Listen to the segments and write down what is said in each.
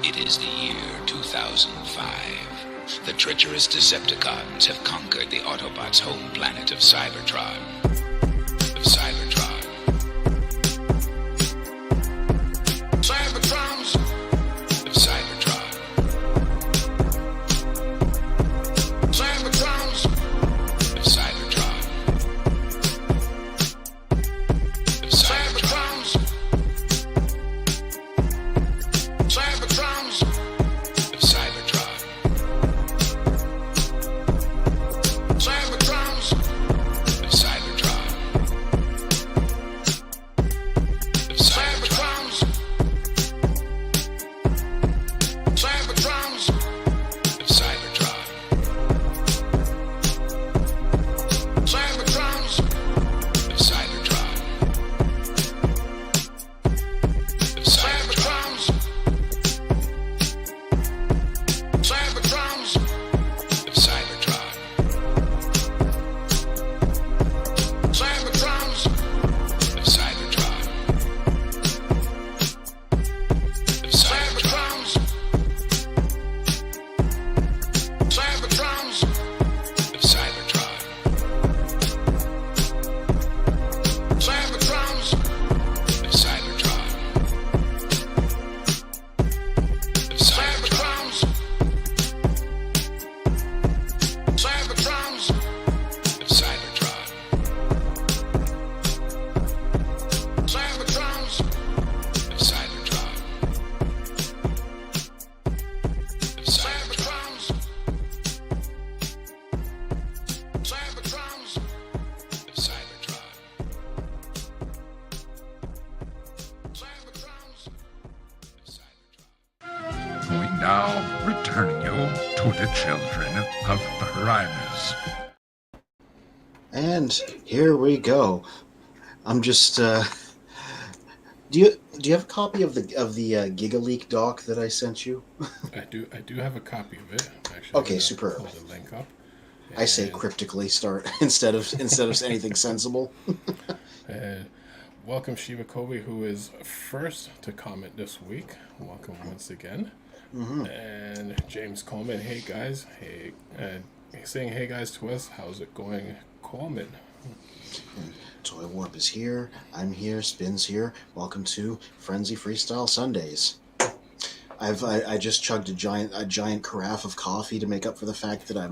It is the year 2005. The treacherous Decepticons have conquered the Autobots' home planet of Cybertron. Cybertrons! Of Cybertron. Cybertrons! Of Cybertron. Of Cybertrons! Cybertrons! Of Cybertron. Cybertrons! Of Cybertron. Of Cybertrons! Cybertrons! Of Cybertron. Cybertrons! Of Cybertron. Of Cybertrons! Cybertrons! Of Cybertron. Cybertrons! Of Cybertron. Of Cybertrons! Cybertrons! Of Cybertron. Cybertrons! Of Cybertron. Of Cybertrons! Cybertrons! Of Cybertron. Cybertrons! Of Cybertron. Of Cybertrons! Cybertrons! Of Cybertron. Cybertrons! Of Cybertron. We now return you to the children of Primus. And here we go. I'm just. Do you have a copy of the GigaLeak doc that I sent you? I do have a copy of it. Actually, Okay, superb. Pull the link up. I say And, cryptically start instead of anything sensible. welcome Shiva Kobe, who is first to comment this week. Welcome once again. And James Coleman, hey guys, hey, he's saying hey guys to us. How's it going, Coleman? Toy Warp is here. I'm here. Spin's here. Welcome to Frenzy Freestyle Sundays. I just chugged a giant carafe of coffee to make up for the fact that I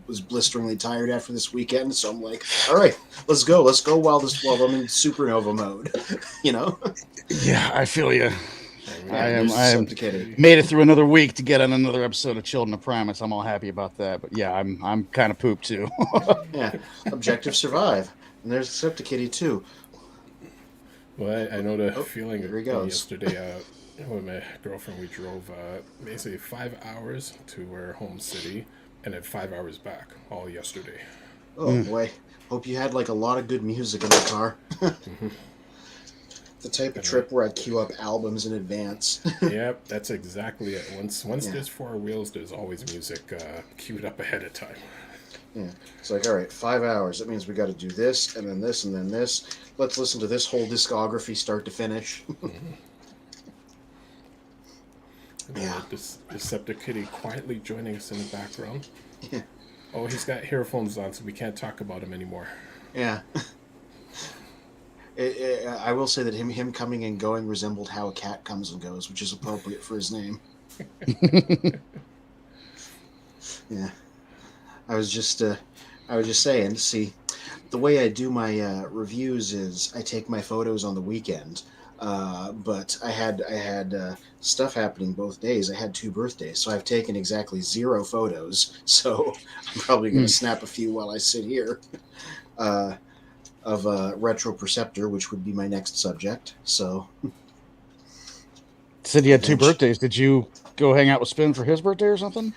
was blisteringly tired after this weekend. So I'm like, all right, let's go while I'm in supernova mode. You know? Yeah, I feel you. I am Decepticated. made it through another week to get on another episode of Children of Primus. I'm all happy about that. But yeah, I'm kind of pooped too. Yeah, Objective Survive, and there's Decepticity too. Well, I know the feeling here he of goes. yesterday. With my girlfriend, we drove basically 5 hours to our home city, and then 5 hours back all yesterday. Oh boy, hope you had like a lot of good music in the car. The type of trip where I queue up albums in advance. Yep, that's exactly it. Once there's four wheels, there's always music queued up ahead of time. Yeah, it's like, all right, 5 hours. That means we got to do this, and then this, and then this. Let's listen to this whole discography start to finish. Yeah. Decepticity quietly joining us in the background. Yeah. Oh, he's got earphones on, so we can't talk about him anymore. Yeah. I will say that him coming and going resembled how a cat comes and goes, which is appropriate for his name. Yeah. I was just saying, see, the way I do my reviews is I take my photos on the weekend. But I had stuff happening both days. I had 2 birthdays, so I've taken exactly 0 photos. So I'm probably going to snap a few while I sit here. Of Retro Perceptor, which would be my next subject. So, Said you had 2 birthdays. Did you go hang out with Spin for his birthday or something?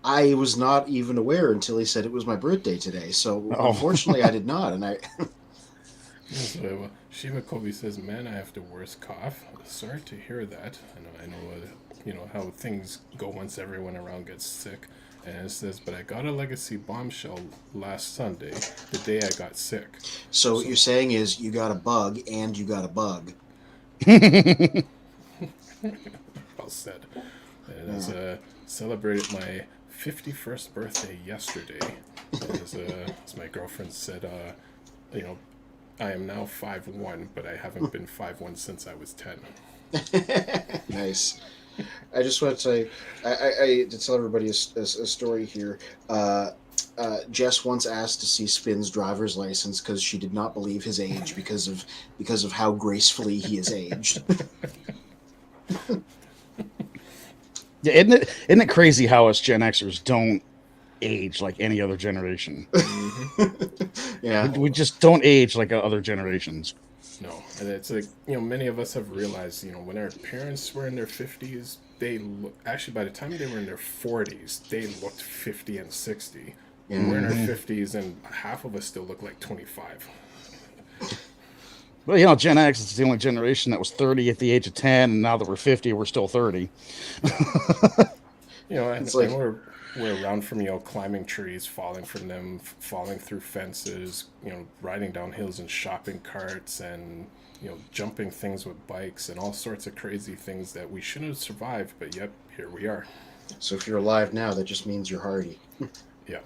I was not even aware until he said it was my birthday today. So unfortunately, I did not. And I. So, Shiva Kobe says, "Man, I have the worst cough. Sorry to hear that. I know how things go once everyone around gets sick." And it says, "But I got a legacy bombshell last Sunday, the day I got sick." So what you're saying is you got a bug and you got a bug. Well said. And as celebrated my 51st birthday yesterday. As my girlfriend said, you know, I am now 5'1", but I haven't been 5'1" since I was 10. Nice. I just want to say, I to tell everybody a story here. Jess once asked to see Spin's driver's license because she did not believe his age because of how gracefully he is aged. Yeah, isn't it crazy how us Gen Xers don't age like any other generation? Yeah, We just don't age like other generations. No, and it's like, you know, many of us have realized, you know, when our parents were in their 50s, actually by the time they were in their 40s, they looked 50 and 60. Yeah. We're in our 50s, and half of us still look like 25. Well, you know, Gen X is the only generation that was 30 at the age of 10, and now that we're 50, we're still 30. You know, and, It's like- and we're around from, you know, climbing trees, falling from them, falling through fences, you know, riding down hills in shopping carts, and, you know, jumping things with bikes and all sorts of crazy things that we shouldn't have survived, but yep, here we are. so if you're alive now, that just means you're hardy. Yeah.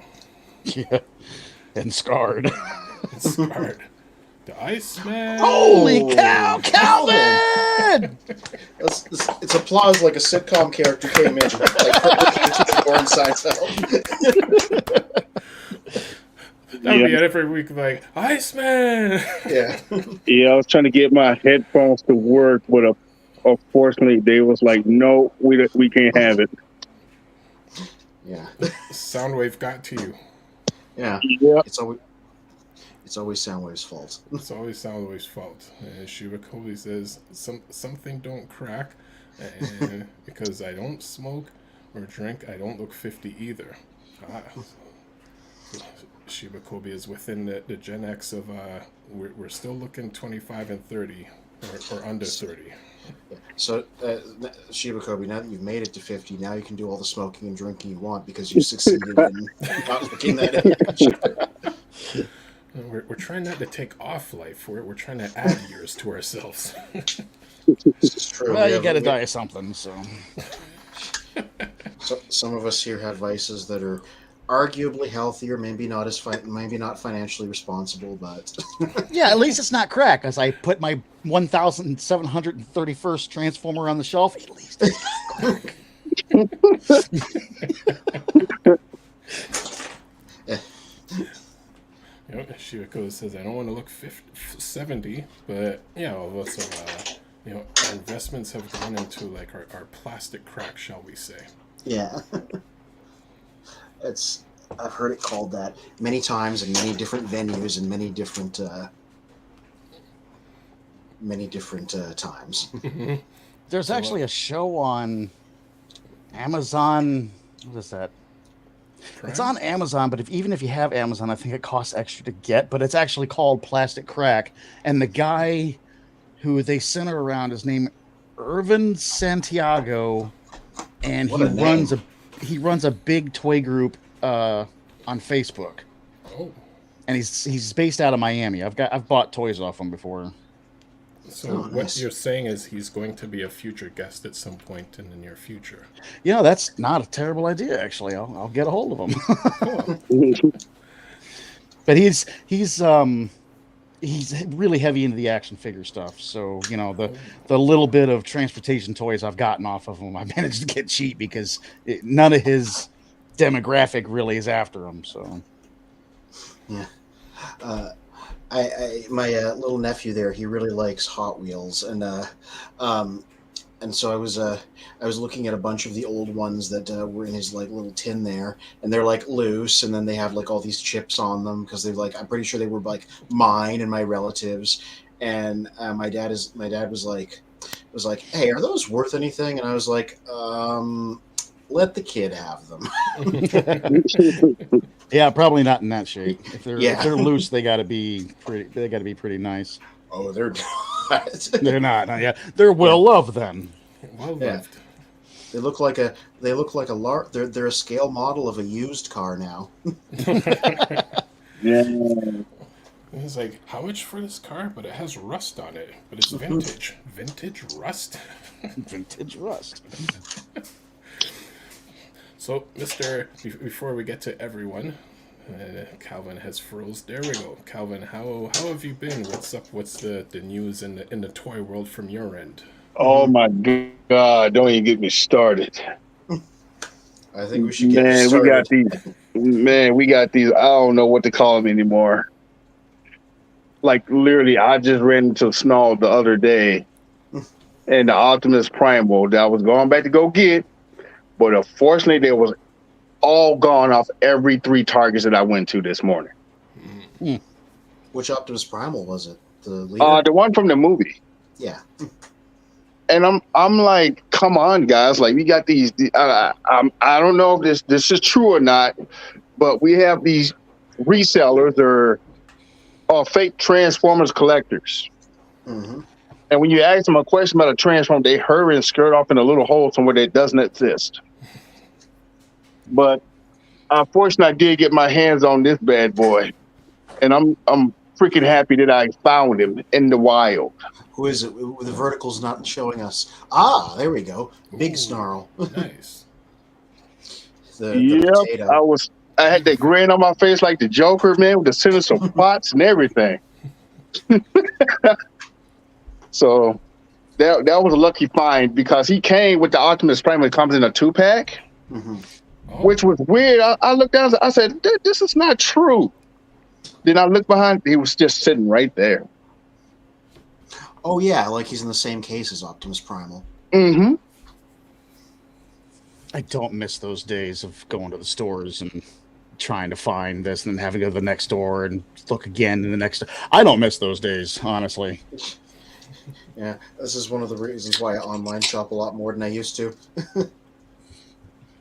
Yeah, and scarred. It's hard. The Iceman! Holy cow, Calvin! It's applause like a sitcom character came in, like to the door inside out. That would be it every week, like, Iceman! Yeah. Yeah, I was trying to get my headphones to work, but unfortunately, they was like, "No, we can't have it." Yeah. Soundwave got to you. Yeah. Yeah. It's always Soundwave's fault. It's always Soundwave's fault. And Shiva Kobe says, something don't crack, and because I don't smoke or drink, I don't look 50 either. Shiba Kobe is within the Gen X of, we're still looking 25 and 30, or under 30. So, Shiba Kobe, now that you've made it to 50, now you can do all the smoking and drinking you want because you succeeded in not looking that age. We're trying not to take off life. We're trying to add years to ourselves. This is true. Well, you got to die of something, so. So some of us here have vices that are arguably healthier, maybe not maybe not financially responsible, but Yeah, at least it's not crack. As I put my 1,731st Transformer on the shelf, at least it's not crack. You know, Shivako says, I don't want to look 70, but, yeah, all of us, you know, our investments have gone into, like, our plastic crack, shall we say. yeah. I've heard it called that many times in many different venues and many different times. There's actually a show on Amazon. What is that? Prime? It's on Amazon, but even if you have Amazon, I think it costs extra to get. But it's actually called Plastic Crack, and the guy who they center around is named Irvin Santiago, and he runs a big toy group on Facebook. Oh. And he's based out of Miami. I've bought toys off him before. So what you're saying is he's going to be a future guest at some point in the near future. You know, that's not a terrible idea, actually. I'll get a hold of him. Cool. But he's really heavy into the action figure stuff. So, you know, the little bit of transportation toys I've gotten off of him, I managed to get cheap because none of his demographic really is after him. So, Yeah. My little nephew there, he really likes Hot Wheels, and so I was looking at a bunch of the old ones that were in his like little tin there, and they're like loose, and then they have like all these chips on them because they're like, I'm pretty sure they were like mine and my relatives, and my dad was like, hey, are those worth anything? And I was like, let the kid have them. yeah, probably not in that shape. If they're loose, they got to be pretty nice. Oh, they're not. They're not. Yeah, they're well loved then. Well Yeah. loved. They look like a they're a scale model of a used car now. Yeah. He's like, how much for this car? But it has rust on it. But it's vintage. Vintage rust? Vintage rust. So, before we get to everyone, Calvin has froze. There we go. Calvin, how have you been? What's up? What's the news in the toy world from your end? Oh my God! Don't even get me started. I think we should get you started. We got these. I don't know what to call them anymore. Like literally, I just ran into Snarl the other day, and the Optimus Primal that I was going back to go get, but unfortunately, they was all gone off every 3 targets that I went to this morning. Which Optimus Primal was it? The leader? The one from the movie. Yeah. And I'm like, come on, guys! Like we got these. I don't know if this is true or not, but we have these resellers or fake Transformers collectors. Mm-hmm. And when you ask them a question about a Transformer, they hurry and skirt off in a little hole somewhere that doesn't exist. But unfortunately, I did get my hands on this bad boy, and I'm freaking happy that I found him in the wild. Who is it? The vertical's not showing us. Ah, there we go. Big Snarl. Nice. the potato. I had that grin on my face like the Joker, man, with the sinister spots and everything. So that was a lucky find because he came with the Optimus Prime that comes in a 2-pack, which was weird. I looked down, I said, this is not true. Then I looked behind, he was just sitting right there. Oh, yeah, like he's in the same case as Optimus Primal. Mm-hmm. I don't miss those days of going to the stores and trying to find this and then having to go to the next store and look again in the next. I don't miss those days, honestly. Yeah, this is one of the reasons why I online shop a lot more than I used to.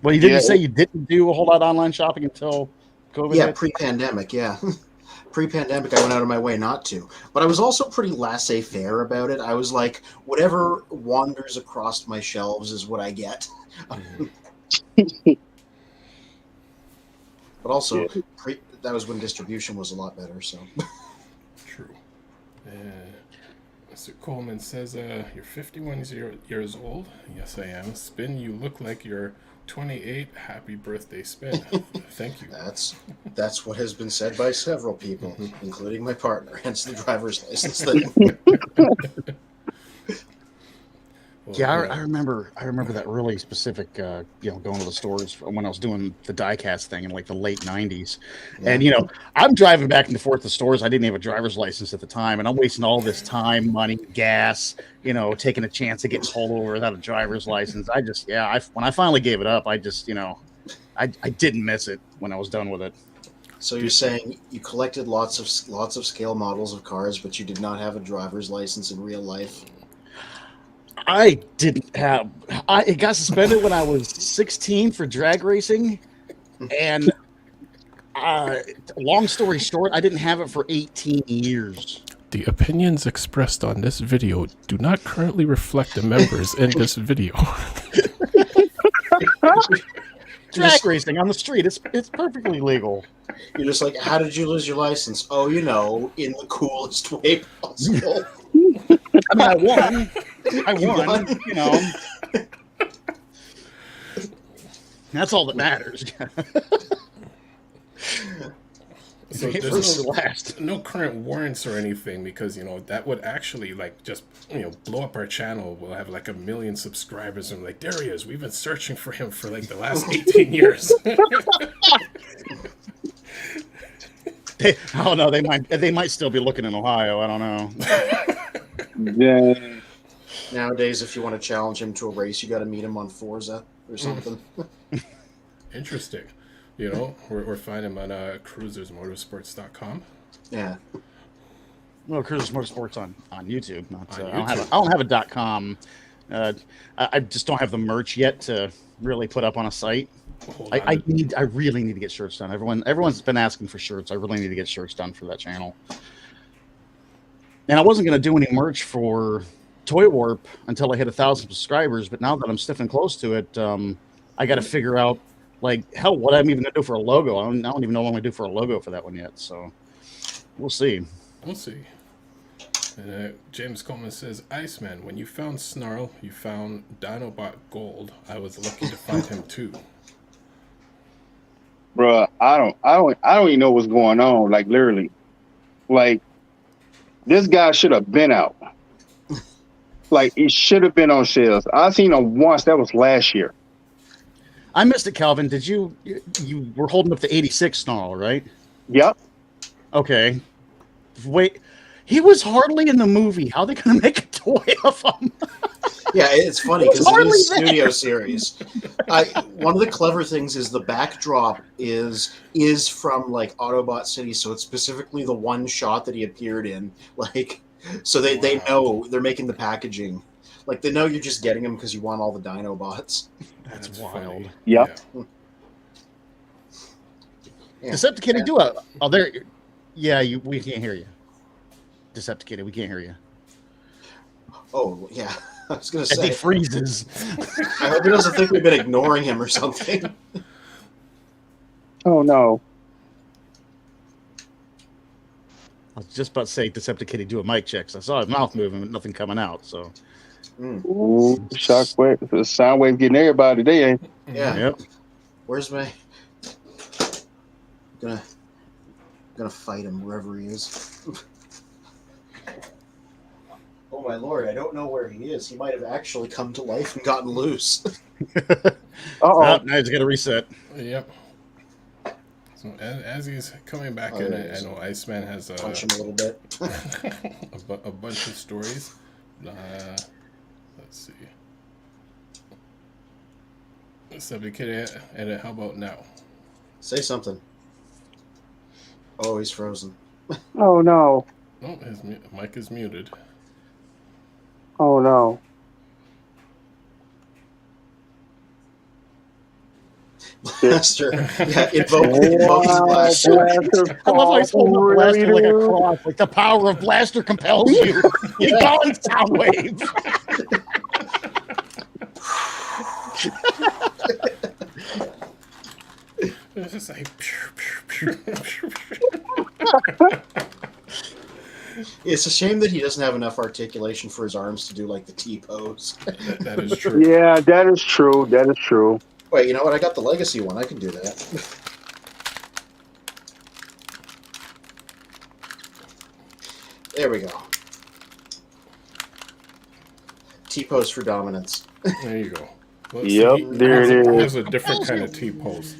Well, you didn't say you didn't do a whole lot of online shopping until COVID? Yeah, pre-pandemic, yeah. Pre-pandemic, I went out of my way not to. But I was also pretty laissez-faire about it. I was like, whatever wanders across my shelves is what I get. But also, that was when distribution was a lot better, so. True. Mr. Coleman says, you're 51 years old. Yes, I am. Spin, you look like you're 28. Happy birthday, Spin. Thank you. That's what has been said by several people, including my partner, hence the driver's license thing. Well, yeah, I remember that really specific, going to the stores when I was doing the diecast thing in like the late 90s. Yeah. And, I'm driving back and forth to stores. I didn't have a driver's license at the time, and I'm wasting all this time, money, gas, taking a chance to get pulled over without a driver's license. When I finally gave it up, I just, I didn't miss it when I was done with it. So you're saying you collected lots of scale models of cars, but you did not have a driver's license in real life? I didn't have. It got suspended when I was 16 for drag racing, and long story short, I didn't have it for 18 years. The opinions expressed on this video do not currently reflect the members in this video. Drag racing on the street, it's perfectly legal. You're just like, how did you lose your license? Oh, in the coolest way possible. I mean, I won. That's all that matters. So there's no current warrants or anything because, that would actually just, blow up our channel. We'll have 1 million subscribers and there he is. We've been searching for him for the last 18 years. They might still be looking in Ohio. I don't know. Yeah. Nowadays, if you want to challenge him to a race, you got to meet him on Forza or something. Interesting. Or find him on cruisersmotorsports.com. Yeah. Well, Cruisers Motorsports on YouTube. I don't have a .com. I just don't have the merch yet to really put up on a site. I really need to get shirts done. Everyone's been asking for shirts. I really need to get shirts done for that channel. And I wasn't going to do any merch for Toy Warp until I hit 1,000 subscribers. But now that I'm stiff and close to it, I got to figure out, what I'm even going to do for a logo. I don't even know what I'm going to do for a logo for that one yet. So we'll see. We'll see. James Coleman says, Iceman, when you found Snarl, you found Dinobot Gold. I was lucky to find him too. Bruh, I don't even know what's going on. Like literally, like this guy should have been out. Like he should have been on shelves. I seen him once. That was last year. I missed it, Calvin. Did you were holding up the 86 snarl, right? Yep. Okay. Wait, he was hardly in the movie. How are they going to make a toy of him? Yeah, it's funny He's because it hardly is there. studio series. One of the clever things is the backdrop is from like Autobot City, so it's specifically the one shot that he appeared in. Like, so they know they're making the packaging. Like they know you're just getting them because you want all the Dinobots. That's funny. wild. Yep. Yeah. Decepticon, do a. Oh, there. Yeah, we can't hear you. Decepticon, we can't hear you. Oh yeah, I was gonna As he say. freezes. I hope he doesn't think we've been ignoring him or something. Oh no. I was just about to say Decepticon, do a mic check. So I saw his mouth moving, but nothing coming out. So. Ooh, shockwave. The sound wave getting everybody today, ain't? Yeah. Yep. Where's my? Gonna fight him wherever he is. Oh my lord! I don't know where he is. He might have actually come to life and gotten loose. Oh, now he's got to reset. Yep. So as he's coming back in, I know Iceman has Punch him a little bit. a bunch of stories. Let's see. Decepticon, and how about now? Say something. Oh, he's frozen. Oh no. Oh, his mic is muted. Oh no. Blaster. Yeah, invokes Blaster. I love how he's holding up Blaster like a cross. Like the power of Blaster compels you. Keep going, Soundwave. It's just like. It's a shame that he doesn't have enough articulation for his arms to do like the T pose. That is true. Yeah, that is true. That is true. Wait, you know what? I got the Legacy one. I can do that. There we go. T pose for dominance. There you go. Well, Yep, see, there it is. There's a different kind of T-pose.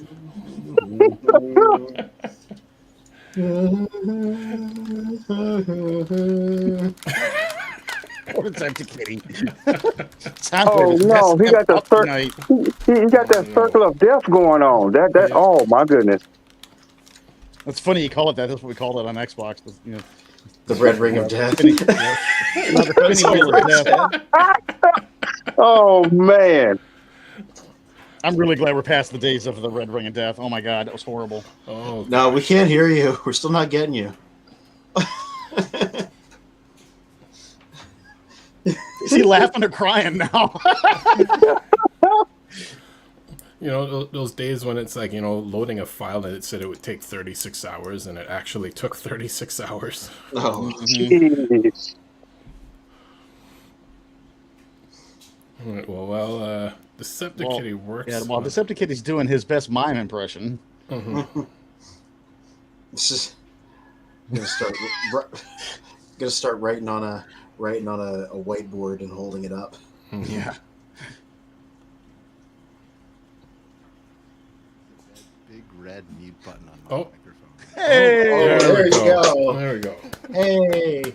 What is that to Kitty? Oh no, he got the he got that circle of death going on. That oh my goodness. That's funny you call it that. That's what we called it on Xbox. But, you know, The red ring of death. the spinning wheel of death. Oh man. I'm really glad we're past the days of the red ring of death. Oh my god, that was horrible. Oh No, we can't hear you. We're still not getting you. Is he laughing or crying now? You know, those days when it's like, you know, loading a file and it said it would take 36 hours and it actually took 36 hours. Oh, Jeez. All right, well, Decepticon works. Yeah, well, Decepticon's doing his best mime impression. this is gonna start writing on a whiteboard and holding it up. Yeah. Big red mute button on my Oh. microphone. Hey! There you go. There we go. Hey.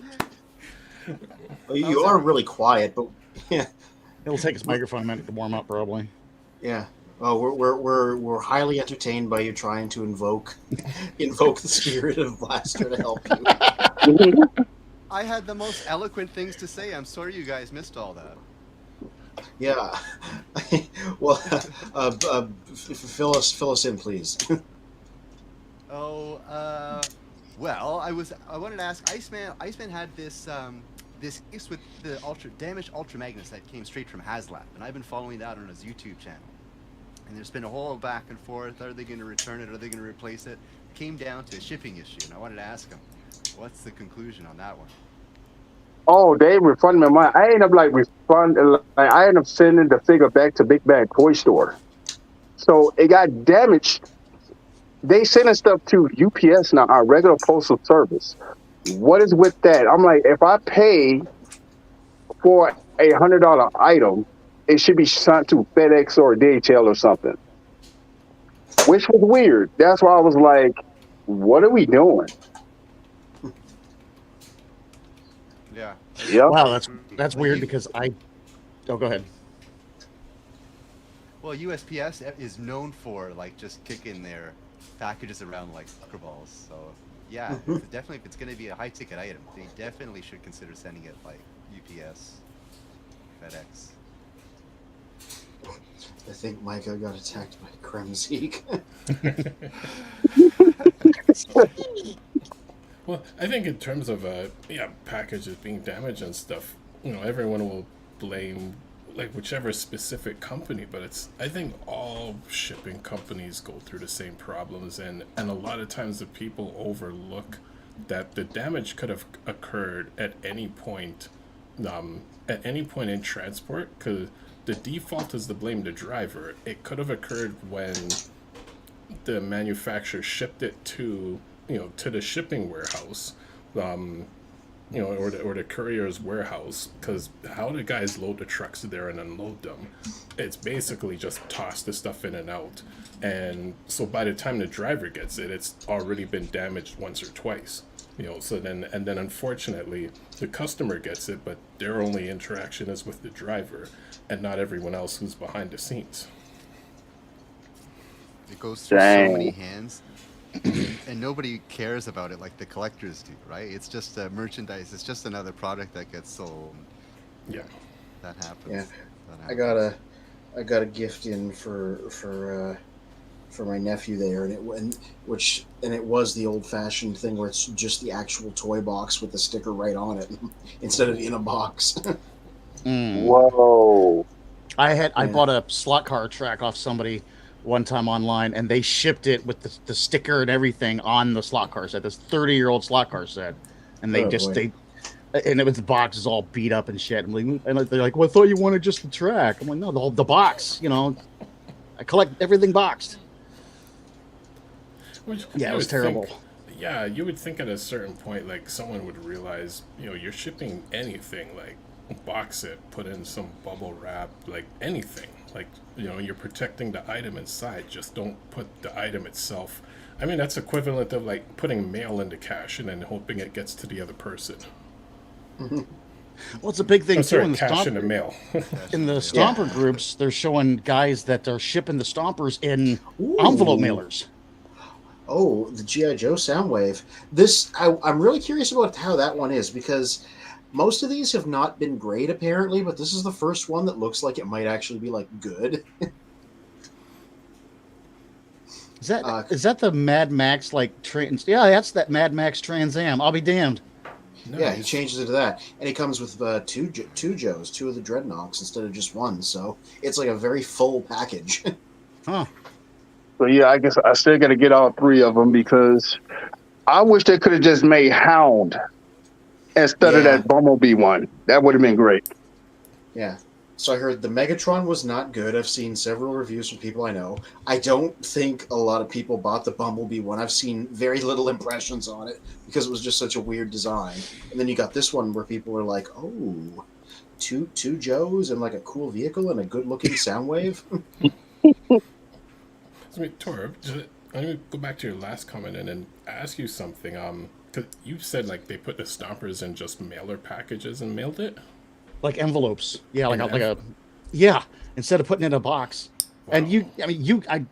Well, you are really quiet, but yeah, It'll take his microphone a minute to warm up, probably. yeah. Oh, we're highly entertained by you trying to invoke the spirit of Blaster to help you. I had the most eloquent things to say. I'm sorry you guys missed all that. Yeah. Well, fill us in, please. Oh, well, I wanted to ask Iceman. Iceman had this case with the damaged ultra magnets that came straight from HasLab, and I've been following that on his YouTube channel. And there's been a whole back and forth. Are they going to return it? Are they going to replace it? It came down to a shipping issue, and I wanted to ask him, what's the conclusion on that one? Oh, they refunded my money. I ended up I ended up sending the figure back to Big Bad Toy Store. So it got damaged they sending stuff to UPS now, our regular postal service. What is with that? I'm like, if I pay for $100 item, it should be sent to FedEx or DHL or something, which was weird. That's why I was like, what are we doing? Yeah. Yep. Wow, that's weird because I. Oh, go ahead. Well, USPS is known for like just kicking their packages around like soccer balls. So yeah, definitely if it's going to be a high ticket item, they definitely should consider sending it like UPS, FedEx. I think Micah got attacked by Kremzeek. Well, I think in terms of packages being damaged and stuff, everyone will blame like whichever specific company, but I think all shipping companies go through the same problems, and a lot of times the people overlook that the damage could have occurred at any point in transport, because the default is to blame the driver. It could have occurred when the manufacturer shipped it to the shipping warehouse, or the courier's warehouse, because how the guys load the trucks there and unload them, it's basically just toss the stuff in and out, and so by the time the driver gets it, it's already been damaged once or twice. So then unfortunately the customer gets it, but their only interaction is with the driver and not everyone else who's behind the scenes. It goes through so many hands, and nobody cares about it like the collectors do, right? It's just merchandise. It's just another product that gets sold. Yeah, that happens. Yeah, that happens. I got a gift in for my nephew there, and it was the old-fashioned thing where it's just the actual toy box with the sticker right on it instead of in a box. Whoa! I bought a slot car track off somebody one time online, and they shipped it with the sticker and everything on the slot car set. This 30-year-old slot car set, and and it was the box is all beat up and shit. And they're like, "Well, I thought you wanted just the track." I'm like, "No, the box. I collect everything boxed." Yeah, it was terrible. You would think at a certain point, like, someone would realize, you're shipping anything, like, box it, put in some bubble wrap, like, anything. Like, you're protecting the item inside, just don't put the item itself. I mean, that's equivalent of, like, putting mail into cash and then hoping it gets to the other person. Mm-hmm. Well, it's a big thing, too, in the cash in the mail. In the Stomper groups, they're showing guys that are shipping the Stompers in envelope mailers. Oh, the G.I. Joe Soundwave. I'm really curious about how that one is, because most of these have not been great, apparently, but this is the first one that looks like it might actually be, like, good. Is that the Mad Max, like, yeah, that's that Mad Max Trans Am. I'll be damned. Nice. Yeah, he changes it to that. And he comes with two Joes, two of the Dreadnoks instead of just one, so it's like a very full package. Huh. So yeah, I guess I still got to get all three of them, because I wish they could have just made Hound instead of that Bumblebee one. That would have been great. Yeah. So I heard the Megatron was not good. I've seen several reviews from people I know. I don't think a lot of people bought the Bumblebee one. I've seen very little impressions on it because it was just such a weird design. And then you got this one where people were like, "Oh, two Joes and like a cool vehicle and a good-looking Soundwave." Torb, let me go back to your last comment and then ask you something. Because you said, like, they put the Stompers in just mailer packages and mailed it? Like envelopes. Yeah, Yeah, instead of putting it in a box. Wow. And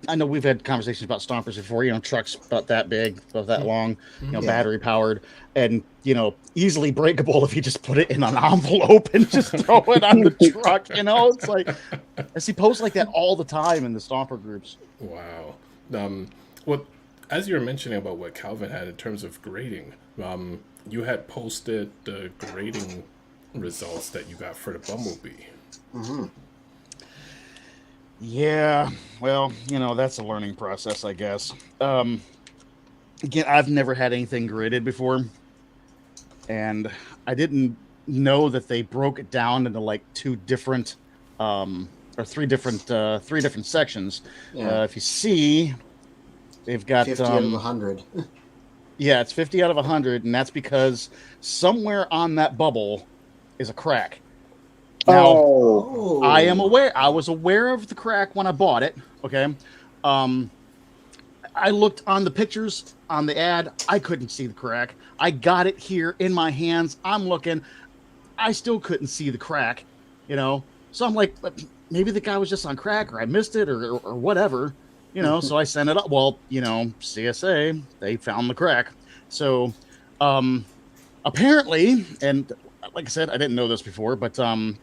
I know we've had conversations about Stompers before, trucks about that big, about that long, battery powered, and, easily breakable if you just put it in an envelope and just throw it on the truck, it's like, I see posts like that all the time in the Stomper groups. Wow. Well, as you were mentioning about what Calvin had in terms of grading, you had posted the grading results that you got for the Bumblebee. Mm-hmm. Yeah, well, that's a learning process, I guess. Again, I've never had anything graded before, and I didn't know that they broke it down into like three different sections. Yeah. If you see, They've got 50 out of 100. Yeah, it's 50 out of 100, and that's because somewhere on that bubble is a crack. Now, Oh, I am aware. I was aware of the crack when I bought it. Okay. I looked on the pictures on the ad. I couldn't see the crack. I got it here in my hands. I'm looking. I still couldn't see the crack, you know? So I'm like, maybe the guy was just on crack, or I missed it, or whatever, you know? So I sent it up. Well, you know, CSA, they found the crack. So apparently, and like I said, I didn't know this before, but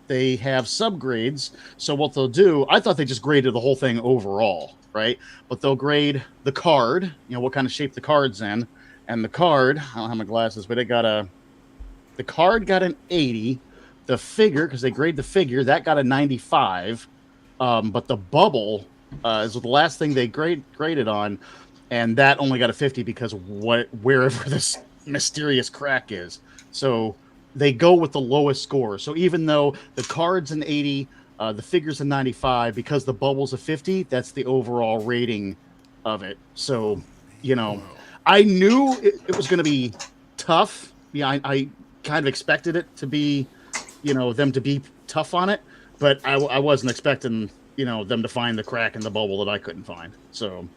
they have subgrades. So what they'll do, I thought they just graded the whole thing overall, right? But they'll grade the card, you know, what kind of shape the card's in. And the card, I don't have my glasses, but the card got an 80. The figure, because they grade the figure, that got a 95. But the bubble is the last thing they graded on, and that only got a 50 because of wherever this mysterious crack is. So they go with the lowest score. So even though the card's an 80, the figure's a 95, because the bubble's a 50, that's the overall rating of it. So, you know, I knew it was going to be tough. Yeah, I kind of expected it to be, you know, them to be tough on it, but I wasn't expecting, you know, them to find the crack in the bubble that I couldn't find. So,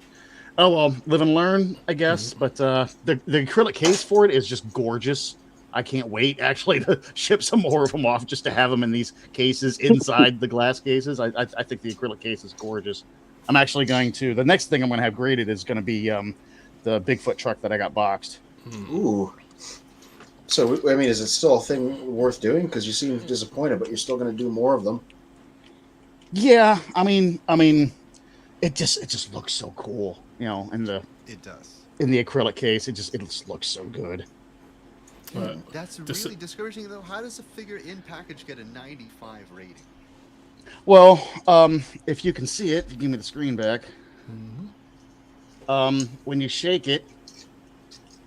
oh well, live and learn, I guess. But the acrylic case for it is just gorgeous. I can't wait actually to ship some more of them off just to have them in these cases inside the glass cases. I think the acrylic case is gorgeous. I'm actually going to, the next thing I'm going to have graded is going to be the Bigfoot truck that I got boxed. Ooh. So, I mean, is it still a thing worth doing? Because you seem disappointed, but you're still going to do more of them. Yeah, I mean, it just looks so cool, you know. It does. In the acrylic case, it just looks so good. That's really discouraging, though. How does a figure in package get a 95 rating? Well, if you can see it, if you give me the screen back, when you shake it,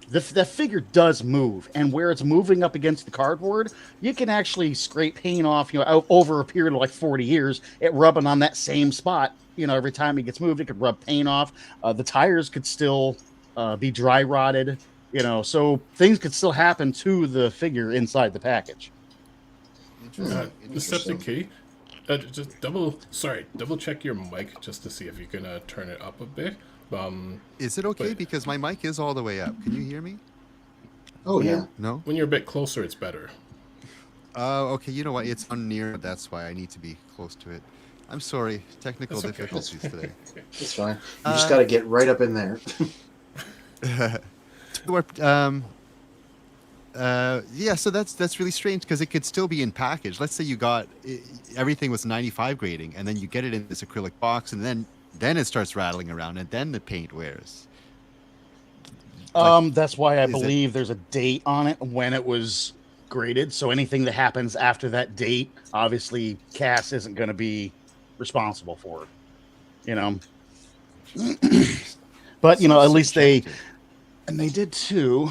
the figure does move, and where it's moving up against the cardboard, you can actually scrape paint off, you know, over a period of like 40 years, it rubbing on that same spot. You know, every time it gets moved, it could rub paint off. The tires could still be dry rotted, you know, so things could still happen to the figure inside the package. Decepticon, just double check your mic just to see if you can turn it up a bit. Is it okay? Because my mic is all the way up. Can you hear me? Oh, yeah. No? When you're a bit closer, it's better. Okay. You know what? It's on near. That's why I need to be close to it. I'm sorry. Technical That's okay. difficulties today. It's fine. You just got to get right up in there. Yeah, so that's really strange because it could still be in package. Let's say you got everything was 95 grading, and then you get it in this acrylic box, and then it starts rattling around, and then the paint wears. That's why I believe there's a date on it when it was graded. So anything that happens after that date, obviously, Cass isn't going to be responsible for it. You know. But you know, at least they did too.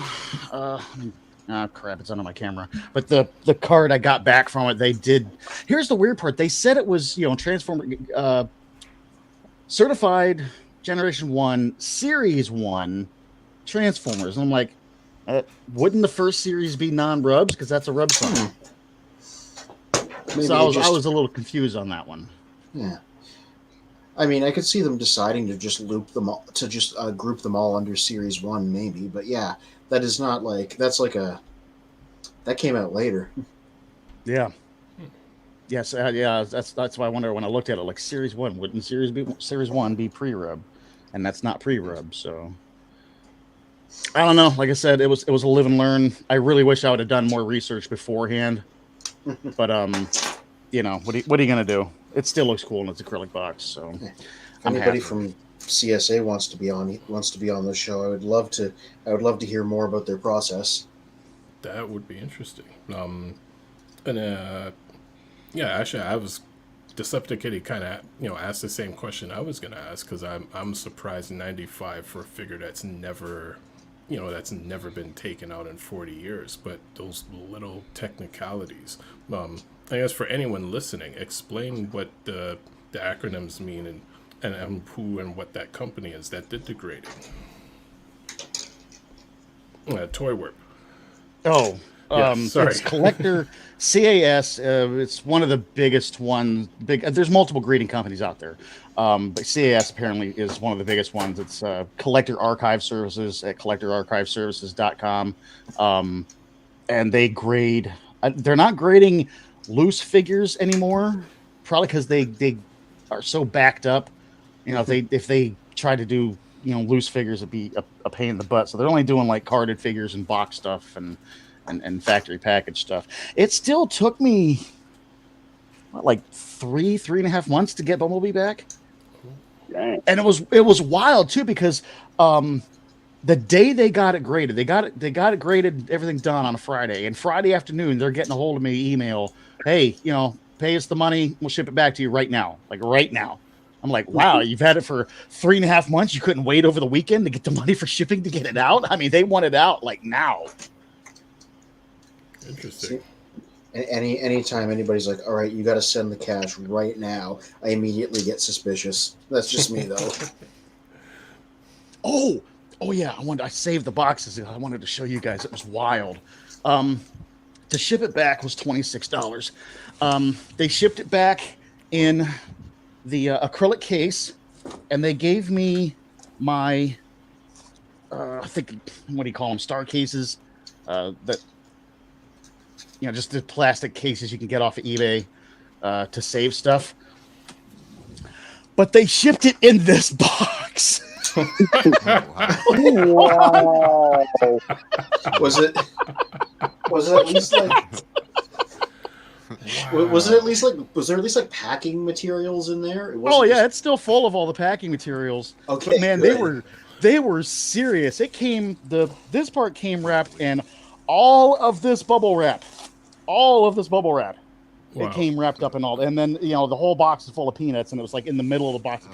Oh crap! It's under my camera. But the card I got back from it, they did. Here's the weird part. They said it was, you know, Transformer certified Generation 1, Series 1 Transformers. And I'm like, wouldn't the first series be non-rubs? Because that's a rub sign. So I was a little confused on that one. Yeah. I mean, I could see them deciding to just loop them all, to just group them all under Series 1, maybe. But yeah, that is not like, that's like that came out later. Yeah. Yes, yeah, that's why I wonder when I looked at it, like Series 1, wouldn't Series 1 be pre-rub? And that's not pre-rub, so I don't know. Like I said, it was a live and learn. I really wish I would have done more research beforehand. But you know, what are you gonna do? It still looks cool in its acrylic box, so If anybody from CSA wants to be on the show, I would love to hear more about their process. That would be interesting. Yeah, actually, I was Decepticon kind of, you know, asked the same question I was gonna ask, because I'm surprised 95 for a figure that's never been taken out in 40 years. But those little technicalities. I guess for anyone listening, explain what the acronyms mean and and who and what that company is that did the grading. Toy Warp. Oh, sorry. it's Collector CAS. It's one of the biggest ones. There's multiple grading companies out there, but CAS apparently is one of the biggest ones. It's Collector Archive Services at collectorarchiveservices.com, and they grade. They're not grading loose figures anymore, probably because they are so backed up. You know, if they try to do loose figures, it'd be a pain in the butt. So they're only doing like carded figures and box stuff and factory package stuff. It still took me like 3.5 months to get Bumblebee back. Dang. And it was wild too, because the day they got it graded, they got it graded, everything done on a Friday, and Friday afternoon they're getting a hold of me, email, hey, pay us the money, we'll ship it back to you right now. Like right now. I'm like, wow, you've had it for 3.5 months. You couldn't wait over the weekend to get the money for shipping to get it out. I mean, they want it out like now. Interesting. Anytime anybody's like, all right, you got to send the cash right now, I immediately get suspicious. That's just me, though. Oh yeah, I saved the boxes. I wanted to show you guys. It was wild. To ship it back was $26. They shipped it back in the acrylic case, and they gave me my I think, what do you call them, star cases, that just the plastic cases you can get off of eBay to save stuff. But they shipped it in this box. Wow. Was it at least like? Wow. Was there at least like packing materials in there? Oh yeah, it's still full of all the packing materials. Okay, but man, good. they were serious. This part came wrapped in all of this bubble wrap. All of this bubble wrap. Wow. It came wrapped up in all, and then the whole box is full of peanuts, and it was like in the middle of the box.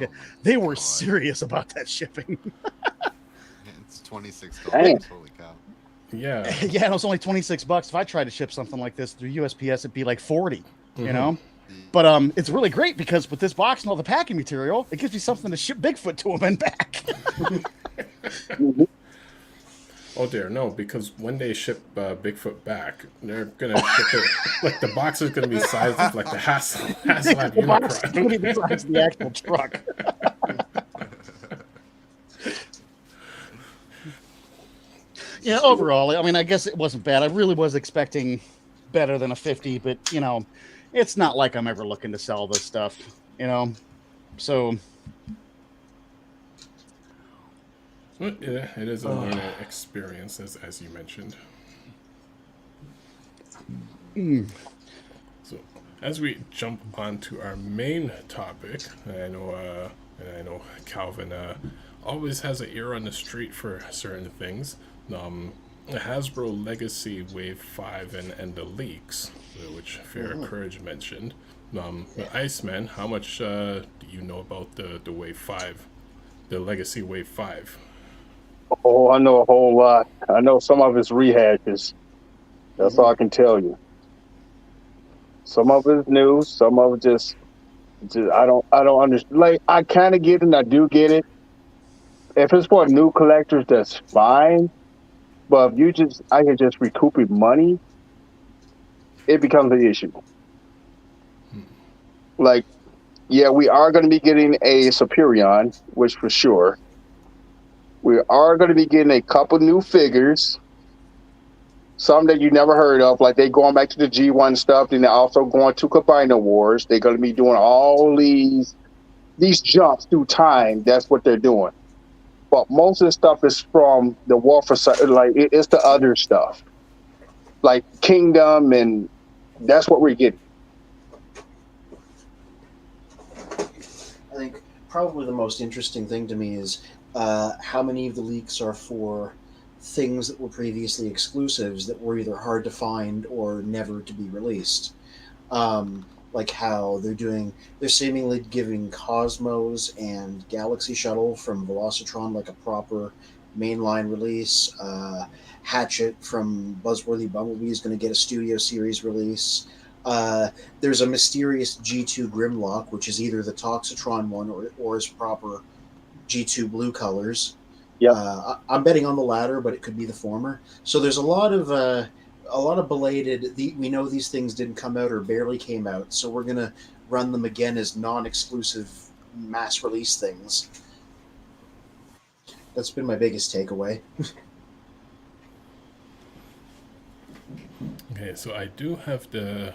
They were serious about that shipping. It's $26. Dang. Holy cow. Yeah. Yeah, and it was only $26. If I tried to ship something like this through USPS, it'd be like 40. You know, but it's really great because with this box and all the packing material, it gives me something to ship Bigfoot to him and back. Oh dear, no, because when they ship Bigfoot back, they're gonna ship it like the box is gonna be sized as like the Hasbro The box is Unicron. going to be the size of the actual truck. Yeah, overall, I mean, I guess it wasn't bad. I really was expecting better than a 50, but it's not like I'm ever looking to sell this stuff, so. Well, yeah, it is a learning experience, as you mentioned. So, as we jump on to our main topic, I know Calvin always has an ear on the street for certain things. Hasbro Legacy Wave 5 and the leaks, which Fair Courage mentioned. Iceman, how much do you know about the Wave 5, the Legacy Wave 5? Oh, I know a whole lot. I know some of it's rehashes. That's all I can tell you. Some of it's new. Some of it just I don't understand. Like, I kind of get it and I do get it. If it's for new collectors, that's fine. But if I can just recoup money, it becomes an issue. Like, yeah, we are going to be getting a Superion, which for sure. We are going to be getting a couple new figures. Some that you never heard of, like they going back to the G1 stuff. Then they're also going to Combiner Wars. They're going to be doing all these jumps through time. That's what they're doing. But most of the stuff is from the warforcybertron. Like it's the other stuff, like Kingdom, and that's what we're getting. I think probably the most interesting thing to me is how many of the leaks are for things that were previously exclusives that were either hard to find or never to be released. Like how they're seemingly giving Cosmos and Galaxy Shuttle from Velocitron like a proper mainline release. Hatchet from Buzzworthy Bumblebee is going to get a Studio Series release. There's a mysterious G2 Grimlock, which is either the Toxitron one or his proper G2 blue colors. Yep. I'm betting on the latter, but it could be the former. So there's a lot of belated. We know these things didn't come out or barely came out, so we're gonna run them again as non-exclusive mass release things. That's been my biggest takeaway. Okay, so I do have the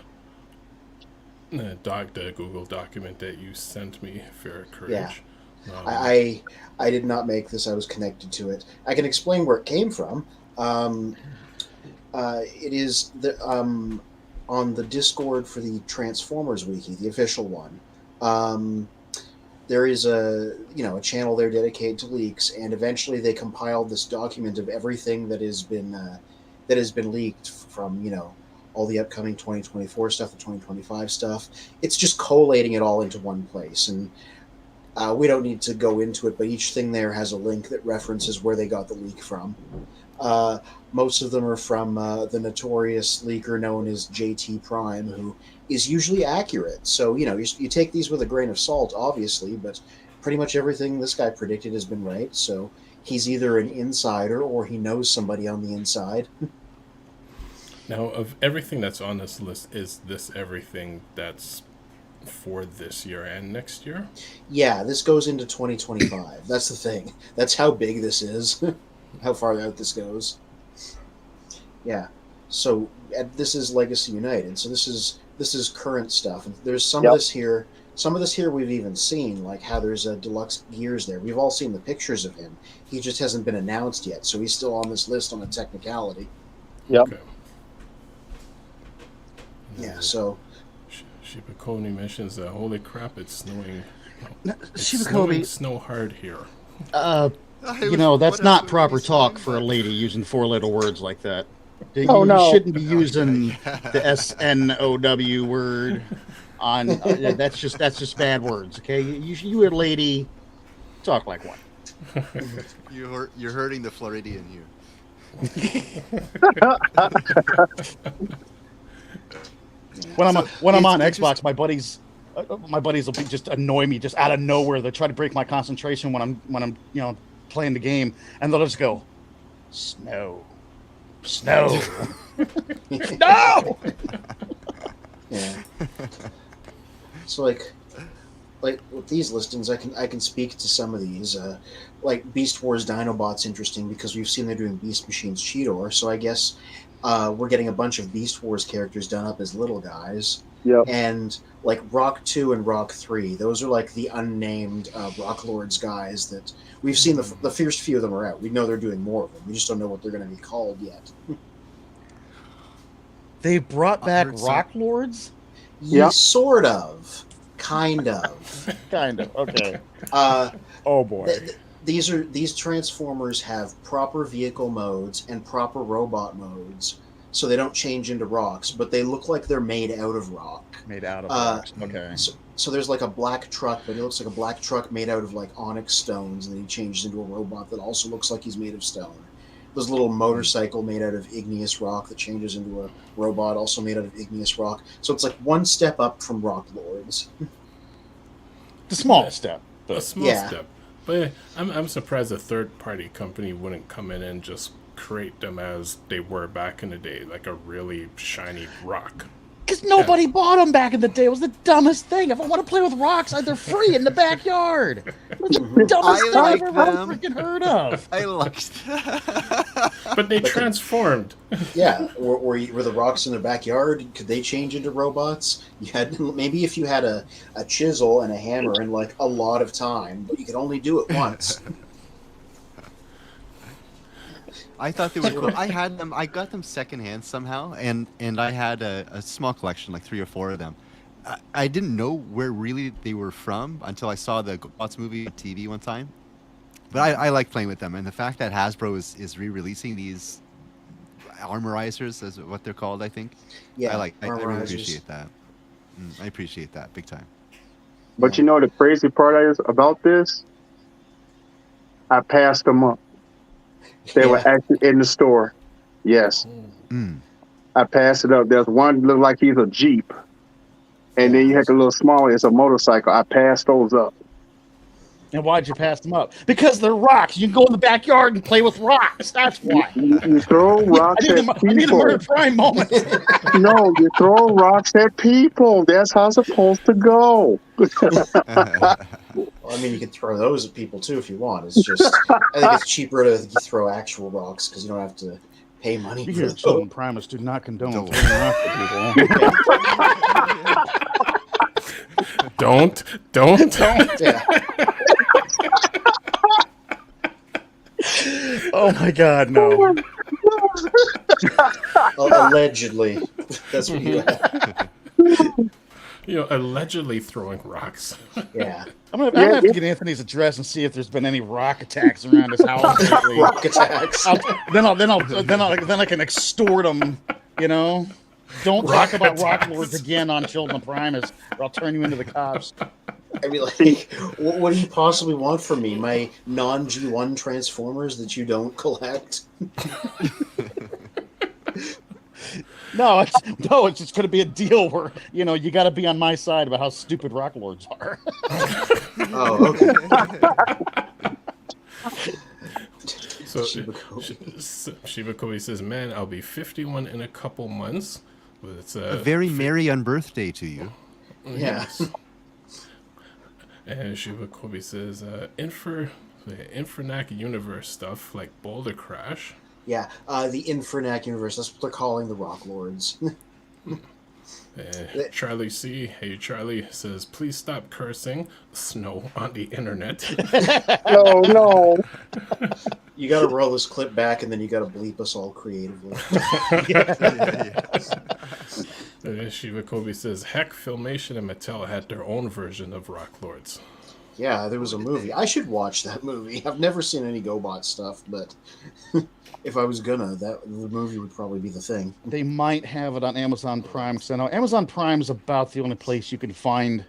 Google document that you sent me for Courage. Yeah. I did not make this. I was connected to it. I can explain where it came from. It is on the Discord for the Transformers Wiki, the official one. There is a channel there dedicated to leaks, and eventually they compiled this document of everything that has been leaked from all the upcoming 2024 stuff, the 2025 stuff. It's just collating it all into one place, and we don't need to go into it, but each thing there has a link that references where they got the leak from. Most of them are from the notorious leaker known as JT Prime, who is usually accurate. So, you take these with a grain of salt, obviously, but pretty much everything this guy predicted has been right. So he's either an insider or he knows somebody on the inside. Now, of everything that's on this list, is this everything that's for this year and next year? Yeah, this goes into 2025. That's the thing. That's how big this is. How far out this goes. Yeah. So this is Legacy United. So this is current stuff. And there's some of this here. Some of this here we've even seen, like how there's a Deluxe Gears there. We've all seen the pictures of him. He just hasn't been announced yet, so he's still on this list on a technicality. Yep. Okay. Yeah. So. Shibakoni mentions that holy crap, it's snowing. Shibakoni, snow hard here. That's not proper talk for a lady using four little words like that. You shouldn't be using the SNOW word on. That's just bad words. Okay, you a lady, talk like one. You're hurting the Floridian here. When I'm on Xbox, my buddies will just annoy me just out of nowhere. They try to break my concentration when I'm playing the game, and they'll just go, snow. No. Yeah. So like with these listings, I can speak to some of these. Like Beast Wars Dinobot's interesting because we've seen they're doing Beast Machines Cheetor, so I guess we're getting a bunch of Beast Wars characters done up as little guys. Yep. And like Rock 2 and Rock 3, those are like the unnamed Rock Lords guys that we've seen. The first few of them are out. We know they're doing more of them. We just don't know what they're going to be called yet. They brought back Rock Lords? Yeah, sort of. Kind of. Kind of. Okay. Oh boy. These Transformers have proper vehicle modes and proper robot modes, so they don't change into rocks, but they look like they're made out of rock. Made out of rocks. Okay. So there's like a black truck, but it looks like a black truck made out of like onyx stones, and then he changes into a robot that also looks like he's made of stone. There's a little motorcycle made out of igneous rock that changes into a robot also made out of igneous rock. So it's like one step up from Rock Lords. The small step. A small step. But I'm surprised a third-party company wouldn't come in and just create them as they were back in the day, like a really shiny rock. Because nobody bought them back in the day. It was the dumbest thing. If I want to play with rocks, they're free in the backyard. It was the dumbest thing I've ever freaking heard of. I liked that. But they transformed. Yeah, were the rocks in the backyard? Could they change into robots? You had maybe if you had a chisel and a hammer and like a lot of time, but you could only do it once. I thought they were cool. I had them. I got them secondhand somehow, and I had a small collection, like 3 or 4 of them. I didn't know where really they were from until I saw the Bots movie on TV one time. But I like playing with them, and the fact that Hasbro is re-releasing these armorizers, is what they're called, I think. Yeah, I really appreciate that. I appreciate that big time. But you know the crazy part is about this? I passed them up. They were actually in the store. Yes. I passed it up. There's one look like he's a Jeep, and then you have the little small. It's a motorcycle. I passed those up. And why'd you pass them up? Because they're rocks. You can go in the backyard and play with rocks. That's why. You throw rocks at people. I need a Murder Prime moment. No, you throw rocks at people. That's how it's supposed to go. Well, I mean, you could throw those at people too if you want. It's just, I think it's cheaper to throw actual rocks because you don't have to pay money for Here, them. Children Primus do not condone throwing rocks at people. Don't. Yeah. Oh my God, no. Allegedly, that's what you have. Allegedly throwing rocks. Yeah. I'm gonna have to get Anthony's address and see if there's been any rock attacks around his house lately. Rock attacks. Then I can extort him. Don't talk about rock lords again on Children Primus, or I'll turn you into the cops. I mean, like, what do you possibly want from me? My non-G1 Transformers that you don't collect? No, it's just going to be a deal where you got to be on my side about how stupid rock lords are. Oh, okay. So Shiva Kobe says, "Man, I'll be 51 in a couple months." It's a very merry unbirthday to you. Yeah. And Shiva Kobe says, Infernac universe stuff like Boulder Crash. Yeah, the Infernac universe. That's what they're calling the Rock Lords. Charlie C. Hey, Charlie says, please stop cursing snow on the internet. No. You got to roll this clip back, and then you got to bleep us all creatively. Shiva Kobe says, heck, Filmation and Mattel had their own version of Rock Lords. Yeah, there was a movie. I should watch that movie. I've never seen any GoBot stuff, but if I was gonna, the movie would probably be the thing. They might have it on Amazon Prime, because I know Amazon Prime is about the only place you can find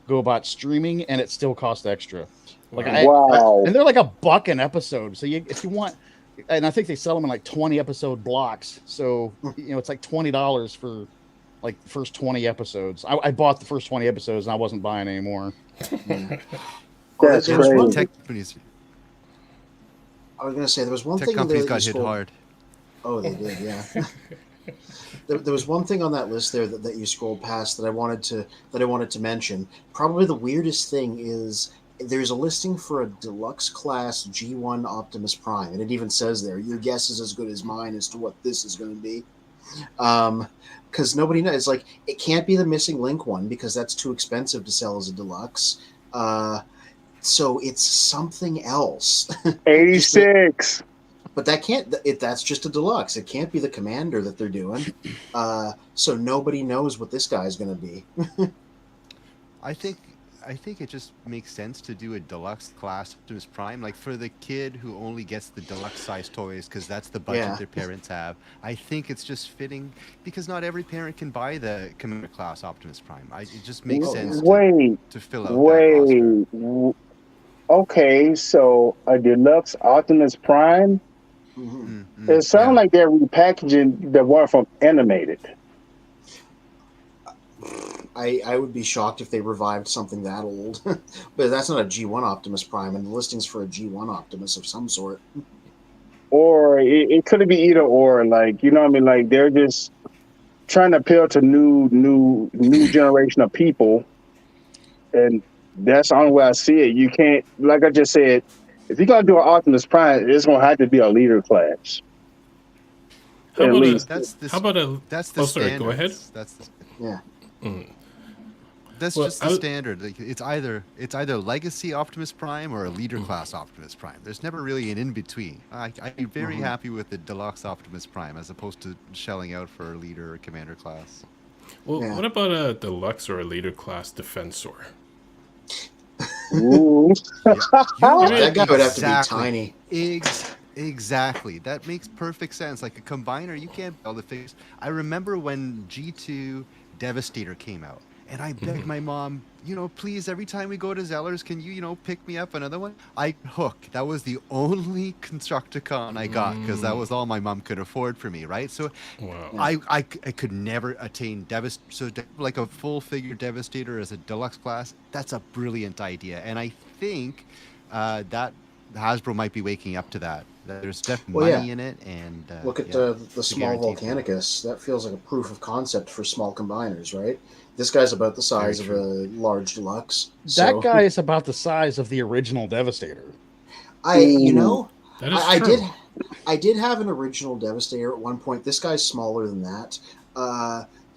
GoBot streaming, and it still costs extra. Wow. And they're like $1 an episode. So if you want, and I think they sell them in like 20 episode blocks. So it's like $20 for like the first 20 episodes. I bought the first 20 episodes, and I wasn't buying anymore. That's crazy. I was going to say, there was one tech thing companies in there got hit hard. Oh, they did, yeah. There was one thing on that list there that you scrolled past that I wanted to mention. Probably the weirdest thing is there's a listing for a deluxe class G1 Optimus Prime, and it even says there, your guess is as good as mine as to what this is going to be. Because nobody knows. It's like, it can't be the Missing Link one because that's too expensive to sell as a deluxe. So it's something else. 86. But that can't. That's just a deluxe. It can't be the Commander that they're doing. So nobody knows what this guy's going to be. I think it just makes sense to do a deluxe class Optimus Prime, like for the kid who only gets the deluxe size toys because that's the budget their parents have. I think it's just fitting because not every parent can buy the Commander class Optimus Prime. It just makes sense to fill out that roster. Okay, so a deluxe Optimus Prime. It sounds like they're repackaging the one from animated. I would be shocked if they revived something that old. But that's not a G1 Optimus Prime, and the listing's for a G1 Optimus of some sort. Or it could be either or, like, you know what I mean? Like, they're just trying to appeal to new generation of people. And that's the only way I see it. You can't, like I just said, if you're going to do an Optimus Prime, it's going to have to be a leader class. At least. That's the sorry, go ahead. That's just the standard. Like, it's either Legacy Optimus Prime or a Leader Class Optimus Prime. There's never really an in between. I'd be very happy with the Deluxe Optimus Prime as opposed to shelling out for a Leader or Commander class. Well, what about a Deluxe or a Leader Class Defensor? Ooh. That guy would have to be tiny. Exactly. That makes perfect sense. Like a combiner, you can't build the figures. I remember when G2 Devastator came out, And I begged my mom, please, every time we go to Zeller's, can you, pick me up another one? I Hook. That was the only Constructicon I got because that was all my mom could afford for me, right? So Wow. I could never attain like a full figure Devastator as a deluxe class. That's a brilliant idea. And I think that Hasbro might be waking up to that. There's definitely money in it. And look at the small Volcanicus. That feels like a proof of concept for small combiners, right? This guy's about the size of a large deluxe. That guy is about the size of the original Devastator. I true. I did have an original Devastator at one point. This guy's smaller than that.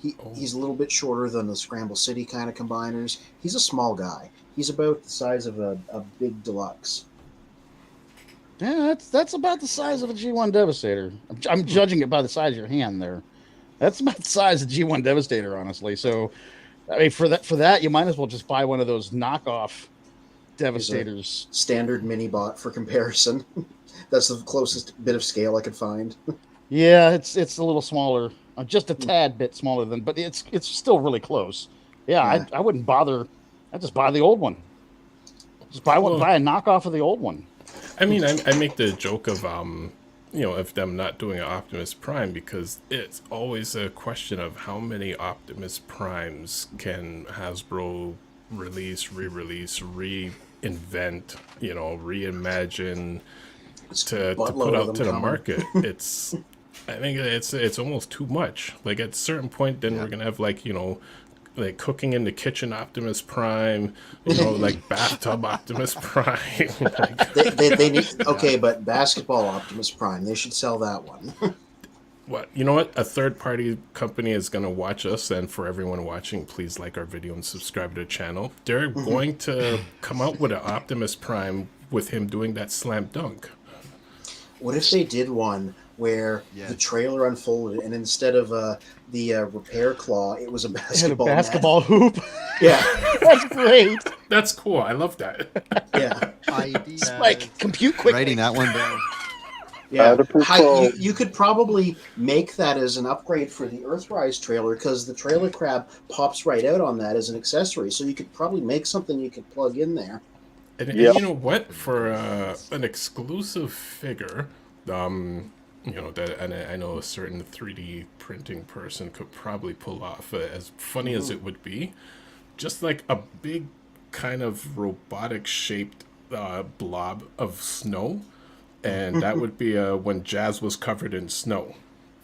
He's a little bit shorter than the Scramble City kind of combiners. He's a small guy. He's about the size of a big deluxe. Yeah, that's about the size of a G1 Devastator. I'm judging it by the size of your hand there. That's about the size of G1 Devastator, honestly. So, I mean, for that, you might as well just buy one of those knockoff Devastators. Standard mini bot for comparison. That's the closest bit of scale I could find. Yeah, it's a little smaller, just a tad bit smaller than, but it's still really close. Yeah. I wouldn't bother. I'd just buy the old one. Just buy a knockoff of the old one. I mean, I make the joke of of them not doing an Optimus Prime because it's always a question of how many Optimus Primes can Hasbro release, re-release, reinvent, reimagine to put out to the market. I think it's almost too much. Like at a certain point, then we're gonna have like cooking in the kitchen Optimus Prime, like bathtub Optimus Prime. they need but basketball Optimus Prime. They should sell that one. What? You know what? A third-party company is going to watch us, and for everyone watching, please like our video and subscribe to the channel. They're going to come out with an Optimus Prime with him doing that slam dunk. What if they did one where the trailer unfolded, and instead of the repair claw, it was a basketball hoop? Yeah. That's great. That's cool. I love that. Yeah. Spike, compute quickly. Writing that one down. Yeah, you could probably make that as an upgrade for the Earthrise trailer because the trailer crab pops right out on that as an accessory. So you could probably make something you could plug in there. And you know what? For an exclusive figure, that I know a certain 3D printing person could probably pull off, as funny as it would be, just like a big kind of robotic shaped blob of snow. And that would be when Jazz was covered in snow.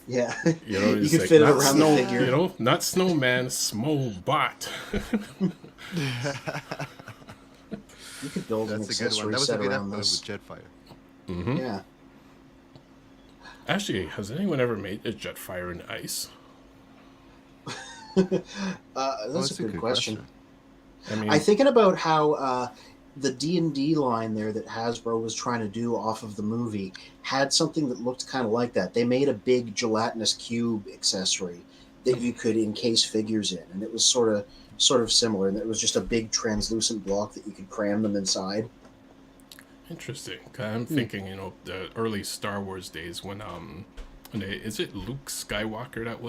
Yeah. You could fit it around the figure. Not Snowman, Smobot. You could build an accessory set around this. With Jetfire. Mm-hmm. Yeah. Actually, has anyone ever made a Jetfire in ice? That's a good question. I mean, I'm thinking about how the D&D line there that Hasbro was trying to do off of the movie had something that looked kind of like that. They made a big gelatinous cube accessory that you could encase figures in, and it was sort of similar. And it was just a big translucent block that you could cram them inside. Interesting. I'm thinking, the early Star Wars days when is it Luke Skywalker that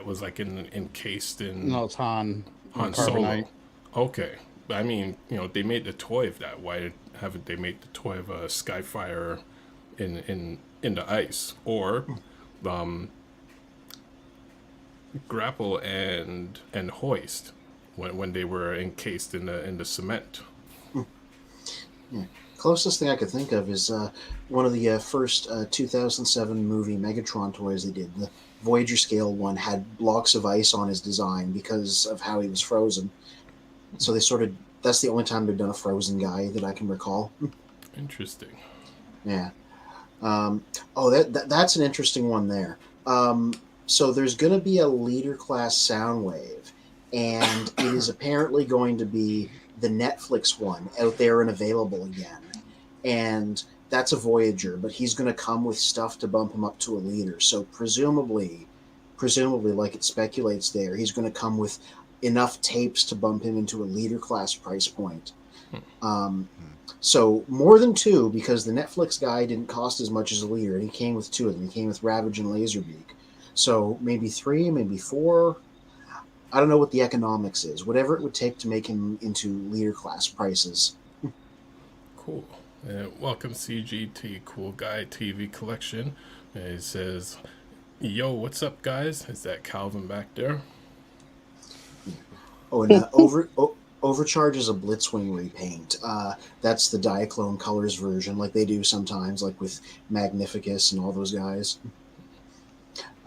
was like encased in? No, it's Han Solo. Okay. I mean, they made the toy of that. Why haven't they made the toy of a Skyfire in the ice or Grapple and Hoist when they were encased in the cement? Yeah. Closest thing I could think of is one of the first 2007 movie Megatron toys they did. The Voyager scale one had blocks of ice on his design because of how he was frozen. So that's the only time they've done a frozen guy that I can recall. Interesting. Yeah. That's an interesting one there. So there's going to be a leader class Soundwave, and it is apparently going to be the Netflix one out there and available again. And that's a Voyager, but he's going to come with stuff to bump him up to a leader. So presumably, like it speculates there, he's going to come with enough tapes to bump him into a leader class price point. So more than two, because the Netflix guy didn't cost as much as a leader, and he came with two of them. He came with Ravage and Laserbeak. So maybe three, maybe four. I don't know what the economics is. Whatever it would take to make him into leader class prices. Cool. Welcome CGT Cool Guy TV Collection. It says, "Yo, what's up, guys? Is that Calvin back there?" Oh, and Overcharge is a Blitzwing repaint. That's the Diaclone Colors version, like they do sometimes, like with Magnificus and all those guys.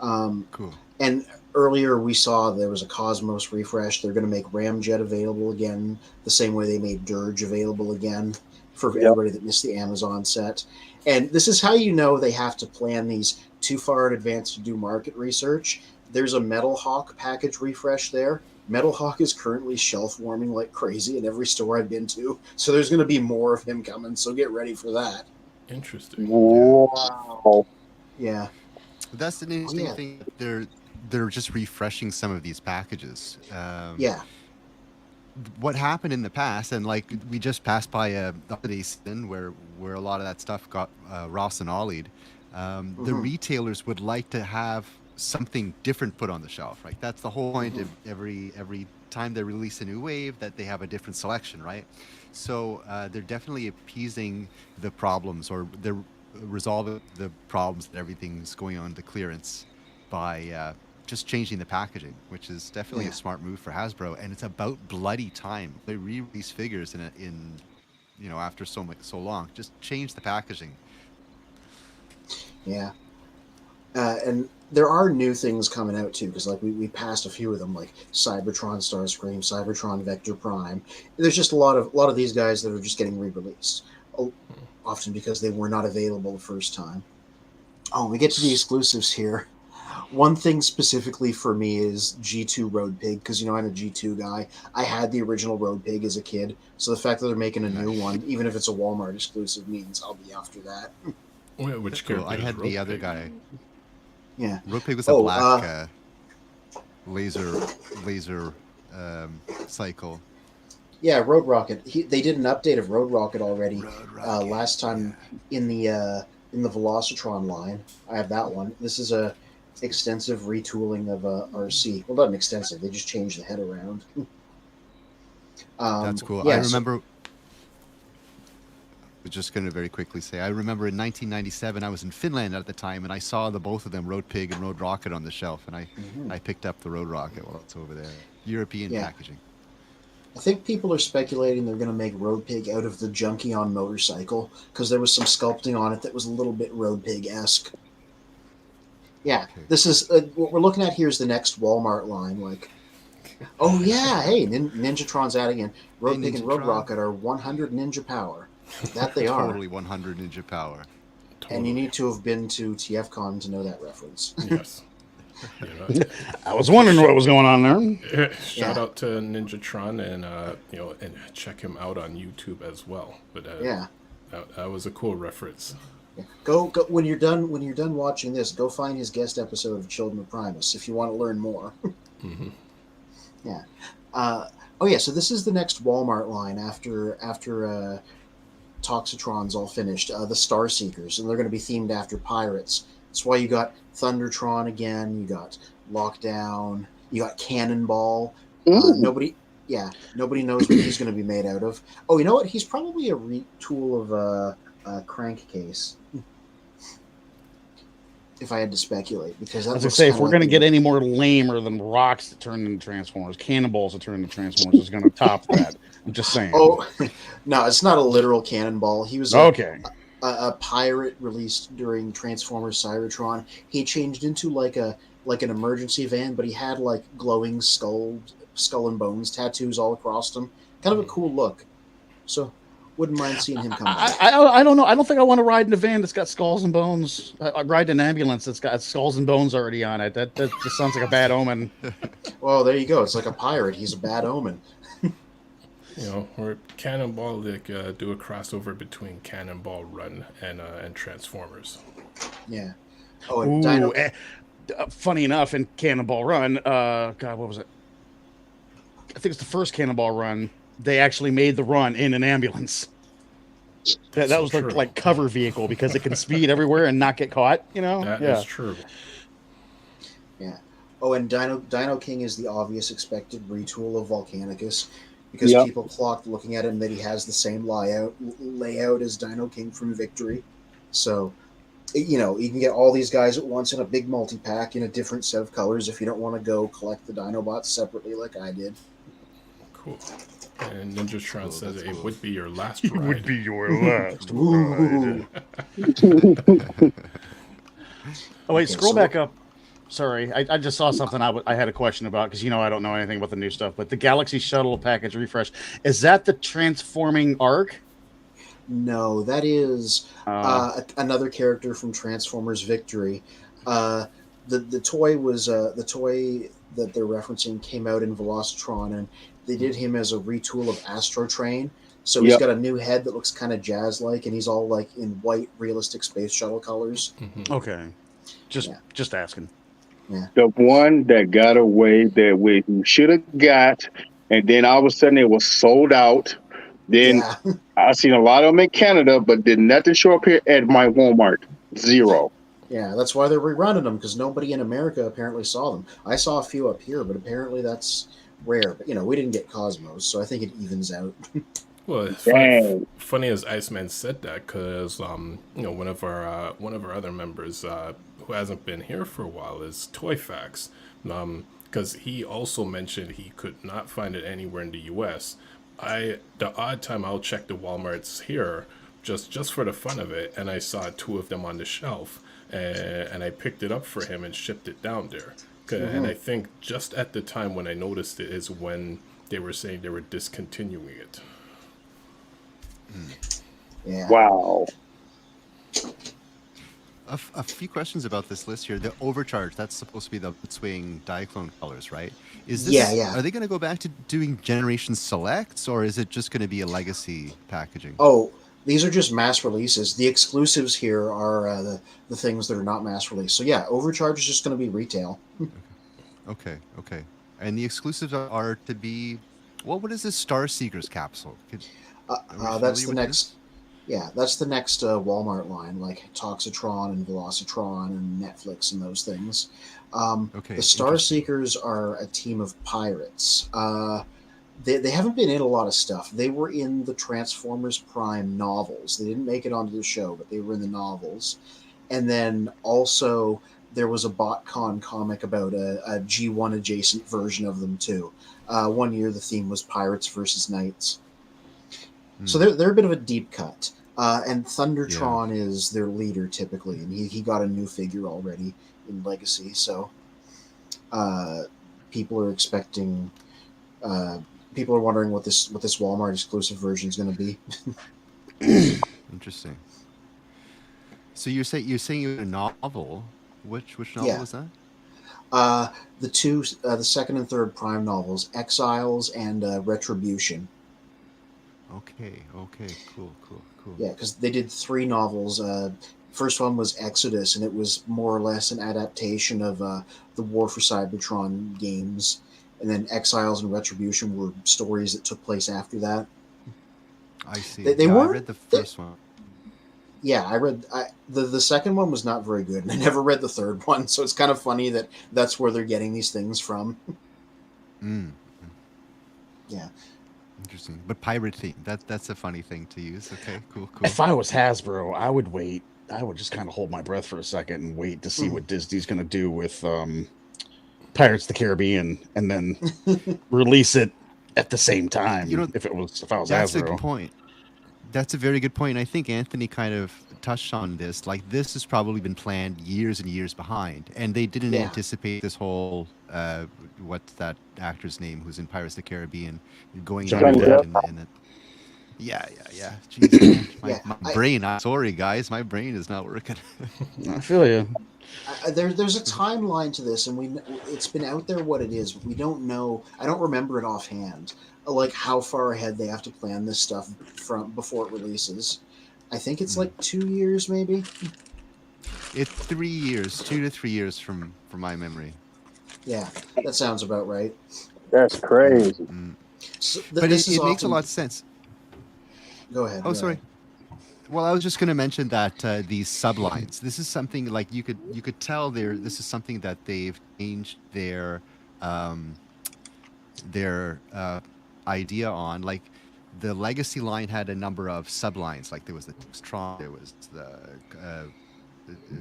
Cool. And earlier we saw there was a Cosmos refresh. They're going to make Ramjet available again, the same way they made Dirge available again for everybody that missed the Amazon set. And this is how you know they have to plan these too far in advance to do market research. There's a Metal Hawk package refresh there. Metal Hawk is currently shelf warming like crazy in every store I've been to. So there's going to be more of him coming. So get ready for that. Interesting. Wow. Yeah. That's an interesting thing. They're just refreshing some of these packages. Yeah. What happened in the past, and like we just passed by a holiday season where a lot of that stuff got Ross and Ollied. The retailers would like to have something different put on the shelf, right? That's the whole point of every time they release a new wave, that they have a different selection, right? So they're definitely appeasing the problems, or they're resolving the problems that everything's going on to clearance by just changing the packaging, which is definitely a smart move for Hasbro. And it's about bloody time. They re-release figures in after so long. Just change the packaging. Yeah. And there are new things coming out too, because like we passed a few of them, like Cybertron Starscream, Cybertron Vector Prime. There's just a lot of these guys that are just getting re-released, often because they were not available the first time. Oh, we get to the exclusives here. One thing specifically for me is G2 Road Pig, because I'm a G2 guy. I had the original Road Pig as a kid, so the fact that they're making a new one, even if it's a Walmart exclusive, means I'll be after that. Which Cool. character? I had is the Road other Pig? guy. Yeah. Road Pig was a black laser cycle. Yeah, Road Rocket. They did an update of Road Rocket already last time in the Velocitron line. I have that one. This is a extensive retooling of RC. Well, not an extensive. They just changed the head around. That's cool. Yeah, I remember. I was just going to very quickly say, I remember in 1997, I was in Finland at the time, and I saw both of them, Road Pig and Road Rocket, on the shelf, and I picked up the Road Rocket while it's over there. European packaging. I think people are speculating they're going to make Road Pig out of the Junkion motorcycle, because there was some sculpting on it that was a little bit Road Pig-esque. Yeah, This is what we're looking at here is the next Walmart line. Like, oh yeah, hey, Ninjatron's adding in. Road Pig and Road Rocket are 100 ninja power. That they are. Totally 100 ninja power. Totally. And you need to have been to TFCon to know that reference. Yes. I was wondering what was going on there. Shout out to Ninjatron, and and check him out on YouTube as well. But that was a cool reference. Yeah. Go when you're done watching this. Go find his guest episode of Childreofprimus if you want to learn more. Yeah. So this is the next Walmart line after Toxitron's all finished. The Star Seekers, and they're going to be themed after pirates. That's why you got Thundertron again. You got Lockdown. You got Cannonball. Nobody knows what he's going to be made out of. Oh, you know what? He's probably a retool of a Crankcase. If I had to speculate, because as I say, if we're going to get any more lamer than rocks that turn into Transformers, cannonballs that turn into Transformers is going to top that. I'm just saying. Oh, no, it's not a literal cannonball. He was a pirate released during Transformers Cybertron. He changed into like an emergency van, but he had like glowing skull and bones tattoos all across him. Kind of a cool look. So wouldn't mind seeing him come back. I don't know. I don't think I want to ride in a van that's got skulls and bones. I ride in an ambulance that's got skulls and bones already on it. That just sounds like a bad omen. Well, there you go. It's like a pirate. He's a bad omen. Or Cannonball, like do a crossover between Cannonball Run and Transformers. Yeah. Oh, and Dino. Funny enough, in Cannonball Run, God, what was it? I think it's the first Cannonball Run. They actually made the run in an ambulance. That was like cover vehicle because it can speed everywhere and not get caught. That is true. Yeah. Oh, and Dino King is the obvious expected retool of Volcanicus, because Yep. people clocked looking at him that he has the same layout as Dino King from Victory. So, you can get all these guys at once in a big multi-pack in a different set of colors if you don't want to go collect the Dinobots separately like I did. Cool. And Ninjatron Cool, says that's it cool. would be your last It ride. would be your last Ooh. ride. Oh, wait, Okay, scroll so back up. Sorry, I just saw something I had a question about, because I don't know anything about the new stuff. But the Galaxy Shuttle package refresh, is that the transforming arc? No, that is another character from Transformers Victory. The toy was the toy that they're referencing came out in Velocitron, and they did him as a retool of Astro Train. So he's Yep. got a new head that looks kind of jazz-like, and he's all like in white, realistic space shuttle colors. Okay, Yeah. just asking. The one that got away that we should have got, and then all of a sudden it was sold out. Then Yeah, I seen a lot of them in Canada, but did nothing show up here at my Walmart. Zero. yeah. That's why they're rerunning them, because nobody in America apparently saw them. I saw a few up here, but apparently that's rare. But we didn't get Cosmos, so I think it evens out. Well, it's Dang. funny as Iceman said that, because one of our other members who hasn't been here for a while is Toy Facts, because he also mentioned he could not find it anywhere in the U.S. The odd time I'll check the WalMarts here just for the fun of it, and I saw two of them on the shelf, and I picked it up for him and shipped it down there. And I think just at the time when I noticed it is when they were saying they were discontinuing it. Yeah. Wow. A few questions about this list here. The overcharge, that's supposed to be the swing Diaclone colors, right? Is this, Yeah. Are they going to go back to doing Generation Selects, or is it just going to be a legacy packaging? Oh, these are just mass releases. The exclusives here are the things that are not mass release. So yeah, Overcharge is just going to be retail. Okay. And the exclusives are to be, what is this Star Seekers capsule? That's the next. Yeah, that's the next Walmart line, like Toxitron and Velocitron and Netflix and those things. Okay, The Star interesting. Seekers are a team of pirates. They haven't been in a lot of stuff. They were in the Transformers Prime novels. They didn't make it onto the show, but they were in the novels. And then also there was a BotCon comic about a G1 adjacent version of them too. One year the theme was Pirates versus Knights. So they're a bit of a deep cut. And Thundertron is their leader typically, and he got a new figure already in Legacy. So people are expecting. People are wondering what this Walmart exclusive version is going to be. Interesting. So you're saying you had a novel. Which novel was that? The second and third Prime novels, Exiles and Retribution. Okay, cool. Yeah, because they did 3 novels. First one was Exodus, and it was more or less an adaptation of the Warforcybertron games. And then Exiles and Retribution were stories that took place after that. I see. They I weren't- read the first one. Yeah, I read the second one was not very good, and I never read the third one, so it's kind of funny that that's where they're getting these things from. Yeah. Interesting. But pirate theme. That's a funny thing to use. Okay, cool. If I was Hasbro, I would wait. I would just kind of hold my breath for a second and wait to see what Disney's going to do with Pirates of the Caribbean, and then release it at the same time. If I was That's Hasbro. a good point. That's a very good point. I think Anthony kind of touched on this. Like, this has probably been planned years and years behind, and they didn't anticipate this whole what's that actor's name who's in Pirates of the Caribbean going Johnny into Depp. and yeah. Jeez, man. My Yeah, brain. I'm sorry, guys. My brain is not working. I feel you. There's a timeline to this, and it's been out there what it is, but we don't know. I don't remember it offhand, like how far ahead they have to plan this stuff from before it releases. I think it's like 2 years, maybe. It's 3 years, 2 to 3 years from my memory. Yeah, that sounds about right. That's crazy. So But it makes a lot of sense. Go ahead. Oh, sorry. Well, I was just going to mention that these sublines. This is something like you could tell there. This is something that they've changed um, their idea on. Like the legacy line had a number of sublines. Like there was the Tron, there was the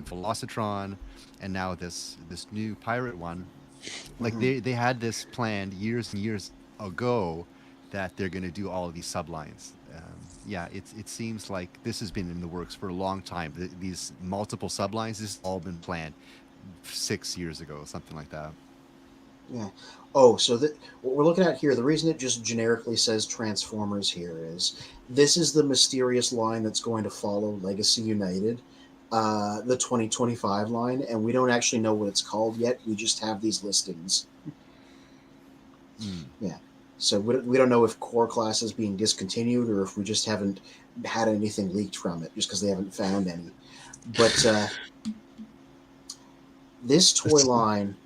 Velocitron, and now this new pirate one. Like they had this planned years and years ago that they're going to do all of these sublines. Yeah, it seems like this has been in the works for a long time. These multiple sublines, this has all been planned 6 years ago, something like that. Yeah. Oh, so what we're looking at here, the reason it just generically says Transformers here is this is the mysterious line that's going to follow Legacy United, the 2025 line, and we don't actually know what it's called yet. We just have these listings. Yeah. So we don't know if core class is being discontinued or if we just haven't had anything leaked from it just because they haven't found any. But this toy line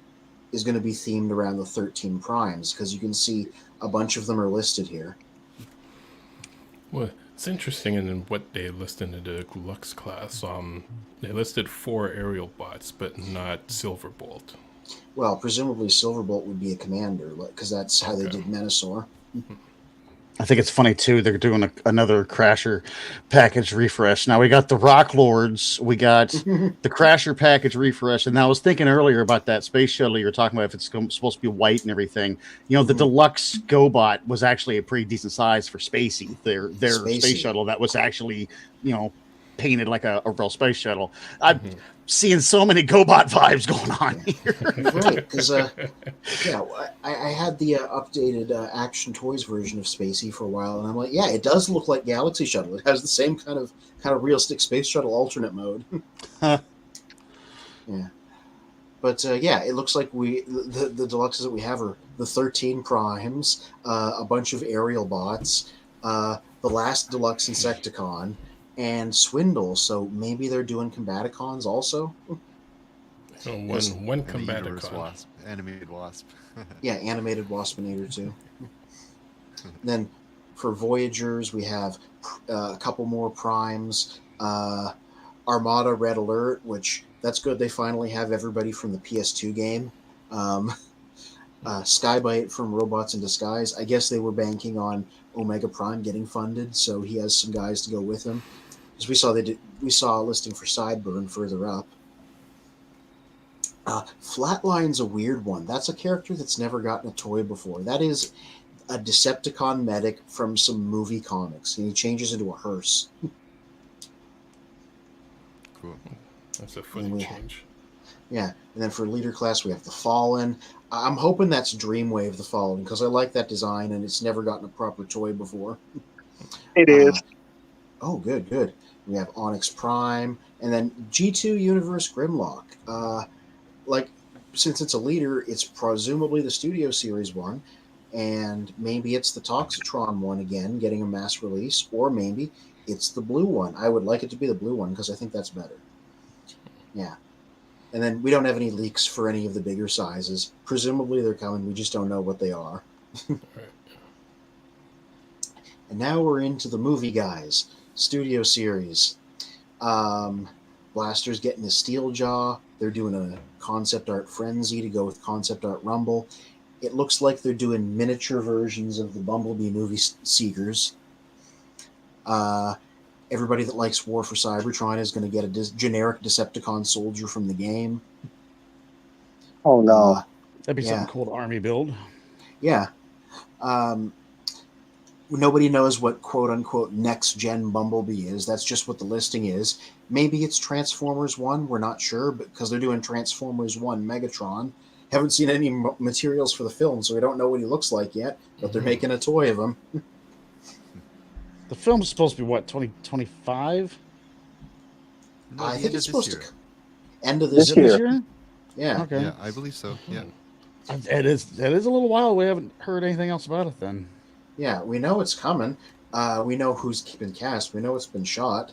is going to be themed around the 13 primes because you can see a bunch of them are listed here. Well, it's interesting in what they listed in the Lux class. They listed 4 aerial bots, but not Silverbolt. Well, presumably Silverbolt would be a commander, because that's how they did Menasor. I think it's funny too. They're doing another Crasher package refresh. Now we got the Rock Lords, we got the Crasher package refresh, and I was thinking earlier about that space shuttle you were talking about. If it's supposed to be white and everything, the deluxe GoBot was actually a pretty decent size for Spacey. Their space shuttle that was actually painted like a real space shuttle. I'm seeing so many GoBot vibes going on here. Right, because I had the updated Action Toys version of Spacey for a while, and I'm like, yeah, it does look like Galaxy Shuttle. It has the same kind of realistic space shuttle alternate mode. Yeah, but it looks like the deluxes that we have are the 13 primes, a bunch of aerial bots, the last deluxe Insecticon, and Swindle, so maybe they're doing Combaticons also. So one Combaticon. Animated Wasp. Yeah, animated Waspinator too. Then for Voyagers, we have a couple more primes. Armada Red Alert, which that's good. They finally have everybody from the PS2 game. Skybite from Robots in Disguise. I guess they were banking on Omega Prime getting funded, so he has some guys to go with him. Because we saw a listing for Sideburn further up. Flatline's a weird one. That's a character that's never gotten a toy before. That is a Decepticon medic from some movie comics, and he changes into a hearse. Cool. That's a funny change. Yeah, and then for leader class, we have the Fallen. I'm hoping that's Dreamwave the Fallen, because I like that design, and it's never gotten a proper toy before. It is. Oh, good. We have Onyx Prime, and then G2 Universe Grimlock. Since it's a leader, it's presumably the Studio Series one, and maybe it's the Toxitron one again, getting a mass release, or maybe it's the blue one. I would like it to be the blue one, because I think that's better. Yeah. And then we don't have any leaks for any of the bigger sizes. Presumably they're coming, we just don't know what they are. Right. And now we're into the movie guys. Studio Series. Blaster's getting a Steel Jaw. They're doing a concept art frenzy to go with concept art Rumble. It looks like they're doing miniature versions of the Bumblebee movie Seekers. Everybody that likes warforcybertron is going to get a generic Decepticon soldier from the game. Oh, no. That'd be something cool to army build. Yeah. Nobody knows what quote-unquote next-gen Bumblebee is. That's just what the listing is. Maybe it's Transformers 1. We're not sure, because they're doing Transformers 1 Megatron. Haven't seen any materials for the film, so we don't know what he looks like yet, but they're making a toy of him. The film's supposed to be, what, 2025? No, I think it's supposed to end of This this year. year. Yeah. Okay. Yeah, I believe so. Yeah. It is a little while. We haven't heard anything else about it then. Yeah, we know it's coming. We know who's been cast. We know it's been shot.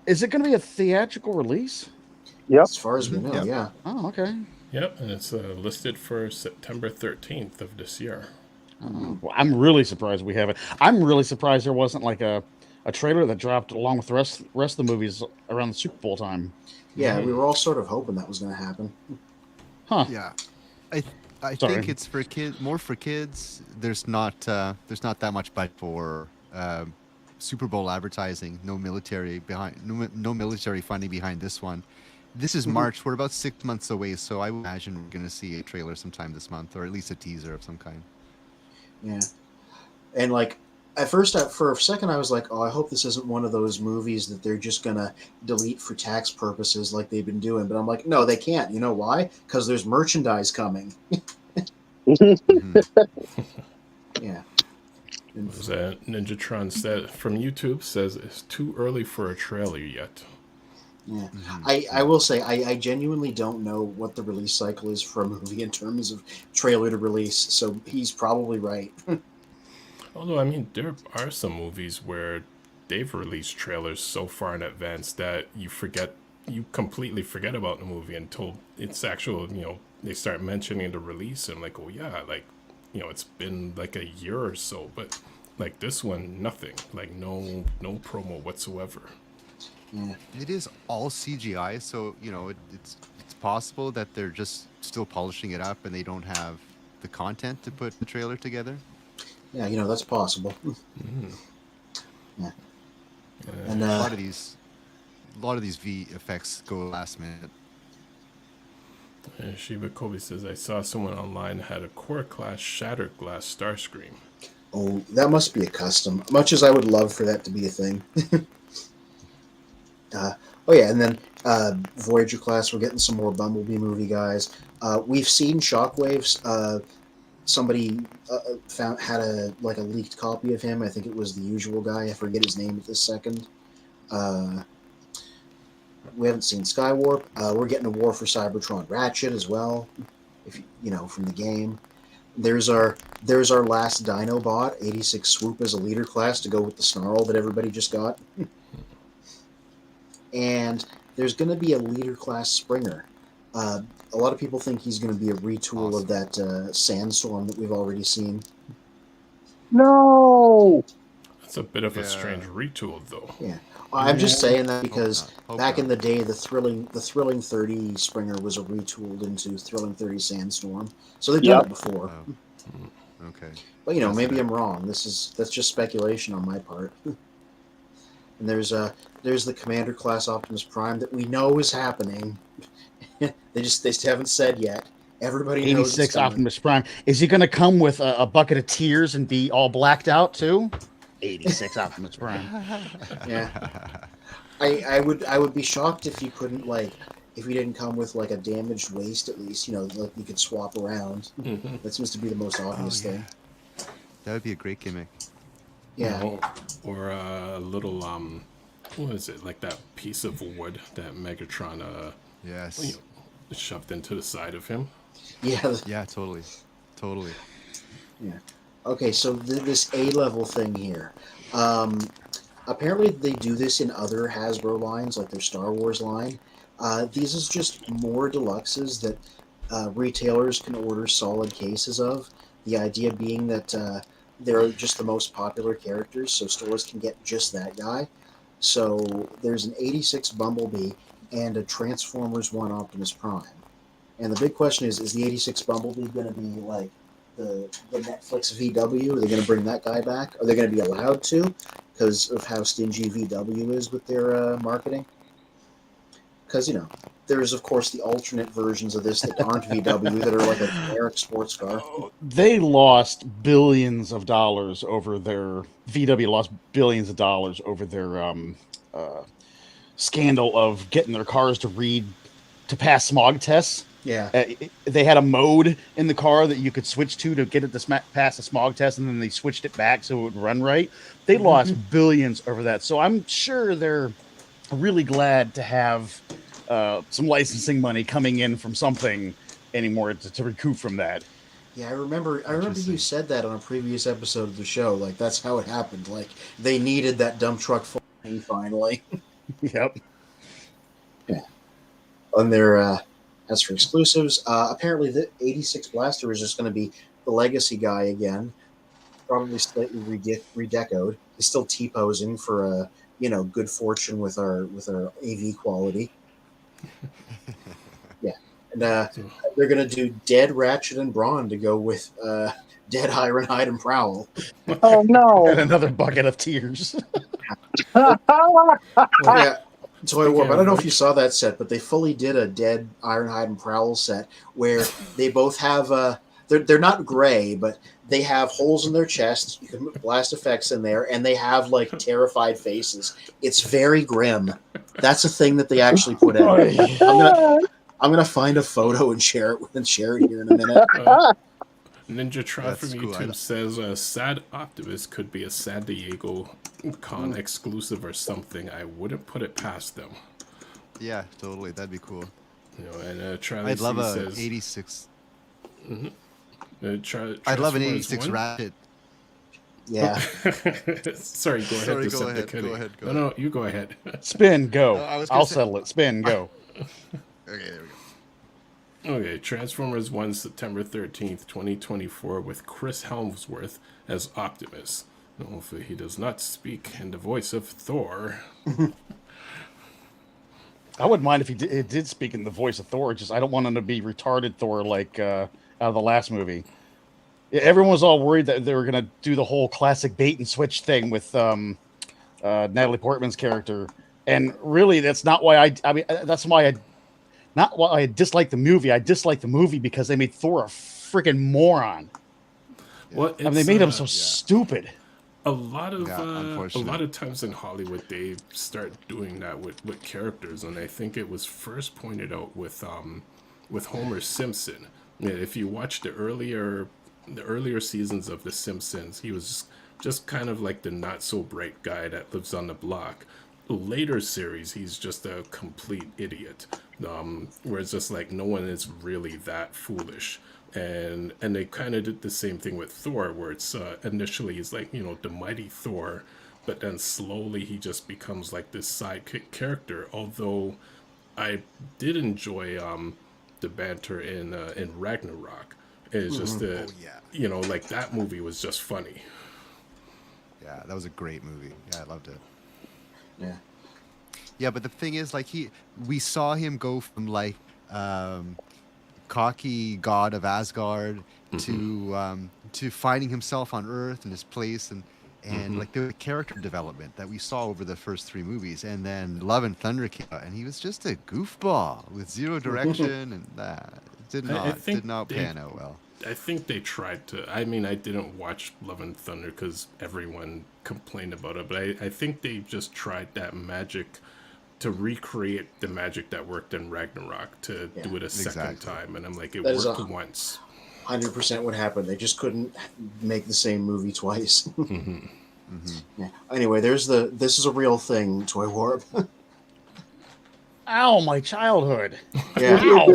Is it going to be a theatrical release? Yep. As far as we know, Yep. yeah. Oh, okay. Yep, and it's listed for September 13th of this year. Well, I'm really surprised we haven't. I'm really surprised there wasn't like a a trailer that dropped along with the rest of the movies around the Super Bowl time. Yeah, we were all sort of hoping that was going to happen. Huh? Yeah, I Sorry. think it's for more for kids. There's not that much budget for Super Bowl advertising. No military funding behind this one. This is March. We're about 6 months away, so I would imagine we're going to see a trailer sometime this month, or at least a teaser of some kind. Yeah, and like at first, for a second, I was like, "Oh, I hope this isn't one of those movies that they're just gonna delete for tax purposes, like they've been doing." But I'm like, "No, they can't. You know why? Because there's merchandise coming." Yeah. Was that Ninjatron said from YouTube says it's too early for a trailer yet. Yeah, I will say I genuinely don't know what the release cycle is for a movie in terms of trailer to release, so he's probably right. Although, I mean, there are some movies where they've released trailers so far in advance that you completely forget about the movie until it's actual, they start mentioning the release and like, oh yeah, like, it's been like a year or so, but like this one, nothing, like no promo whatsoever. Yeah. It is all CGI, so it's possible that they're just still polishing it up and they don't have the content to put the trailer together. Yeah, that's possible. Yeah. And a lot of these VFX go last minute. Shiba Kobe says, I saw someone online had a core class shattered glass Starscream. Oh, that must be a custom. Much as I would love for that to be a thing. Oh yeah, and then Voyager class, we're getting some more Bumblebee movie guys. We've seen Shockwaves. Somebody had a leaked copy of him. I think it was the usual guy. I forget his name at this second. We haven't seen Skywarp. We're getting a warforcybertron Ratchet as well, if from the game. There's our last Dinobot 86 Swoop as a leader class to go with the Snarl that everybody just got. And there's going to be a leader class Springer. A lot of people think he's going to be a retool of that Sandstorm that we've already seen. No! That's a bit of a strange retool, though. Yeah. Well, I'm just saying that because back in the day, the Thrilling 30 Springer was a retooled into Thrilling 30 Sandstorm. So they've done it before. Oh. Okay. But, maybe I'm wrong. That's just speculation on my part. And there's the Commander class Optimus Prime that we know is happening. they just haven't said yet. Everybody knows. 86 Optimus Prime. Is he going to come with a bucket of tears and be all blacked out too? 86 Optimus Prime. Yeah. I would be shocked if you couldn't if he didn't come with a damaged waist at least. You could swap around. Mm-hmm. That seems to be the most obvious thing. That would be a great gimmick. Yeah. Or a little what is it, like that piece of wood that Megatron yes, shoved into the side of him. Yeah. Yeah, totally. Yeah. Okay, so this A-level thing here. Apparently they do this in other Hasbro lines, like their Star Wars line. These is just more deluxes that retailers can order solid cases of. The idea being that they're just the most popular characters, so stores can get just that guy. So there's an 86 Bumblebee and a Transformers 1 Optimus Prime. And the big question is the 86 Bumblebee going to be like the Netflix VW? Are they going to bring that guy back? Are they going to be allowed to because of how stingy VW is with their marketing? Because, there's, of course, the alternate versions of this that aren't VW that are like a generic sports car. They lost billions of dollars over their... VW lost billions of dollars over their scandal of getting their cars to pass smog tests. Yeah. They had a mode in the car that you could switch to get it to pass a smog test, and then they switched it back so it would run right. They lost billions over that. So I'm sure they're really glad to have some licensing money coming in from something anymore to recoup from that. Yeah, I remember you said that on a previous episode of the show. Like, that's how it happened. Like, they needed that dump truck full finally. Yep. Yeah. On their, as for exclusives, apparently the 86 Blaster is just going to be the Legacy guy again. Probably slightly redecoed. T-posing for good fortune with our AV quality. Yeah, and they're gonna do dead Ratchet and Brawn to go with dead Ironhide and Prowl. Oh And no! another bucket of tears. Yeah, Toy Warp. I don't know if you which, saw that set, but they fully did a dead Ironhide and Prowl set where they both have they're not gray, but they have holes in their chest. You can blast effects in there, and they have like terrified faces. It's very grim. That's a thing that they actually put in. I'm gonna find a photo and share it here in a minute. Ninja Trot That's from cool. YouTube says Sad Optimus could be a San Diego con exclusive or something. I wouldn't put it past them. Yeah, totally. That'd be cool. And Charlie I'd love C an says, 86. I'd love an 86 Ratchet. Yeah. Sorry, go ahead. Go ahead. No, you go ahead. Spin, go. I was gonna I'll say- settle it. Spin, go. Okay, there we go. Okay, Transformers 1, September 13th, 2024, with Chris Helmsworth as Optimus. Hopefully he does not speak in the voice of Thor. I wouldn't mind if he did speak in the voice of Thor. Just I don't want him to be retarded Thor like out of the last movie. Yeah, everyone was all worried that they were going to do the whole classic bait and switch thing with Natalie Portman's character, and really that's not why that's why I dislike the movie. I dislike the movie because they made Thor a freaking moron. Well, They made him so stupid. A lot of unfortunately. times in Hollywood they start doing that with characters, and I think it was first pointed out with Homer Simpson. Yeah, if you watch the earlier seasons of The Simpsons, he was just kind of like the not so bright guy that lives on the block. Later series, he's just a complete idiot. Where it's just like no one is really that foolish. And they kind of did the same thing with Thor, where it's initially he's like, the mighty Thor, but then slowly he just becomes like this sidekick character. Although I did enjoy the banter in Ragnarok. It's just like that movie was just funny. Yeah, that was a great movie. Yeah, I loved it. Yeah. Yeah, but the thing is, like, we saw him go from like cocky god of Asgard to finding himself on Earth and his place, and like the character development that we saw over the first 3 movies, and then Love and Thunder came out, and he was just a goofball with zero direction, and that did not pan out well. I think they tried to. I mean, I didn't watch Love and Thunder because everyone complained about it, but I think they just tried that magic to recreate the magic that worked in Ragnarok to do it a second time, and I'm like, it worked once. 100% what happened. They just couldn't make the same movie twice. Yeah. Anyway, this is a real thing, Toy Warp. Ow, my childhood. Yeah. Ow.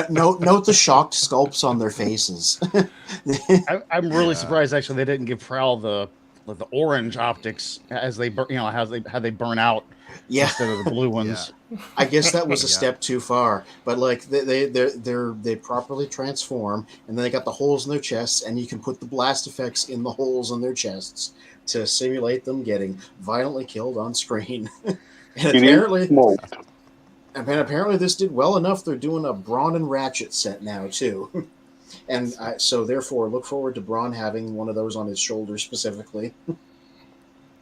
Note the shocked sculpts on their faces. I'm really surprised actually they didn't give Prowl the orange optics as they how they burn out instead of the blue ones. I guess that was a step too far, but like they properly transform, and then they got the holes in their chests, and you can put the blast effects in the holes in their chests to simulate them getting violently killed on screen. And apparently this did well enough. They're doing a Brawn and Ratchet set now too. And so therefore look forward to Braun having one of those on his shoulder specifically.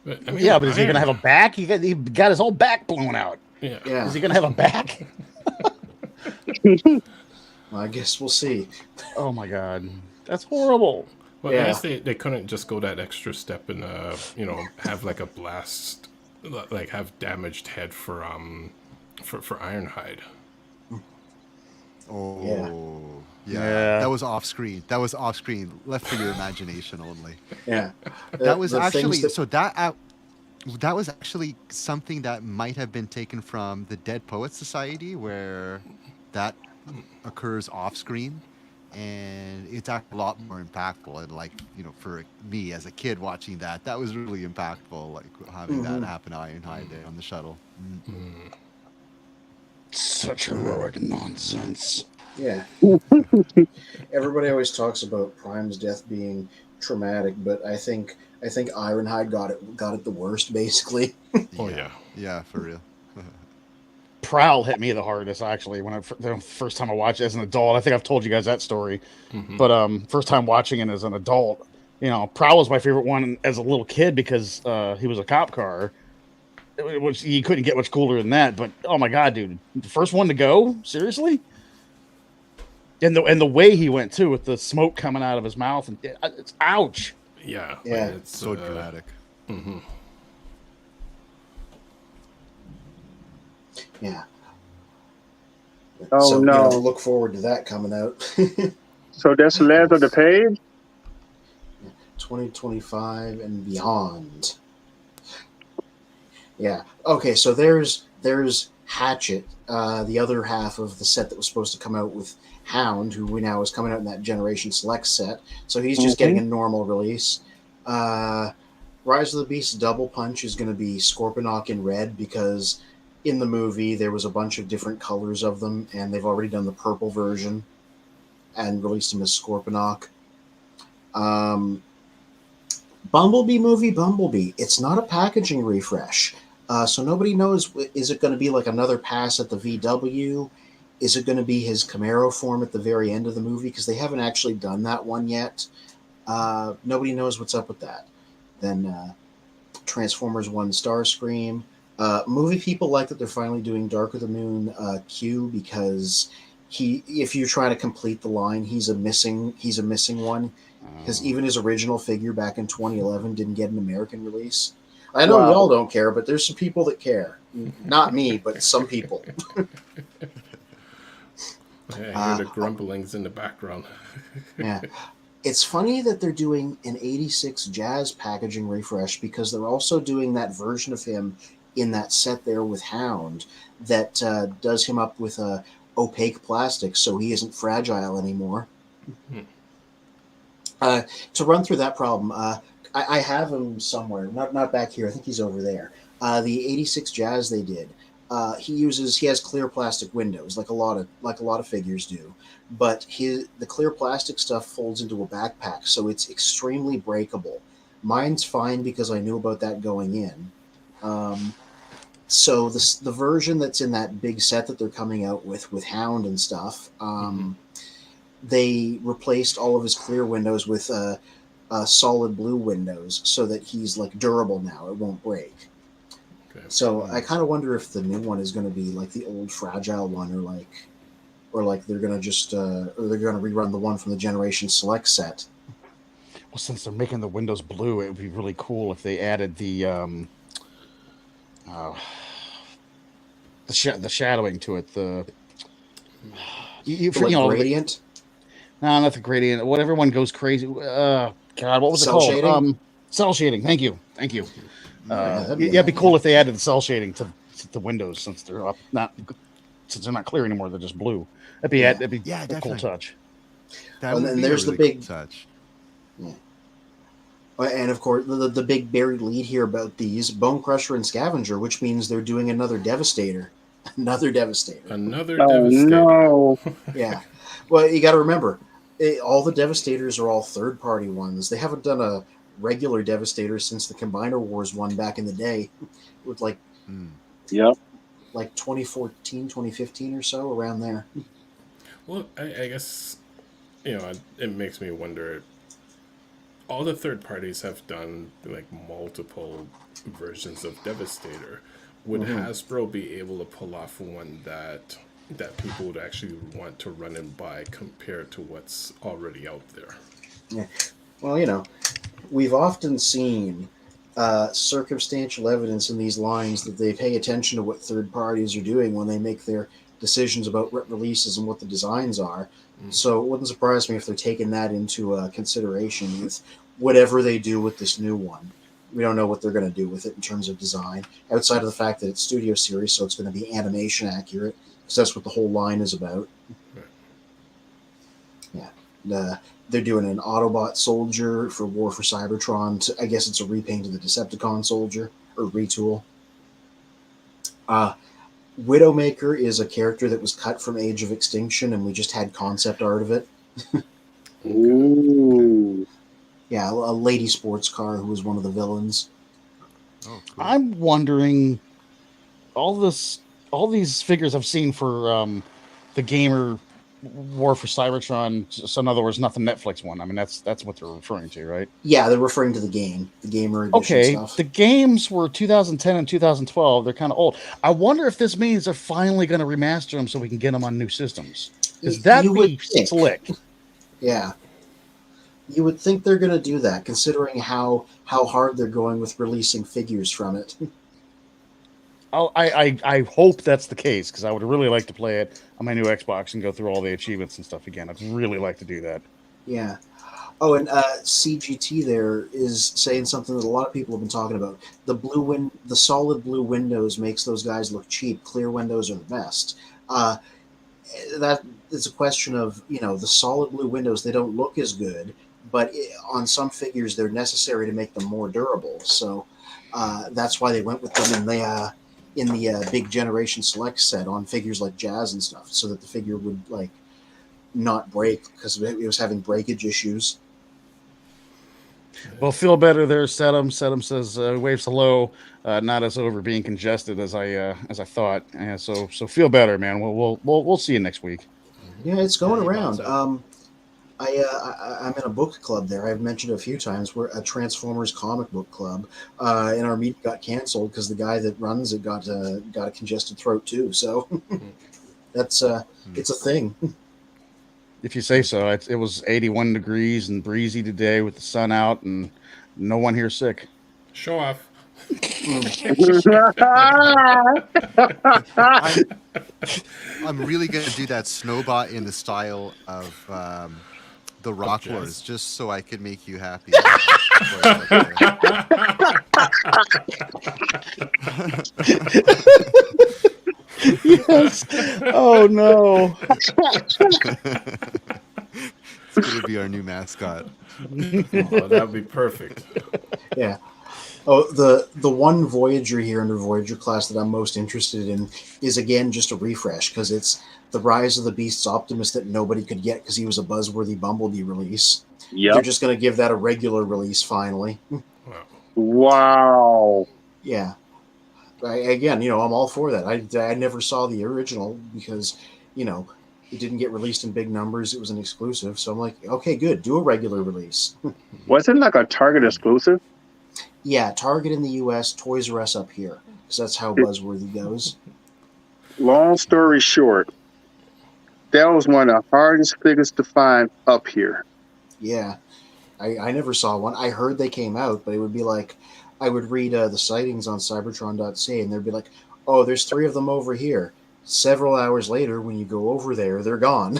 But is he going to have a back? He got his whole back blown out. Yeah. Is he going to have a back? Well, I guess we'll see. Oh my God. That's horrible. Well, I guess they couldn't just go that extra step and have like a blast, like have damaged head for Ironhide. Oh yeah. That was off screen. Left for your imagination only. Yeah. That was actually that was actually something that might have been taken from the Dead Poets Society, where that occurs off screen. And it's a lot more impactful, and like for me as a kid watching that was really impactful, like having that happen to Ironhide there on the shuttle. Such heroic nonsense. Yeah. Everybody always talks about Prime's death being traumatic, but I think Ironhide got it the worst, basically. Oh yeah. Yeah, for real. Prowl hit me the hardest actually when the first time I watched it as an adult. I think I've told you guys that story, Mm-hmm. but first time watching it as an adult, Prowl was my favorite one as a little kid because he was a cop car, which you couldn't get much cooler than that. But oh my god, dude, the first one to go, seriously, and the way he went too, with the smoke coming out of his mouth, and it's ouch. Yeah. Yeah. It's So dramatic. Mm-hmm. Yeah. Oh, so, no. Look forward to that coming out. So that's the last of the page? 2025 and beyond. Yeah. Okay, so there's Hatchet, the other half of the set that was supposed to come out with Hound, who we now is coming out in that Generation Select set. So he's just getting a normal release. Rise of the Beast Double Punch is going to be Scorponok in red because in the movie there was a bunch of different colors of them, and they've already done the purple version and released him as Scorponok. Bumblebee movie, Bumblebee. It's not a packaging refresh. So nobody knows, is it going to be like another pass at the VW? Is it going to be his Camaro form at the very end of the movie? Because they haven't actually done that one yet. Nobody knows what's up with that. Then Transformers 1 Starscream. Movie people like that they're finally doing Dark of the Moon Q because if you try to complete the line, he's a missing one. Because even his original figure back in 2011 didn't get an American release. I know Wow. y'all don't care, but there's some people that care. Not me, but some people. Yeah, I hear the grumblings in the background. Yeah. It's funny that they're doing an 86 Jazz packaging refresh because they're also doing that version of him in that set there with Hound that does him up with opaque plastic so he isn't fragile anymore. To run through that problem, I have him somewhere, not back here. I think he's over there. The 86 Jazz they did. He has clear plastic windows like a lot of figures do, but the clear plastic stuff folds into a backpack, so it's extremely breakable. Mine's fine because I knew about that going in. So the version that's in that big set that they're coming out with Hound and stuff, they replaced all of his clear windows with solid blue windows so that he's like durable now. It won't break. Okay. So I kind of wonder if the new one is going to be like the old fragile one, or like they're going to just or they're going to rerun the one from the Generation Select set. Well, since they're making the windows blue, it would be really cool if they added the shadowing to it. Gradient. No, not the gradient. What everyone goes crazy. God, what was it called? Shading? Cell shading. Thank you. That'd It'd be cool if they added the cell shading to the windows since they're not clear anymore. They're just blue. That'd be a cool touch. That And would then be there's a the really big cool touch. Yeah. And of course, the big buried lead here about these Bone Crusher and Scavenger, which means they're doing another Devastator. Another Devastator. Another Oh, Devastator. no. Yeah. Well, you got to remember, all the Devastators are all third-party ones. They haven't done a regular Devastator since the Combiner Wars one back in the day, with like 2014, 2015 or so, around there. Well, I guess, it makes me wonder. All the third parties have done like multiple versions of Devastator. Would Hasbro be able to pull off one that people would actually want to run and buy compared to what's already out there? Yeah. Well, we've often seen circumstantial evidence in these lines that they pay attention to what third parties are doing when they make their decisions about releases and what the designs are. So it wouldn't surprise me if they're taking that into consideration with whatever they do with this new one. We don't know what they're going to do with it in terms of design, outside of the fact that it's Studio Series, so it's going to be animation accurate, because that's what the whole line is about. Right. Yeah. They're doing an Autobot soldier for warforcybertron. I guess it's a repaint of the Decepticon soldier, or retool. Widowmaker is a character that was cut from Age of Extinction, and we just had concept art of it. Ooh. Yeah, a lady sports car who was one of the villains. Oh, cool. I'm wondering all these figures I've seen for the gamer War for Cybertron. So in other words, not the Netflix one. I mean, that's what they're referring to, right? Yeah, they're referring to the gamer edition Okay, stuff. the games were 2010 and 2012. They're kind of old. I wonder if this means they're finally going to remaster them so we can get them on new systems. Because that'd You would be think. slick. Yeah. You would think they're going to do that, considering how hard they're going with releasing figures from it. I hope that's the case, because I would really like to play it on my new Xbox and go through all the achievements and stuff again. I'd really like to do that. Yeah. Oh, and CGT there is saying something that a lot of people have been talking about. The solid blue windows makes those guys look cheap. Clear windows are the best. That is a question of, the solid blue windows. They don't look as good, but on some figures they're necessary to make them more durable. So that's why they went with them in the big Generation Select set on figures like Jazz and stuff, so that the figure would not break because it was having breakage issues. Well, feel better there, Sedum. Sedum says, "Waves hello, not as over being congested as I thought." So feel better, man. We'll see you next week. Yeah, it's going Yeah, around. so- I'm in a book club there. I've mentioned it a few times. We're a Transformers comic book club, and our meeting got canceled because the guy that runs it got a congested throat too. So that's it's a thing. If you say so. It was 81 degrees and breezy today with the sun out, and no one here sick. Show off. I'm really gonna do that Snowbot in the style of the Rock Jazz. Wars, just so I can make you happy. Yes. Oh no. It's gonna be our new mascot. Oh, that'd be perfect. Yeah. Oh, the one Voyager here under Voyager class that I'm most interested in is, again, just a refresh, because it's the Rise of the Beasts Optimus that nobody could get because he was a buzzworthy Bumblebee release. They're Yep. just going to give that a regular release finally. Wow. Yeah. Again, I'm all for that. I never saw the original because, it didn't get released in big numbers. It was an exclusive. So I'm like, okay, good. Do a regular release. Wasn't it like a Target exclusive? Yeah, Target in the U.S., Toys R Us up here, because that's how buzzworthy goes. Long story short, that was one of the hardest figures to find up here. Yeah, I never saw one. I heard they came out, but it would be like, I would read the sightings on cybertron.ca, and there'd be like, oh, there's 3 of them over here. Several hours later, when you go over there, they're gone.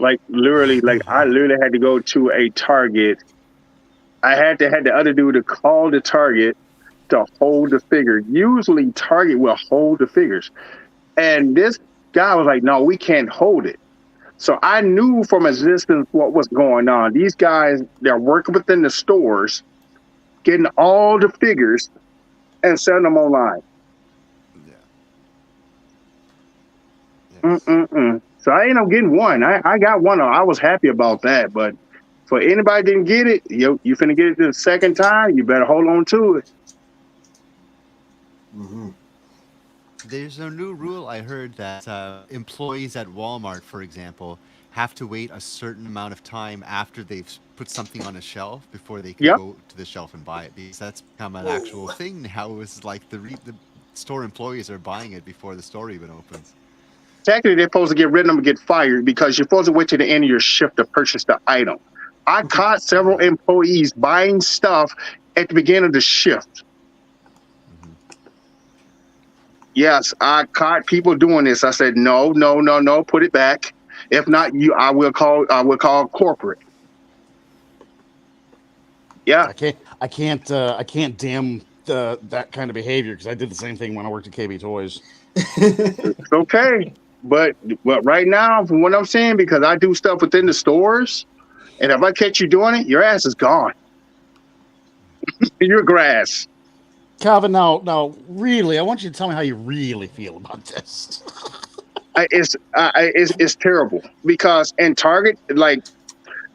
I literally had to go to a Target. I had the other dude to call the Target to hold the figure. Usually Target will hold the figures. And this guy was like, no, we can't hold it. So I knew from a distance what was going on. These guys, they're working within the stores, getting all the figures and selling them online. Yeah. So I ended up getting one. I got one. I was happy about that. But for anybody that didn't get it, you finna get it the second time, you better hold on to it. Mm-hmm. There's a new rule I heard that employees at Walmart, for example, have to wait a certain amount of time after they've put something on a shelf before they can Yep. go to the shelf and buy it, because that's become an actual thing now. It's like the store employees are buying it before the store even opens. Technically, they're supposed to get rid of them and get fired because you're supposed to wait to the end of your shift to purchase the item. I caught several employees buying stuff at the beginning of the shift. Yes, I caught people doing this. I said, no, put it back. If not, I will call corporate. Yeah. I can't damn that kind of behavior, because I did the same thing when I worked at KB Toys. It's okay. But right now, from what I'm saying, because I do stuff within the stores, and if I catch you doing it, your ass is gone. You're grass. Calvin, now, really, I want you to tell me how you really feel about this. It's terrible because in Target,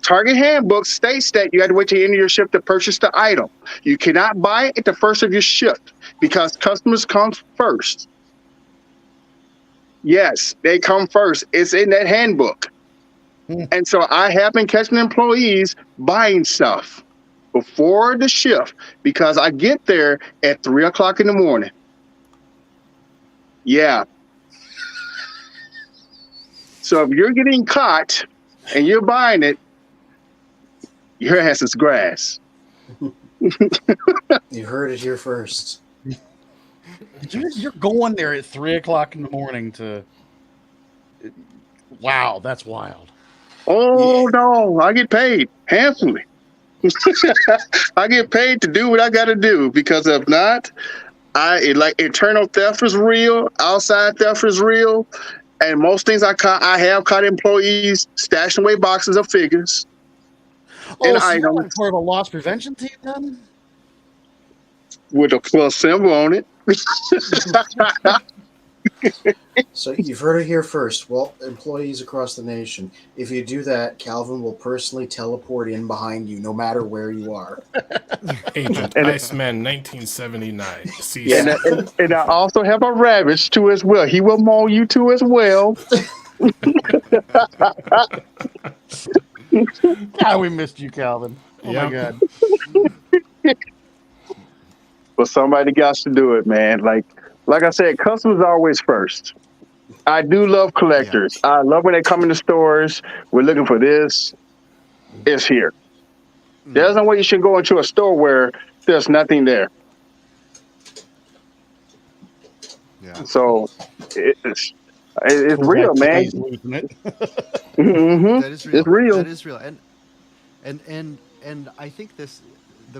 Target handbook states that you have to wait till the end of your shift to purchase the item. You cannot buy it at the first of your shift because customers come first. Yes, they come first. It's in that handbook. And so I have been catching employees buying stuff before the shift because I get there at 3 o'clock in the morning. Yeah. So if you're getting caught and you're buying it, your ass is grass. You heard it here first. You're going there at 3 o'clock in the morning to. Wow, that's wild. Oh, no, I get paid handsomely. I get paid to do what I got to do because if not, internal theft is real, outside theft is real, and most things I have caught employees stashing away boxes of figures. Oh, so you're like part of a loss prevention team then? With a plus symbol on it. So you've heard it here first. Well, employees across the nation, if you do that, Calvin will personally teleport in behind you, no matter where you are. Agent Iceman 1979. Yeah. And I also have a Ravage too as well. He will maul you too as well. God, we missed you, Calvin. Oh my God. But somebody got to do it, man. Like I said, customers are always first. I do love collectors. Yeah. I love when they come in the stores. We're looking for this. It's here. There's no way you should go into a store where there's nothing there. Yeah. So it's real, man. Mm-hmm. That is real. It's real. That is real. And I think the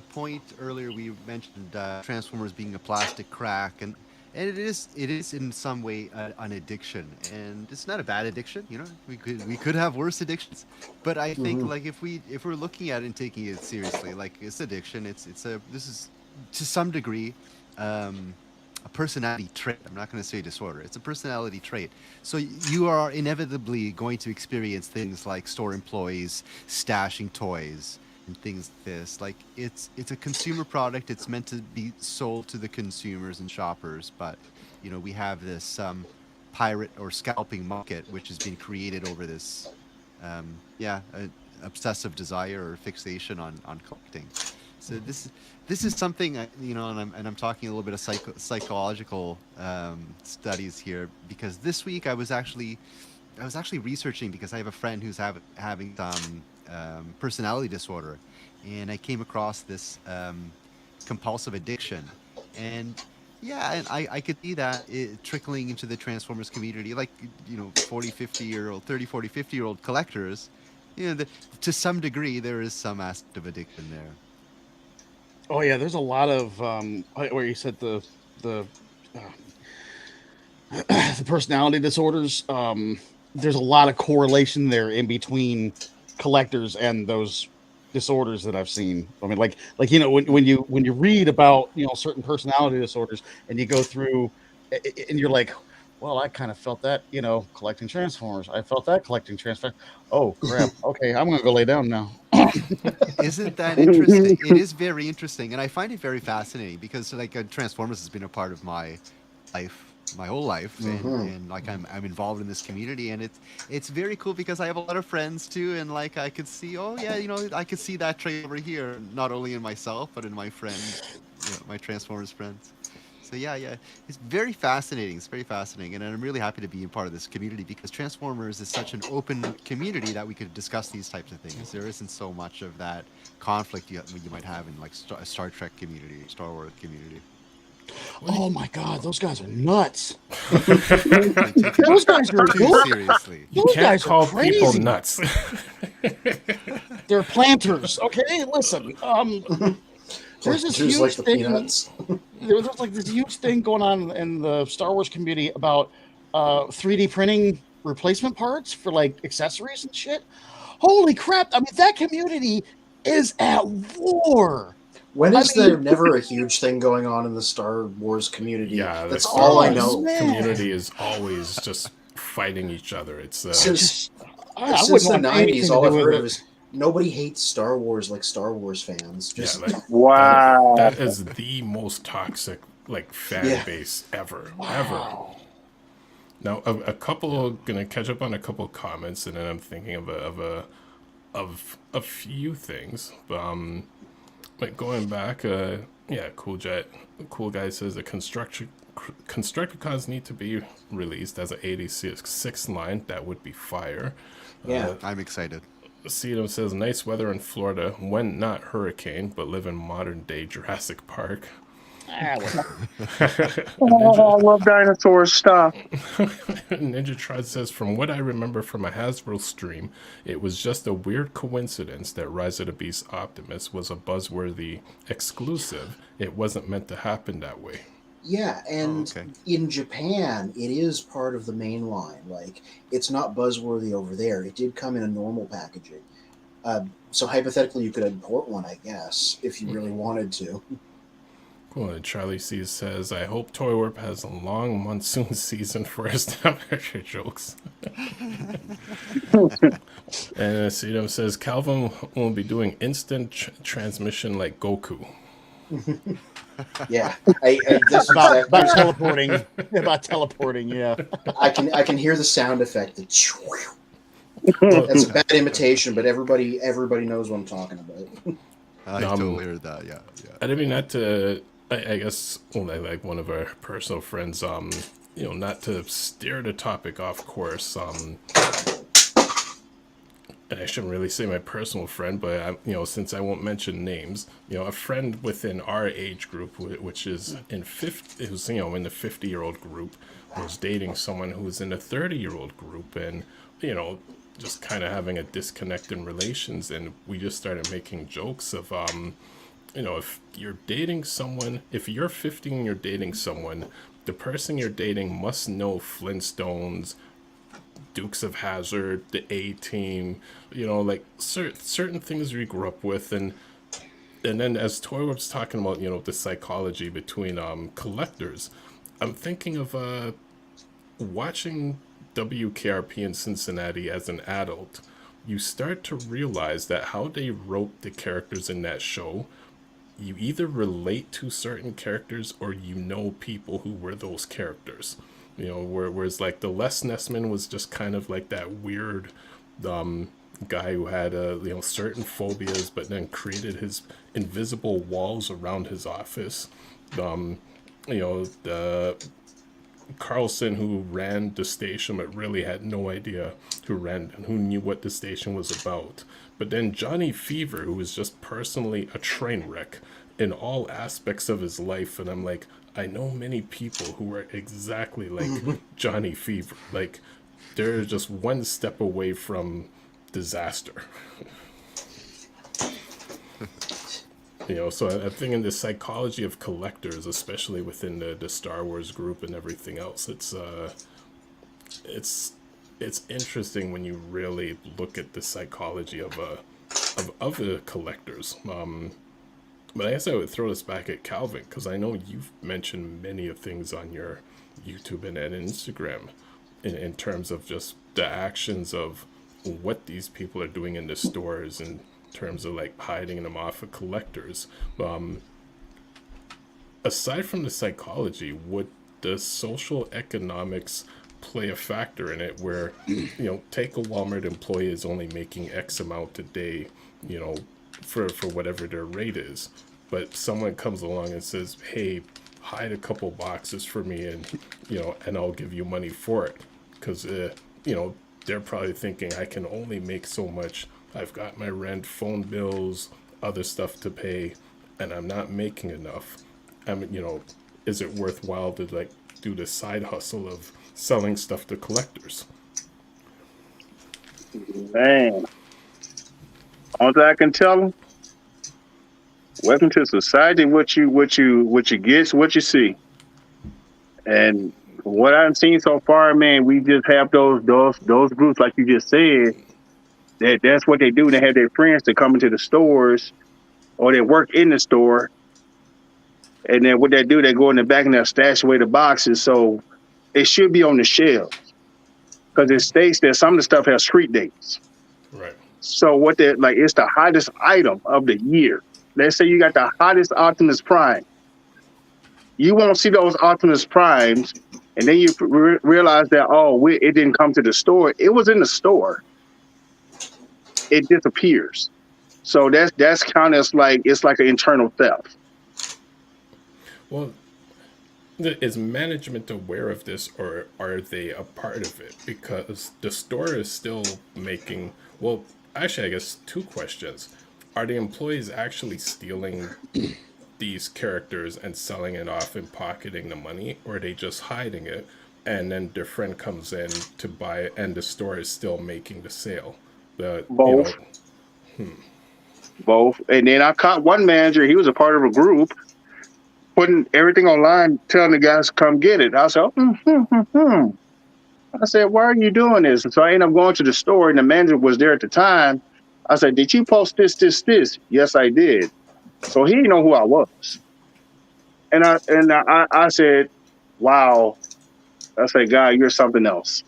point earlier we mentioned Transformers being a plastic crack, and it is in some way an addiction, and it's not a bad addiction. You know, we could have worse addictions, but I think like if we're looking at it and taking it seriously, like it's addiction. This is to some degree a personality trait. I'm not going to say disorder. It's a personality trait. So you are inevitably going to experience things like store employees stashing toys and things like this. Like it's a consumer product. It's meant to be sold to the consumers and shoppers. But you know, we have this pirate or scalping market, which has been created over this obsessive desire or fixation on collecting. So this is something, you know, and I'm talking a little bit of psychological studies here, because this week I was actually researching because I have a friend who's having some personality disorder, and I came across this compulsive addiction, and I could see that trickling into the Transformers community, like, you know, 30, 40-50-year-old collectors. You know, to some degree there is some aspect of addiction there. Oh yeah, there's a lot of where you said the personality disorders. There's a lot of correlation there in between collectors and those disorders that I've seen. I mean, like you know, when you read about, you know, certain personality disorders and you go through and you're like, well, I kind of felt that, you know, collecting Transformers. I felt that collecting Transformers. Oh crap! Okay, I'm gonna go lay down now. Isn't that interesting? It is very interesting, and I find it very fascinating because, like, Transformers has been a part of my life, my whole life, and like I'm involved in this community, and it's very cool because I have a lot of friends too, and like I could see, oh yeah, you know, I could see that trait over here, not only in myself but in my friends, you know, my Transformers friends. So yeah, it's very fascinating. It's very fascinating, and I'm really happy to be a part of this community because Transformers is such an open community that we could discuss these types of things. There isn't so much of that conflict you might have in like a Star Trek community, Star Wars community. Oh my God, those guys are nuts. Those guys are too seriously. You can't call people nuts. They're planters. Okay, listen. There's this huge like thing. There's like this huge thing going on in the Star Wars community about 3D printing replacement parts for like accessories and shit. Holy crap! I mean, that community is at war. When is there never a huge thing going on in the Star Wars community? Yeah, that's all I know. Community is always just fighting each other. It's since the 90s, all I've heard of is nobody hates Star Wars like Star Wars fans. Just Yeah, like Wow. that is the most toxic like fan Yeah. base ever. Now a couple gonna catch up on a couple comments, and then I'm thinking of a few things. Like going back, Cool Guy says the Constructicons need to be released as an 86 line. That would be fire. yeah. I'm excited. Cedum says nice weather in Florida when not hurricane, but live in modern day Jurassic Park. I love dinosaurs. Stop. Ninja Trod says, from what I remember from a Hasbro stream, it was just a weird coincidence that Rise of the Beast Optimus was a buzzworthy exclusive. It wasn't meant to happen that way. Yeah, and okay. in Japan, it is part of the main line. Like, it's not buzzworthy over there. It did come in a normal packaging. So hypothetically, you could import one, I guess, if you really wanted to. Cool. And Charlie C says, I hope Toy Warp has a long monsoon season for his temperature jokes. And Cedum says, Calvin will be doing instant transmission like Goku. Yeah, this About teleporting. About teleporting, yeah. I can hear the sound effect. That's a bad imitation, but everybody knows what I'm talking about. I totally heard that. Yeah. I didn't mean not to. I guess like one of our personal friends. Not to steer the topic off course. And I shouldn't really say my personal friend, but since I won't mention names, a friend within our age group, which is in it was in the 50-year-old group, was dating someone who was in the 30-year-old group, and just kind of having a disconnect in relations, and we just started making jokes of if you're dating someone, if you're 50 and you're dating someone, the person you're dating must know Flintstones, Dukes of Hazzard, the A-Team, like certain things we grew up with, and then as Toy Warp's talking about, the psychology between collectors, I'm thinking of watching WKRP in Cincinnati as an adult. You start to realize that how they wrote the characters in that show, you either relate to certain characters or people who were those characters. Whereas like the Les Nessman was just kind of like that weird guy who had certain phobias, but then created his invisible walls around his office. The Carlson who ran the station but really had no idea who knew what the station was about. But then Johnny Fever, who was just personally a train wreck in all aspects of his life, and I'm like, I know many people who are exactly like Johnny Fever. Like, they're just one step away from disaster. So I'm thinking the psychology of collectors, especially within the Star Wars group and everything else, it's interesting when you really look at the psychology of the collectors. But I guess I would throw this back at Calvin, because I know you've mentioned many of things on your YouTube and Instagram in terms of just the actions of what these people are doing in the stores in terms of like hiding them off of collectors. Aside from the psychology, would the social economics play a factor in it where, take a Walmart employee is only making X amount a day, for whatever their rate is, but someone comes along and says, hey, hide a couple boxes for me, and and I'll give you money for it, because they're probably thinking, I can only make so much, I've got my rent, phone bills, other stuff to pay, and I'm not making enough. Is it worthwhile to like do the side hustle of selling stuff to collectors? Man, all that I can tell them, welcome to society. What you get, what you see. And what I've seen so far, man, we just have those groups, like you just said. That's what they do. They have their friends that come into the stores, or they work in the store, and then what they do, they go in the back and they'll stash away the boxes. So it should be on the shelves, because it states that some of the stuff has street dates. Right. So what they like, it's the hottest item of the year. Let's say you got the hottest Optimus Prime. You won't see those Optimus Primes, and then you realize that it didn't come to the store. It was in the store. It disappears. So that's kind of like, it's like an internal theft. Well, is management aware of this, or are they a part of it? Because the store is still making. Well, actually, I guess two questions: are the employees actually stealing these characters and selling it off and pocketing the money, or are they just hiding it, and then their friend comes in to buy it, and the store is still making the sale? But Both. Both. And then I caught one manager. He was a part of a group putting everything online, telling the guys to come get it. I said, I said, why are you doing this? And so I ended up going to the store, and the manager was there at the time. I said, did you post this? Yes, I did. So he didn't know who I was. And I said, wow. I said, God, you're something else.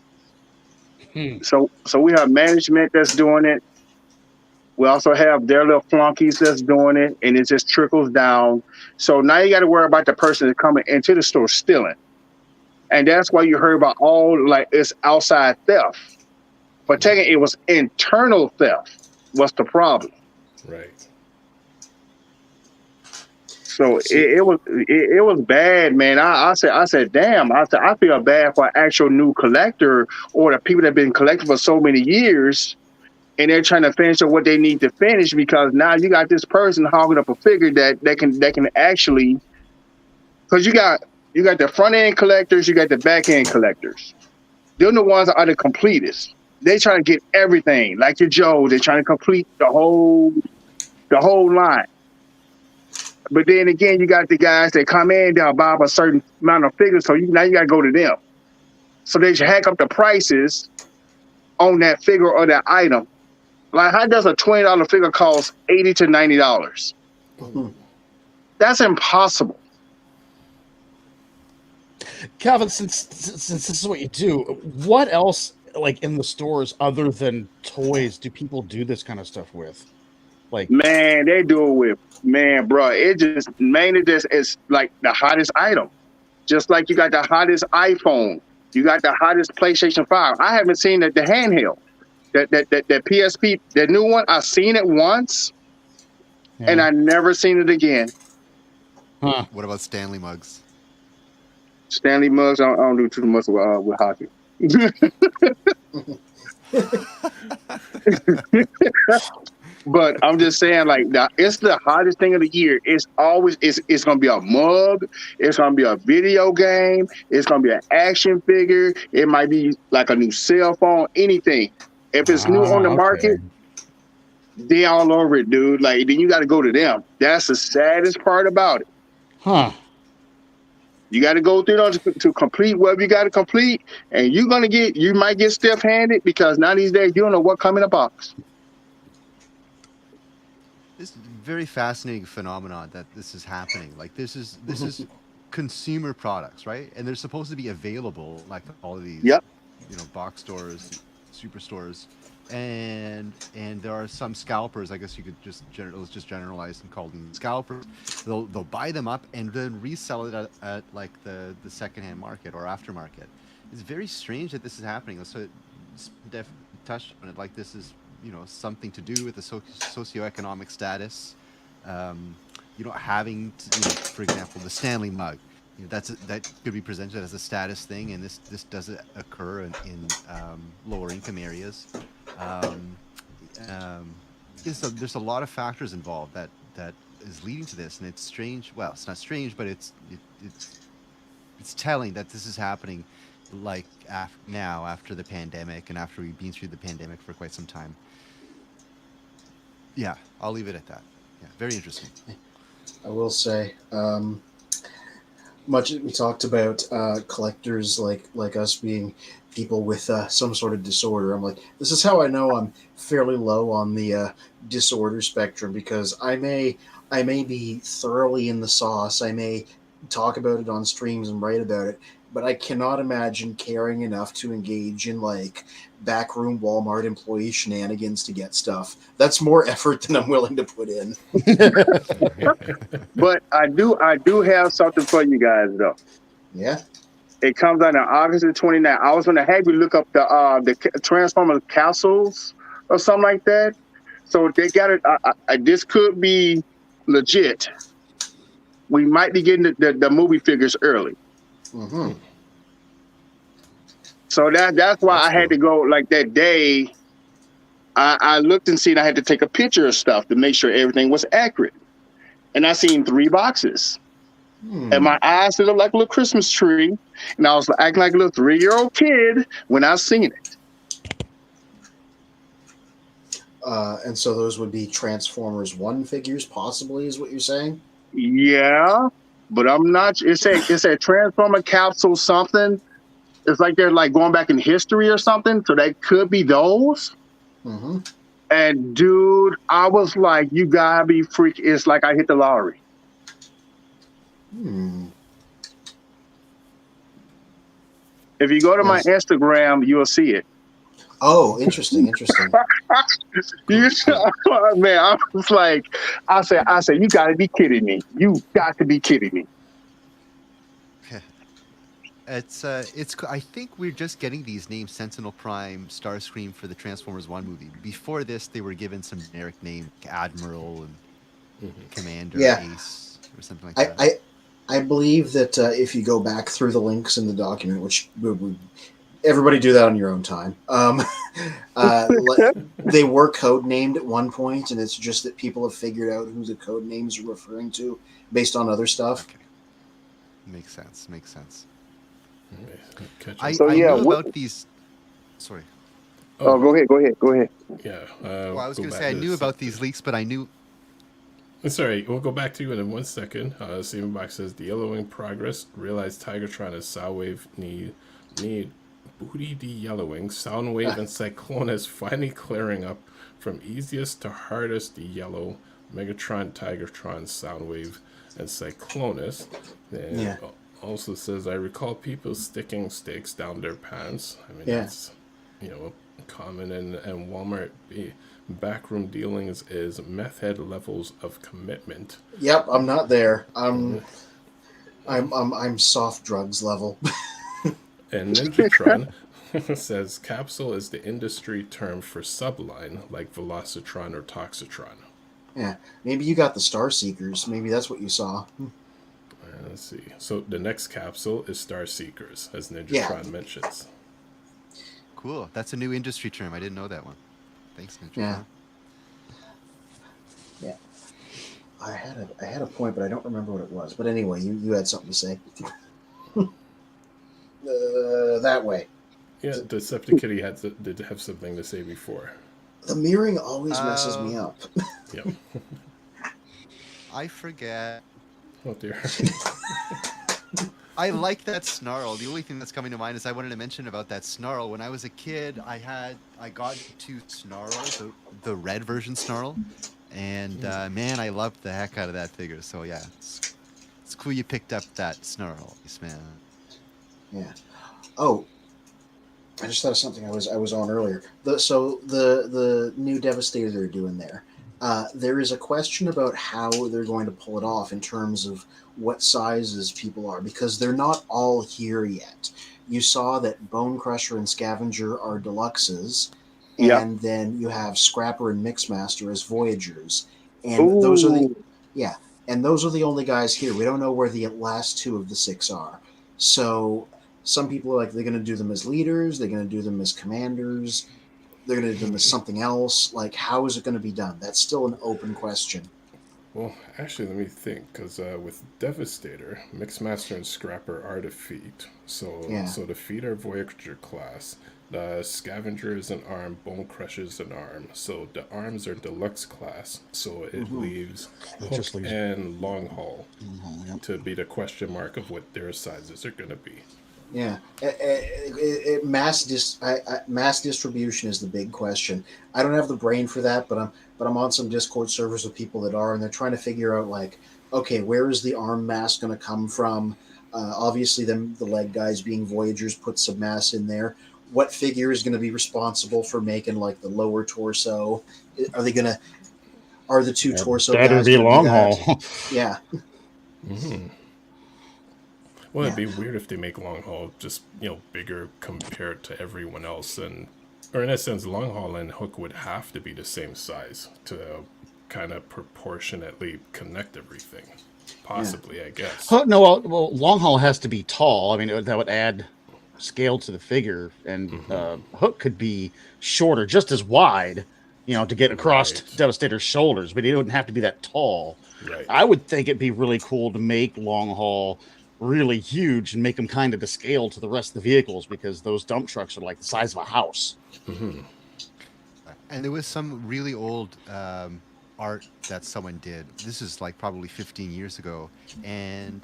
So we have management that's doing it. We also have their little flunkies that's doing it, and it just trickles down. So now you got to worry about the person that's coming into the store stealing. And that's why you heard about it's outside theft. But taking it was internal theft. What's the problem? Right. So it was bad, man. I said, damn. I feel bad for an actual new collector or the people that have been collecting for so many years, and they're trying to finish up what they need to finish, because now you got this person hogging up a figure that can actually, because you got the front end collectors, you got the back end collectors. They're the ones that are the completists. They try to get everything, like your Joes. They're trying to complete the whole line. But then again, you got the guys that come in, they'll buy up a certain amount of figures, so now you got to go to them. So they should hack up the prices on that figure or that item. Like, how does a $20 figure cost $80 to $90? That's impossible. Calvin, since this is what you do, what else, like, in the stores other than toys, do people do this kind of stuff with? Like, man, they do it with, man, bro. It just mainly this is like the hottest item. Just like you got the hottest iPhone, you got the hottest PlayStation 5. I haven't seen the handheld, that PSP, the new one. I've seen it once, and I never seen it again. Huh. What about Stanley mugs? Stanley mugs, I don't do too much with hockey. But I'm just saying, like, it's the hottest thing of the year. It's always it's gonna be a mug, it's gonna be a video game, it's gonna be an action figure, it might be like a new cell phone, anything. If it's new on the market, they all over it, dude. Like, then you got to go to them. That's the saddest part about it. Huh. You got to go through those to complete whatever you got to complete, and you might get stiff-handed, because now these days you don't know what come in a box. This is a very fascinating phenomenon that this is happening. Like, this is consumer products, right? And they're supposed to be available, like all of these, box stores, superstores, and there are some scalpers. I guess you could just generalize and call them scalpers. They'll buy them up and then resell it at like the secondhand market or aftermarket. It's very strange that this is happening. So Def touched on it, like this is something to do with the socioeconomic status. Having for example, the Stanley mug. That could be presented as a status thing, and this doesn't occur in lower income areas. There's a lot of factors involved that is leading to this, and it's strange. Well, it's not strange, but it's telling that this is happening, like now after the pandemic, and after we've been through the pandemic for quite some time. Yeah, I'll leave it at that. Yeah, very interesting. I will say, much we talked about collectors like us being people with some sort of disorder. I'm like, this is how I know I'm fairly low on the disorder spectrum, because I may be thoroughly in the sauce. I may talk about it on streams and write about it, but I cannot imagine caring enough to engage in like backroom Walmart employee shenanigans to get stuff. That's more effort than I'm willing to put in. But I do have something for you guys though. Yeah. It comes out on August the 29th. I was going to have you look up the Transformers capsules or something like that. So they got it. This could be legit. We might be getting the movie figures early. Mm-hmm. So that's why I had to go like that day. I looked and seen I had to take a picture of stuff to make sure everything was accurate. And I seen 3 boxes. And my eyes lit up like a little Christmas tree. And I was acting like a little 3-year-old kid when I seen it. And so those would be Transformers 1 figures, possibly, is what you're saying? Yeah, but I'm not. It's a Transformer capsule something. It's like they're like going back in history or something. So that could be those. Mm-hmm. And dude, I was like, you gotta be freaking. It's like I hit the lottery. If you go to my Instagram, you'll see it. Oh, interesting. Man, I was like, I said, you got to be kidding me. You got to be kidding me. It's I think we're just getting these names: Sentinel Prime, Starscream for the Transformers 1 movie. Before this, they were given some generic names, Admiral and Commander, Ace, or something like that. I believe that if you go back through the links in the document, which everybody do that on your own time, they were code-named at one point, and it's just that people have figured out who the code names are referring to based on other stuff. Okay. Makes sense. Okay. I knew about these. Sorry. Oh, go ahead. Yeah. Well, I was going to say I knew about these leaks, but I knew. Sorry, we'll go back to you in 1 second. Steven Box says the yellowing progress. Realize Tigertron and Soundwave need booty de-yellowing. Soundwave and Cyclonus finally clearing up from easiest to hardest de-yellow. Megatron, Tigertron, Soundwave, and Cyclonus. And also says, I recall people sticking stakes down their pants. I mean, that's, common in Walmart. Backroom dealings is meth head levels of commitment. Yep, I'm not there. I'm soft drugs level. And Ninjatron says capsule is the industry term for subline, like Velocitron or Toxitron. Yeah, maybe you got the Star Seekers. Maybe that's what you saw. Let's see. So the next capsule is Star Seekers, as Ninjatron mentions. Cool. That's a new industry term. I didn't know that one. Thanks, Ninjatron. Yeah. I had a point, but I don't remember what it was. But anyway, you had something to say. That way. Yeah, Decepticon did have something to say before. The mirroring always messes me up. Yep. I forget. Oh dear. I like that snarl. The only thing that's coming to mind is I wanted to mention about that snarl. When I was a kid, I got to snarl, the red version snarl, and man, I loved the heck out of that figure. So yeah, it's cool you picked up that snarl, man. Yeah. Oh, I just thought of something I was on earlier. The new Devastator they're doing there. There is a question about how they're going to pull it off in terms of what sizes people are, because they're not all here yet. You saw that Bone Crusher and Scavenger are deluxes, and then you have Scrapper and Mixmaster as Voyagers, and those are the only guys here. We don't know where the last 2 of the 6 are. So some people are like, they're going to do them as leaders, they're going to do them as commanders, they're going to do them as something else. Like, how is it going to be done? That's still an open question. Well, actually, let me think, because with Devastator, Mixmaster and Scrapper are the feet. So the feet are Voyager class. The Scavenger is an arm, Bone Crusher is an arm. So the arms are deluxe class. So it leaves Hook and Long Haul to be the question mark of what their sizes are going to be. Yeah, mass distribution is the big question. I don't have the brain for that, but I'm on some Discord servers with people that are, and they're trying to figure out, like, okay, where is the arm mass going to come from? Obviously, the leg guys being Voyagers put some mass in there. What figure is going to be responsible for making like the lower torso? Are the two torso Better guys be going to be long that? haul. Yeah. Well, it'd be weird if they make long haul just bigger compared to everyone else, or in a sense, long haul and Hook would have to be the same size to kind of proportionately connect everything. Possibly, I guess. No, well, long haul has to be tall. I mean, that would add scale to the figure, and Hook could be shorter, just as wide, to get across Devastator's shoulders, but he wouldn't have to be that tall. Right. I would think it'd be really cool to make long haul really huge and make them kind of to scale to the rest of the vehicles, because those dump trucks are like the size of a house. And there was some really old art that someone did. This is like probably 15 years ago, and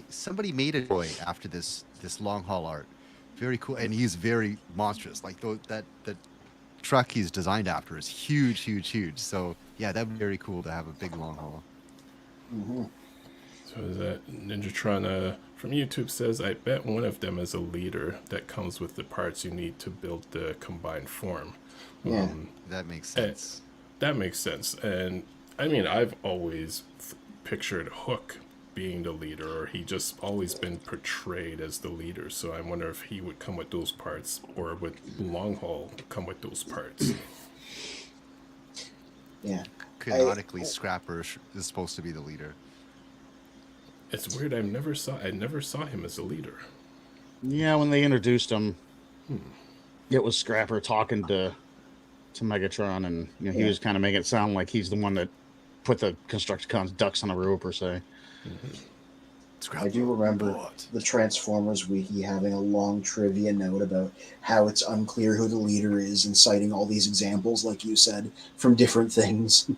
somebody made a toy after this long haul art. Very cool, and he's very monstrous. Like that truck he's designed after is huge. So yeah, that'd be very cool to have a big long haul. So is that Ninjatron from YouTube says, I bet one of them is a leader that comes with the parts you need to build the combined form. Yeah, that makes sense. That makes sense. And I mean, I've always pictured Hook being the leader, or he just always been portrayed as the leader. So I wonder if he would come with those parts, or would Long Haul come with those parts. Yeah. Canonically, Scrapper is supposed to be the leader. It's weird. I never saw him as a leader. Yeah, when they introduced him, it was Scrapper talking to Megatron, and he was kind of making it sound like he's the one that put the Constructicons ducks on a row, per se. I do remember the Transformers Wiki having a long trivia note about how it's unclear who the leader is, and citing all these examples, like you said, from different things.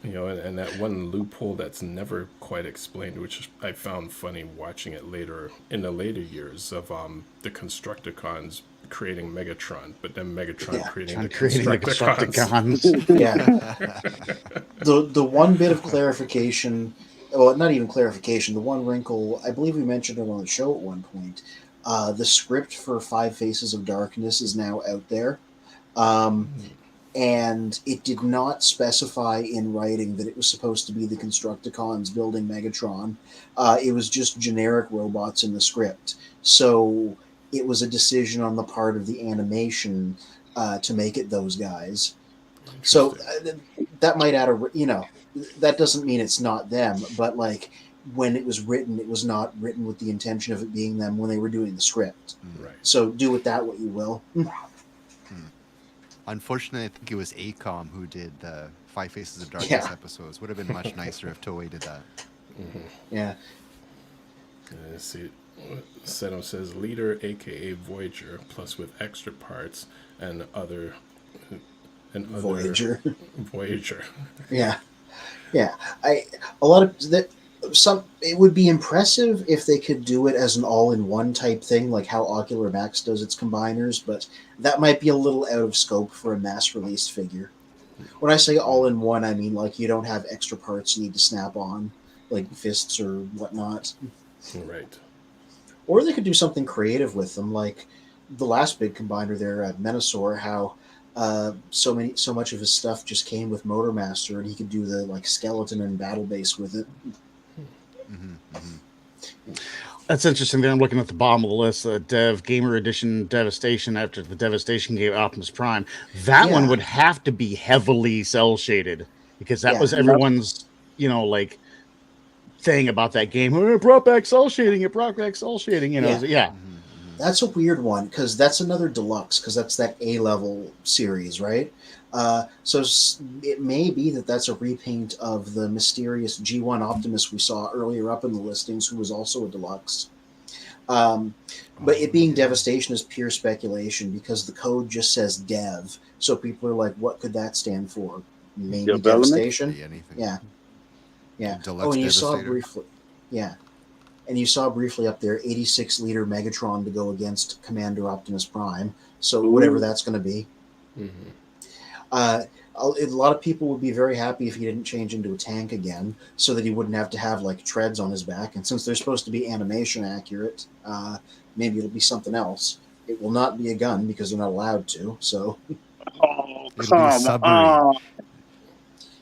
And that one loophole that's never quite explained, which I found funny watching it in the later years of the Constructicons creating Megatron, but then Megatron creating the Constructicons. The one bit of clarification, well, not even clarification, the one wrinkle, I believe we mentioned it on the show at one point, the script for Five Faces of Darkness is now out there. And it did not specify in writing that it was supposed to be the Constructicons building Megatron. It was just generic robots in the script. So it was a decision on the part of the animation to make it those guys. So that might add that doesn't mean it's not them, but like when it was written, it was not written with the intention of it being them when they were doing the script. Right. So do with that what you will. Unfortunately, I think it was ACOM who did the Five Faces of Darkness episodes. Would have been much nicer if Toei did that. Yeah. Let's see. Seto says leader, aka Voyager, plus with extra parts and other. Voyager. Yeah. It would be impressive if they could do it as an all-in-one type thing, like how Ocular Max does its combiners, but that might be a little out of scope for a mass-released figure. When I say all-in-one, I mean like you don't have extra parts you need to snap on, like fists or whatnot. Right. Or they could do something creative with them, like the last big combiner there at Menasor, how so much of his stuff just came with Motormaster, and he could do the like skeleton and battle base with it. That's interesting. Then I'm looking at the bottom of the list, Dev Gamer Edition Devastation after the Devastation gave Optimus Prime. That one would have to be heavily cell shaded, because that was everyone's, like thing about that game. Oh, it brought back cell shading. That's a weird one, because that's another deluxe, because that's that A-level series, right? So it may be that that's a repaint of the mysterious G1 Optimus we saw earlier up in the listings, who was also a deluxe. But it being Devastation is pure speculation, because the code just says Dev. So people are like, what could that stand for? Maybe Devastation? Yeah. Deluxe and you Devastator. saw briefly. Yeah. And you saw briefly up there 86-liter Megatron to go against Commander Optimus Prime. So whatever that's going to be. A lot of people would be very happy if he didn't change into a tank again, so that he wouldn't have to have like treads on his back. And since they're supposed to be animation accurate, maybe it'll be something else. It will not be a gun because they're not allowed to. So, Oh, It'll be a come submarine. on.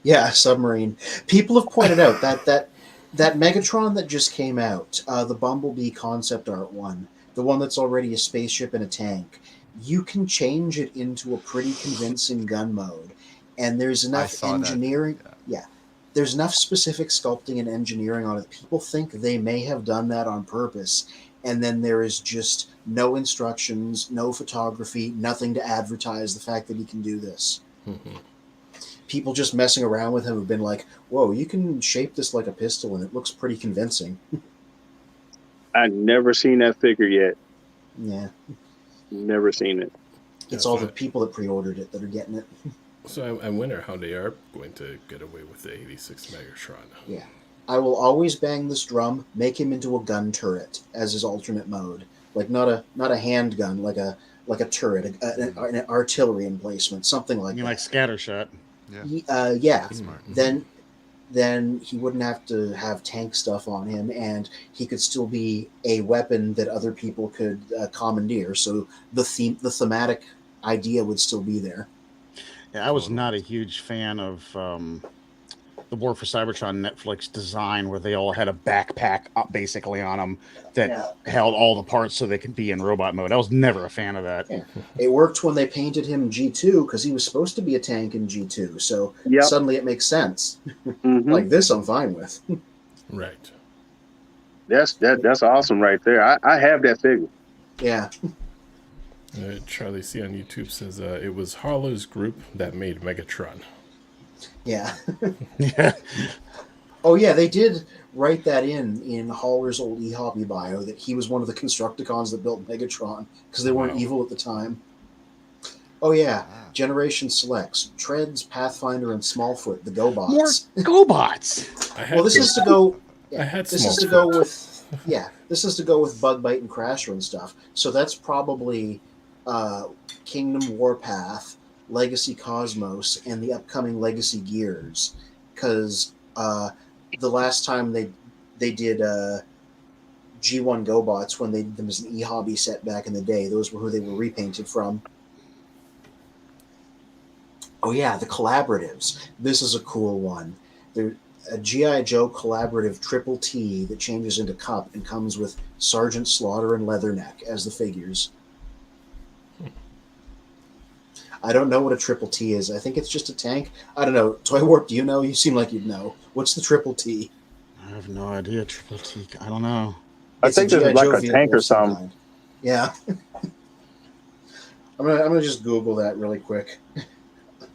yeah, submarine. People have pointed out that Megatron that just came out, the Bumblebee concept art one, the one that's already a spaceship and a tank, you can change it into a pretty convincing gun mode. And there's enough saw that, engineering. yeah. There's enough specific sculpting and engineering on it. People think they may have done that on purpose. And then there is just no instructions, no photography, nothing to advertise the fact that he can do this. People just messing around with him have been like, whoa, you can shape this like a pistol and it looks pretty convincing. I've never seen that figure yet. Yeah. Never seen it. It's all the people that pre-ordered it that are getting it. So I wonder how they are going to get away with the 86 Megatron. Yeah. I will always bang this drum, make him into a gun turret as his alternate mode. Like not a handgun, like a turret, an artillery emplacement, something like You that. like scattershot. Yeah. Yeah. Smart. Then he wouldn't have to have tank stuff on him, and he could still be a weapon that other people could commandeer. So the thematic idea would still be there. Yeah, I was not a huge fan of the warforcybertron Netflix design, where they all had a backpack basically on them that held all the parts so they could be in robot mode. I was never a fan of that. Yeah. It worked when they painted him G2 because he was supposed to be a tank in G2. So suddenly it makes sense. Like this, I'm fine with. Right. That's awesome right there. I have that figure. Yeah. Charlie C on YouTube says it was Harlow's group that made Megatron. Yeah. Yeah. Oh, yeah, they did write that in Hauler's old eHobby bio that he was one of the Constructicons that built Megatron because they weren't evil at the time. Oh, yeah. Generation selects Treads, Pathfinder, and Smallfoot, the GoBots. More GoBots. Well, this is to go. Yeah, I had this is to go Smallfoot. with. Yeah, this is to go with Bug Bite and Crasher and stuff. So that's probably Kingdom Warpath, Legacy Cosmos, and the upcoming Legacy Gears, because the last time they did G1 GoBots, when they did them as an eHobby set back in the day, those were who they were repainted from. Oh yeah, the collaboratives. This is a cool one. They're a G.I. Joe collaborative Triple T that changes into Cup and comes with Sergeant Slaughter and Leatherneck as the figures. I don't know what a Triple T is. I think it's just a tank. I don't know. Toy Warp, do you know? You seem like you'd know. What's the Triple T? I have no idea. Triple T. I don't know. I think this is like a tank or something. Yeah. I'm gonna just Google that really quick.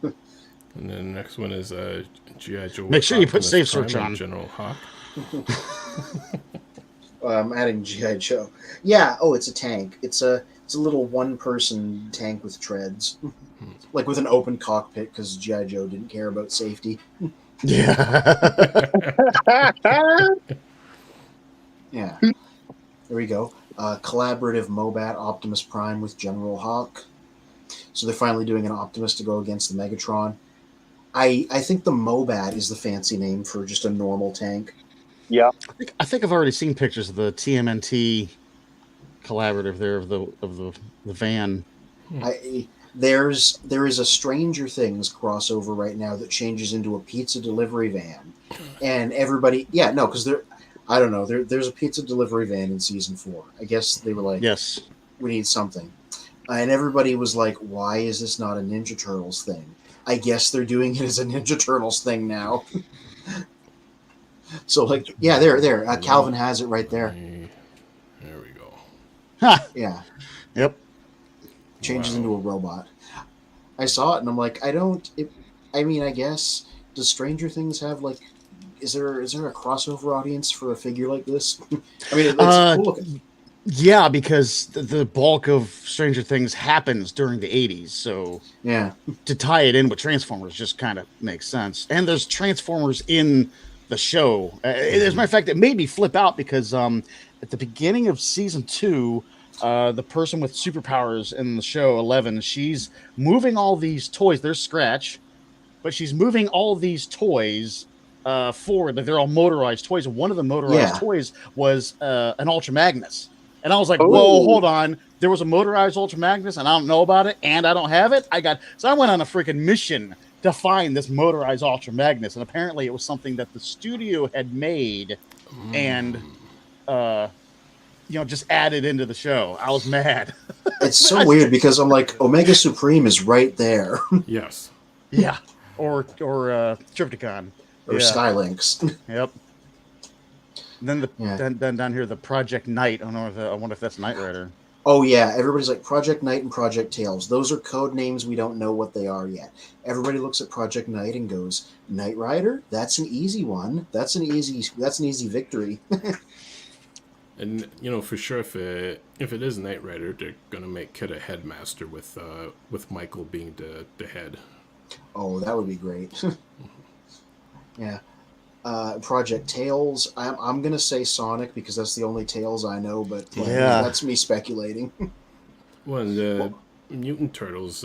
And then the next one is G.I. Joe. Make sure you put Optimus safe Prime search and on. General Hawk. I'm adding G.I. Joe. Yeah. Oh, it's a tank. It's a little one-person tank with treads, like with an open cockpit because G.I. Joe didn't care about safety. Yeah. Yeah. There we go. Collaborative Mobat Optimus Prime with General Hawk. So they're finally doing an Optimus to go against the Megatron. I think the Mobat is the fancy name for just a normal tank. Yeah. I think I've already seen pictures of the TMNT collaborative there of the van. There is a Stranger Things crossover right now that changes into a pizza delivery van, and everybody, because I don't know, there's a pizza delivery van in season 4. I guess they were like, Yes. we need something, and everybody was like, why is this not a Ninja Turtles thing? I guess they're doing it as a Ninja Turtles thing now. So like, yeah, there, Calvin has it right there. There we go. Ha! Yeah. Yep. Changes into a robot. I saw it and I'm like, I guess, does Stranger Things have like, is there a crossover audience for a figure like this? I mean, it's cool looking. Yeah, because the bulk of Stranger Things happens during the 80s, so Yeah. to tie it in with Transformers just kind of makes sense. And there's Transformers in the show. As a matter of fact, it made me flip out because at the beginning of season 2, the person with superpowers in the show, 11, she's moving all these toys. There's Scratch, but she's moving all of these toys forward. Like they're all motorized toys. And one of the motorized toys was an Ultra Magnus. And I was like, whoa, hold on. There was a motorized Ultra Magnus and I don't know about it and I don't have it. So I went on a freaking mission to find this motorized Ultra Magnus. And apparently it was something that the studio had made and just added into the show. I was mad. It's so weird because I'm like, Omega Supreme is right there. Yes. Yeah. Or Tripticon. Or Skylinks. Yep. And then then down here, the Project Knight. I wonder if that's Knight Rider. Oh, yeah. Everybody's like, Project Knight and Project Tails. Those are code names. We don't know what they are yet. Everybody looks at Project Knight and goes, Knight Rider? That's an easy one. That's an easy victory. And, for sure, if it is Knight Rider, they're going to make Kid a headmaster with Michael being the head. Oh, that would be great. Yeah. Project Tails. I'm going to say Sonic because that's the only Tails I know, but that's me speculating. Well, the Mutant Turtles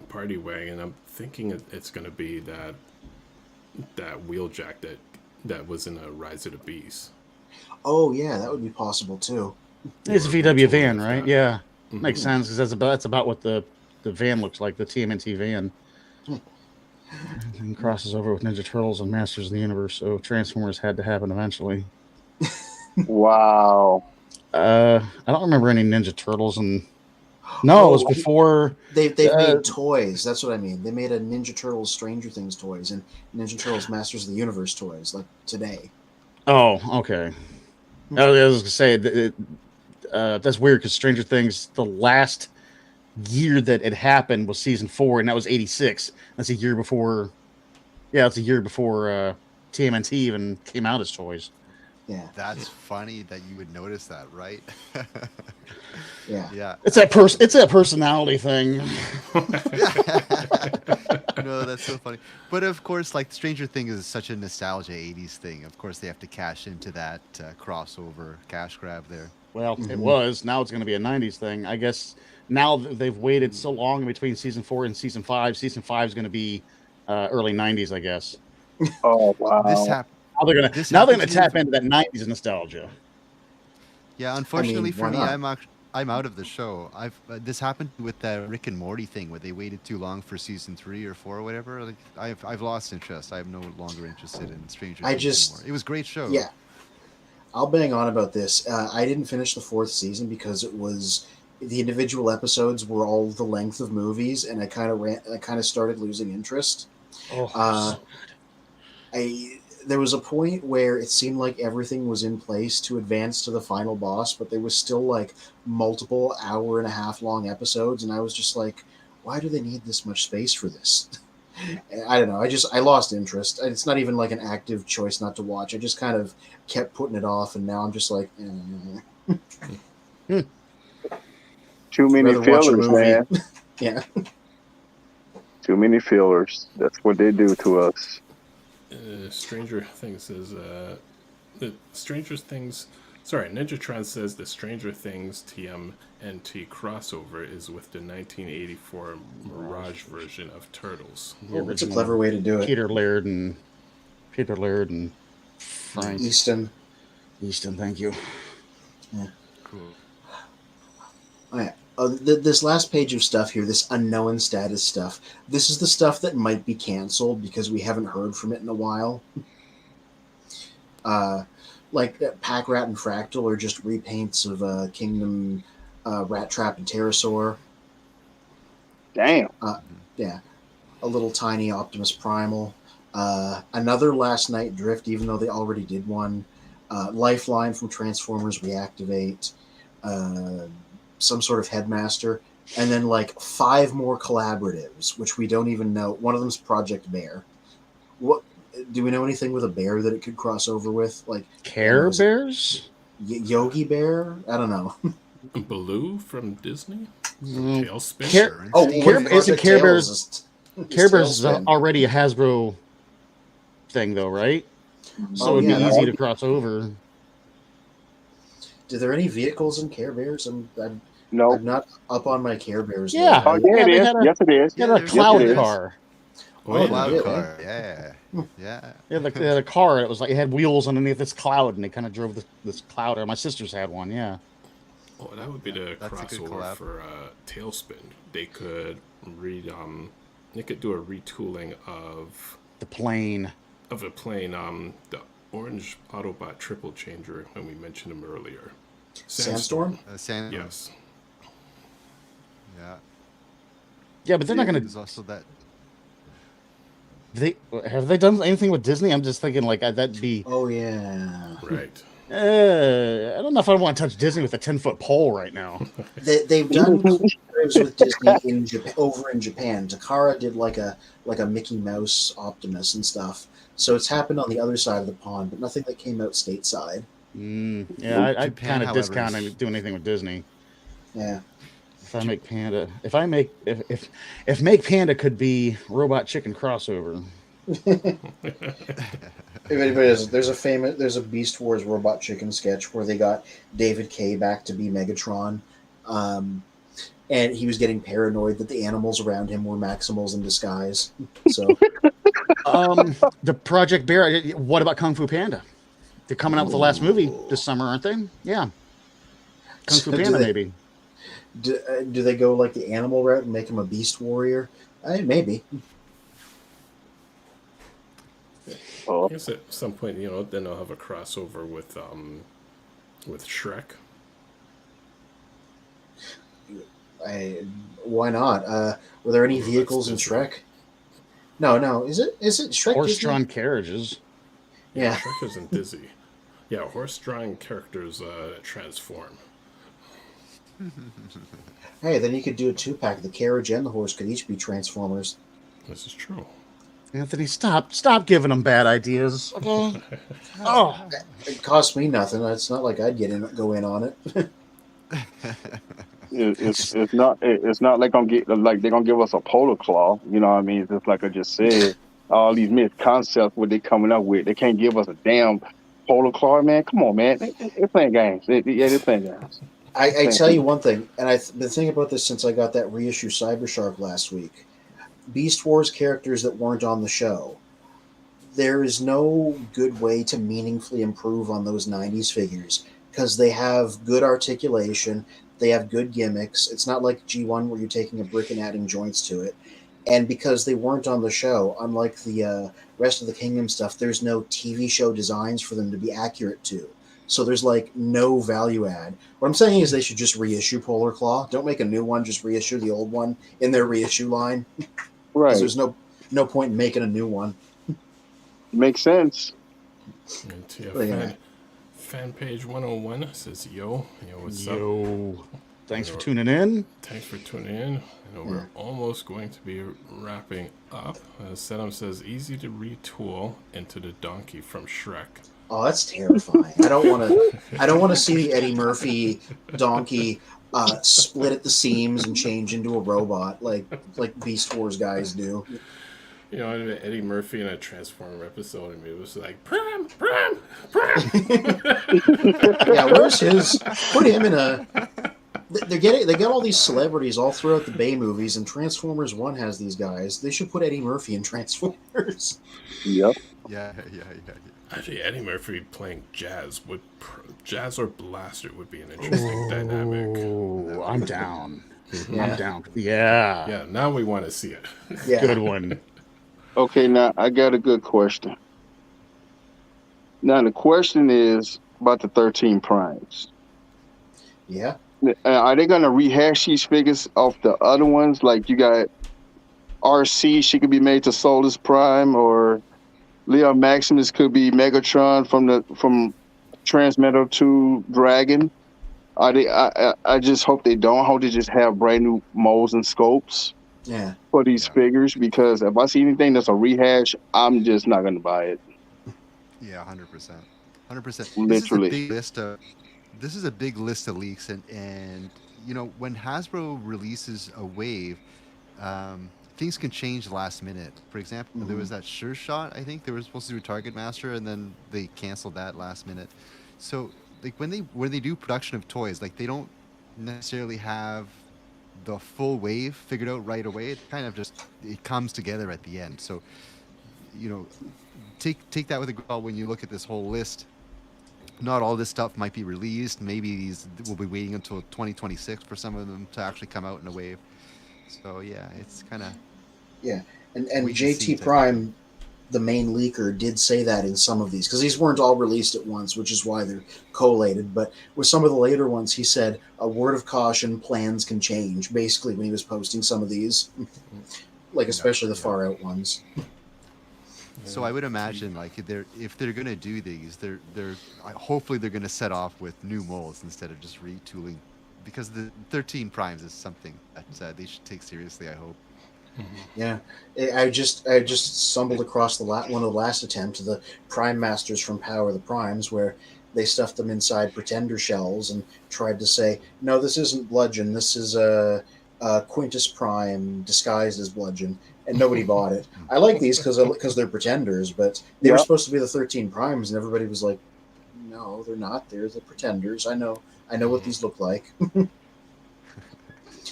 party wagon, I'm thinking it's going to be that Wheeljack that was in a Rise of the Beast. Oh, yeah, that would be possible, too. It's a VW van, right? Yeah. Mm-hmm. Makes sense because that's about what the van looks like, the TMNT van. And crosses over with Ninja Turtles and Masters of the Universe, so Transformers had to happen eventually. Wow. I don't remember any Ninja Turtles, and it was before. They've made toys. That's what I mean. They made a Ninja Turtles Stranger Things toys and Ninja Turtles Masters of the Universe toys, like today. Oh, okay. I was gonna say that's weird because Stranger Things, the last year that it happened was season 4, and that was 86. That's a year before. Yeah, it's a year before TMNT even came out as toys. Yeah, that's funny that you would notice that, right? Yeah. It's that personality thing. No, that's so funny. But of course, like Stranger Things is such a nostalgia 80s thing. Of course, they have to cash into that crossover cash grab there. Well, it was. Now it's going to be a 90s thing. I guess now they've waited so long between season 4 and season 5. Season 5 is going to be early 90s, I guess. Oh, wow. Now they're going to tap into that 90s nostalgia. Yeah, unfortunately for me, I'm out of the show. This happened with that Rick and Morty thing where they waited too long for season 3 or 4 or whatever. Like I've lost interest. I'm no longer interested in Stranger Things anymore. It was a great show. Yeah, I'll bang on about this. I didn't finish the 4th season because the individual episodes were all the length of movies, and I kind of started losing interest. There was a point where it seemed like everything was in place to advance to the final boss, but there was still like multiple hour-and-a-half long episodes, and I was just like, why do they need this much space for this? I don't know. I lost interest. It's not even like an active choice not to watch. I just kind of kept putting it off, and now I'm just like, Too many fillers, man. Yeah. Too many fillers. That's what they do to us. Stranger Things says Ninjatron says the Stranger Things TMNT crossover is with the 1984 Mirage version of Turtles. Oh, it's a clever way to do it. Peter Laird and Frank Easton, thank you. Yeah. Cool. Oh, yeah. This last page of stuff here, this unknown status stuff, this is the stuff that might be canceled because we haven't heard from it in a while. Like Pack Rat and Fractal are just repaints of Kingdom, Rat Trap, and Pterosaur. Damn. Yeah. A little tiny Optimus Primal. Another Last Night Drift, even though they already did one. Lifeline from Transformers Reactivate. Some sort of headmaster, and then like 5 more collaboratives, which we don't even know. One of them's Project Bear. What do we know anything with a bear that it could cross over with? Like Care Bears? Yogi Bear? I don't know. Baloo from Disney? Tailspin? Care Bears. Care Bears is already a Hasbro thing, though, right? So it'd be easy to cross over. Are there any vehicles in Care Bears? No. I'm not up on my Care Bears. Yeah. Oh, yeah, it is. Yes, it is. They had a cloud car. Oh, yeah. Cloud did, car. Yeah. Yeah. Yeah, the car. It was like it had wheels underneath this cloud, and they kind of drove this cloud. Or my sisters had one. Yeah. Oh, that would be the That's a good crossover collab. for Tailspin. They could they could do a retooling of The plane. a plane, the orange Autobot triple changer when we mentioned him earlier. Sandstorm? Sand. Yes. Yeah. Yeah, but they're not gonna. There's also that. Have they done anything with Disney? I'm just thinking like that'd be. Oh yeah. Right. I don't know if I want to touch Disney with a 10-foot pole right now. They've done collaborations with Disney in Japan, over in Japan. Takara did like a Mickey Mouse Optimus and stuff. So it's happened on the other side of the pond, but nothing that came out stateside. Yeah, I Japan, kind of however, discount is- doing anything with Disney. Yeah. If I make Panda, if Make Panda could be Robot Chicken crossover. If anybody knows, there's a Beast Wars Robot Chicken sketch where they got David Kaye back to be Megatron, and he was getting paranoid that the animals around him were Maximals in disguise. So The Project Bear. What about Kung Fu Panda? They're coming out with the last movie this summer, aren't they? Yeah, Kung Fu So Panda maybe. do they go like the animal route and make him a Beast Warrior? Maybe. I guess at some point, then they'll have a crossover with Shrek. Why not? Were there any Well, vehicles in that's Shrek? No. Is it Shrek? Horse-drawn carriages. Yeah. Shrek isn't dizzy. Yeah, horse-drawn characters transform. Hey, then you could do a 2-pack. The carriage and the horse could each be Transformers. This is true. Anthony, stop giving them bad ideas. Okay. Oh, It cost me nothing. It's not like I'd go in on it. It's not like they're gonna give us a polar claw. You know what I mean? It's just like I just said. All these myth concepts what they coming up with, they can't give us a damn polar claw, man. Come on, man. They're playing games. They're playing games. I tell you one thing, and I've been thinking about this since I got that reissue Cybershark last week. Beast Wars characters that weren't on the show. There is no good way to meaningfully improve on those 90s figures because they have good articulation, they have good gimmicks. It's not like G1 where you're taking a brick and adding joints to it. And because they weren't on the show, unlike the rest of the Kingdom stuff, there's no TV show designs for them to be accurate to. So there's like no value add. What I'm saying is they should just reissue Polar Claw. Don't make a new one, just reissue the old one in their reissue line. Right. Because there's no point in making a new one. Makes sense. And fan page 101 says, yo, what's up? yo. Thanks for tuning in. Thanks for tuning in. We're almost going to be wrapping up. Sedum says, easy to retool into the donkey from Shrek. Oh, that's terrifying. I don't want to see the Eddie Murphy donkey split at the seams and change into a robot like Beast Wars guys do. Eddie Murphy in a Transformer episode, and it was like, Prim. Yeah, where's his? Put him in a. They got all these celebrities all throughout the Bay movies, and Transformers 1 has these guys. They should put Eddie Murphy in Transformers. Yep. Yeah. Actually, Eddie Murphy playing Jazz or Blaster would be an interesting dynamic. Oh, I'm down. Yeah. I'm down. Yeah. Yeah, now we want to see it. Yeah. Good one. Okay, now I got a good question. Now the question is about the 13 primes. Yeah. Are they gonna rehash these figures off the other ones? Like you got RC, she could be made to Solus Prime, or Leon Maximus could be Megatron from Transmetal to Dragon. Are they? I just hope they don't. I hope they just have brand new molds and scopes Yeah. for these figures, because if I see anything that's a rehash, I'm just not gonna buy it. Yeah, 100%. 100%. Literally. This is a big list of leaks, and when Hasbro releases a wave, things can change last minute. For example, there was that Sure Shot. I think they were supposed to do a Target Master, and then they canceled that last minute. So, like when they do production of toys, like they don't necessarily have the full wave figured out right away. It kind of just it comes together at the end. So, you know, take that with a grain of salt when you look at this whole list. Not all this stuff might be released. Maybe these we'll be waiting until 2026 for some of them to actually come out in a wave. So yeah, it's kind of Yeah, and wait and see JT type Prime, the main leaker, did say that in some of these because these weren't all released at once, which is why they're collated. But with some of the later ones, he said a word of caution: plans can change. Basically, when he was posting some of these, like especially the far out ones. So I would imagine, like, if they're gonna do these, hopefully they're gonna set off with new molds instead of just retooling, because the 13 primes is something that they should take seriously. I hope. Yeah, I just stumbled across one of the last attempts, the Prime Masters from Power of the Primes, where they stuffed them inside pretender shells and tried to say, no, this isn't Bludgeon, this is a Quintus Prime disguised as Bludgeon, and nobody bought it. I like these because they're pretenders, but they were supposed to be the 13 Primes, and everybody was like, no, they're not. They're the pretenders. I know what these look like.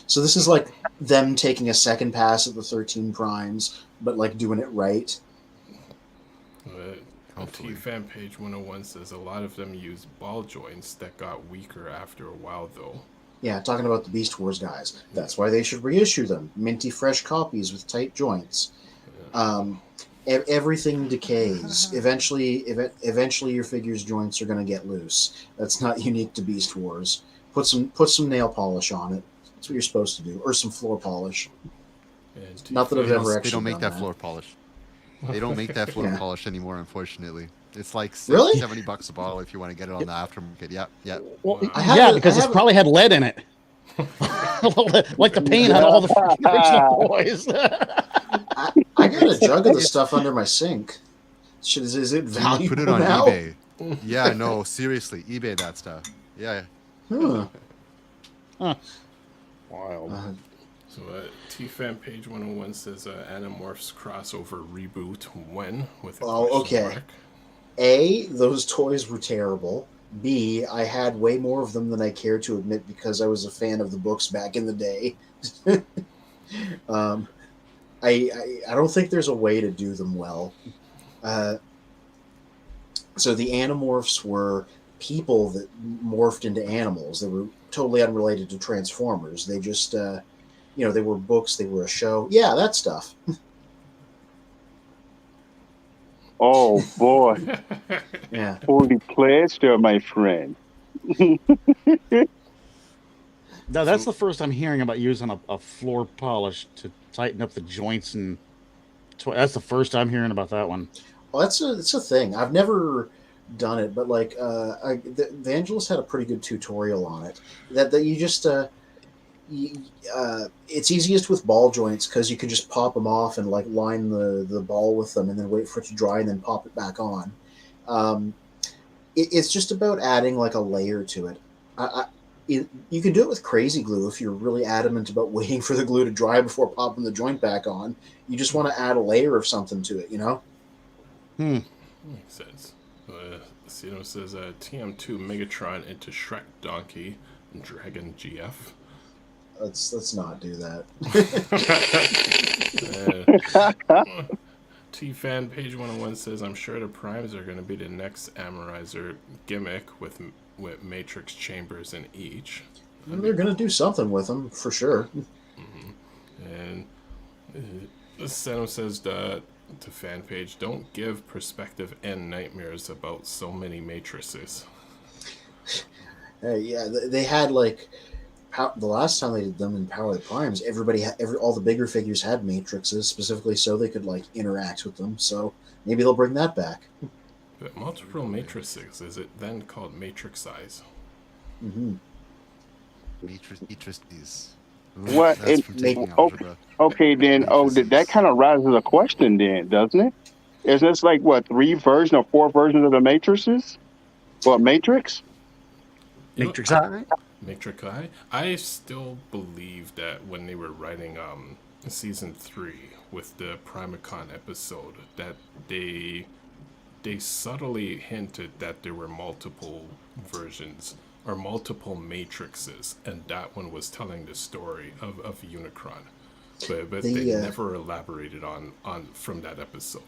So this is like them taking a second pass at the 13 primes, but like doing it right. T-Fan page 101 says a lot of them use ball joints that got weaker after a while, though. Yeah, talking about the Beast Wars guys. That's why they should reissue them. Minty, fresh copies with tight joints. Everything decays. Eventually your figure's joints are going to get loose. That's not unique to Beast Wars. Put some nail polish on it. That's what you're supposed to do, or some floor polish. Not that I've ever actually. They don't make done that floor polish. They don't make that floor polish anymore, unfortunately. It's like Really? $70 a bottle if you want to get it on the aftermarket. Yep. Well, because it's probably had lead in it. Like the paint on all the freaking original toys. I got a jug of the stuff under my sink. Is it valuable Put it on now? eBay. Yeah, no, seriously, eBay that stuff. Yeah. Huh. Wild. So T-Fan page 101 says Animorphs crossover reboot when with a question Okay. mark. A, those toys were terrible. B, I had way more of them than I care to admit because I was a fan of the books back in the day. I don't think there's a way to do them well. So the Animorphs were people that morphed into animals. They were totally unrelated to Transformers. They just, they were books, they were a show. Yeah, that stuff. Oh boy. Yeah. Holy pleasure, my friend. No, that's the first I'm hearing about using a floor polish to tighten up the joints, and that's the first I'm hearing about that one. Well, it's a thing. I've never done it, but like the Vangelis had a pretty good tutorial on it. That you just it's easiest with ball joints because you can just pop them off and like line the ball with them and then wait for it to dry and then pop it back on. It's just about adding like a layer to it. You can do it with crazy glue if you're really adamant about waiting for the glue to dry before popping the joint back on. You just want to add a layer of something to it, you know? Makes sense. Cino says TM2 Megatron into Shrek Donkey and Dragon GF. Let's not do that. T-Fan page 101 says, I'm sure the primes are going to be the next Amorizer gimmick with matrix chambers in each. Well, they're going to do something with them, for sure. And Seno says to fan page, don't give perspective and nightmares about so many matrices. Yeah, they had like... the last time they did them in Power of the Primes, all the bigger figures had matrices specifically so they could like interact with them. So maybe they'll bring that back. But multiple matrices, is it then called matrix size? Mm-hmm. Matrices. What? Okay, then. That kind of raises a question, then, doesn't it? Is this like what 3 versions or 4 versions of the matrices? What Matrix? Matrix Eye? Matrix Eye? I still believe that when they were writing season 3 with the Primacon episode, that they subtly hinted that there were multiple versions are multiple matrices, and that one was telling the story of Unicron. But they never elaborated on from that episode.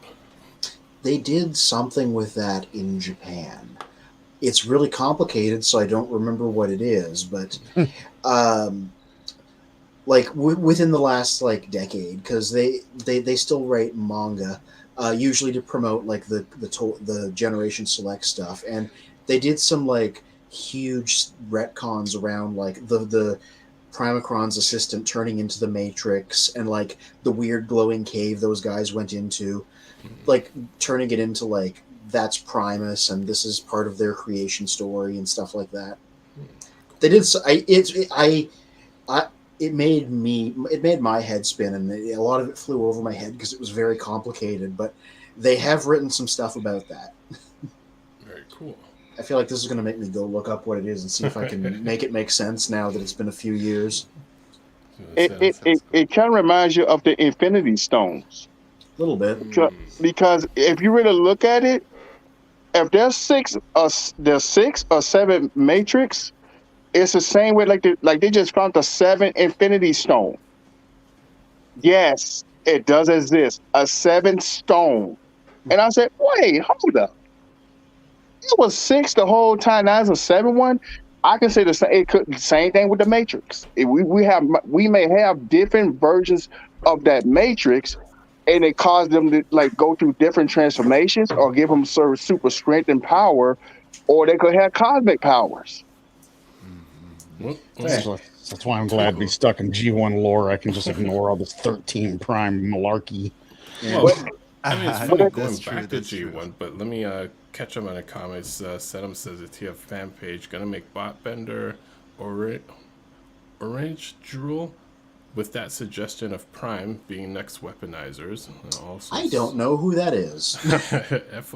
They did something with that in Japan. It's really complicated, so I don't remember what it is, but like within the last like decade, because they still write manga, usually to promote like the Generation Select stuff, and they did some like huge retcons around like the Primacron's assistant turning into the Matrix, and like the weird glowing cave those guys went into, like turning it into like that's Primus and this is part of their creation story and stuff like that. They did. It made my head spin, and a lot of it flew over my head because it was very complicated. But they have written some stuff about that. Very cool. I feel like this is going to make me go look up what it is and see if I can make it make sense now that it's been a few years. It kind of reminds you of the Infinity Stones. A little bit. Because if you really look at it, if there's six or seven Matrix, it's the same way like they just found the 7th Infinity Stone. Yes, it does exist. A 7th stone. And I said, wait, hold up. It was 6 the whole time. Now it's a 7th one. I can say the same thing with the Matrix. We may have different versions of that Matrix, and it caused them to like go through different transformations or give them sort of super strength and power, or they could have cosmic powers. That's why I'm glad to be stuck in G1 lore. I can just ignore all this 13 prime malarkey. Yeah. Well, I mean, it's funny going back to G1, but let me catch up on the comments. Sedum says the TF fan page gonna make Botbender Orange Drool with that suggestion of Prime being next weaponizers. Also, I don't know who that is.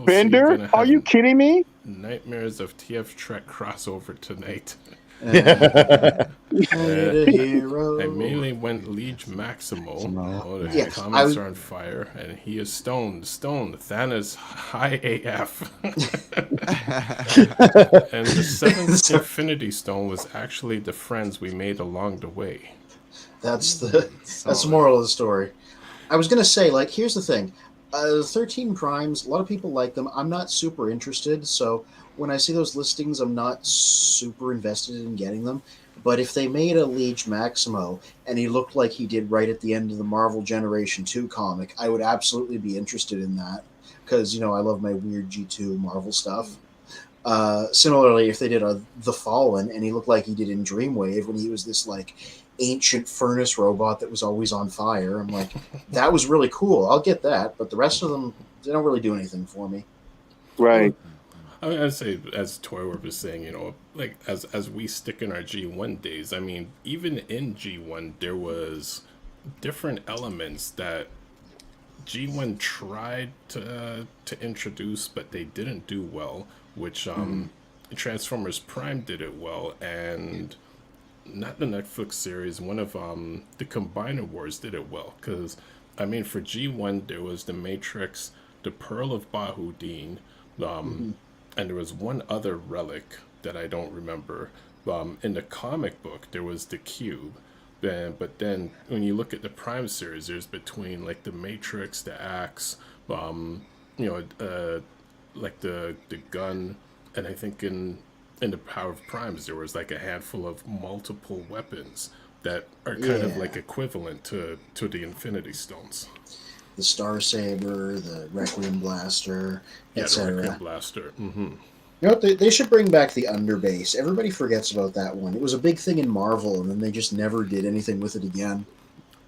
Bender? Are you kidding me? Nightmares of TF Trek crossover tonight. A hero. I mainly went Liege Maximal. Oh, the Yes, comments are on fire, and he is stoned. Thanos high AF. And the 7th Infinity Stone was actually the friends we made along the way. That's the moral of the story. I was gonna say, like, here's the thing: 13 primes. A lot of people like them. I'm not super interested, so when I see those listings, I'm not super invested in getting them. But if they made a Liege Maximo and he looked like he did right at the end of the Marvel Generation 2 comic, I would absolutely be interested in that because, I love my weird G2 Marvel stuff. Similarly, if they did The Fallen and he looked like he did in Dreamwave when he was this, like, ancient furnace robot that was always on fire, I'm like, that was really cool. I'll get that. But the rest of them, they don't really do anything for me. Right. I mean, I'd say, as Toywarp was saying, like, as we stick in our G1 days, I mean, even in G1, there was different elements that G1 tried to introduce, but they didn't do well, which Transformers Prime did it well, and not the Netflix series, one of the Combiner Wars did it well, because, I mean, for G1, there was the Matrix, the Pearl of Bahudin, and there was one other relic that I don't remember. In the comic book, there was the Cube. But then when you look at the Prime series, there's between like the Matrix, the Axe, like the gun, and I think in the Power of Primes there was like a handful of multiple weapons that are kind of like equivalent to the Infinity Stones. The Star Saber, the Requiem Blaster, etc. The Requiem Blaster. Mm-hmm. You know what? They should bring back the Underbase. Everybody forgets about that one. It was a big thing in Marvel, and then they just never did anything with it again.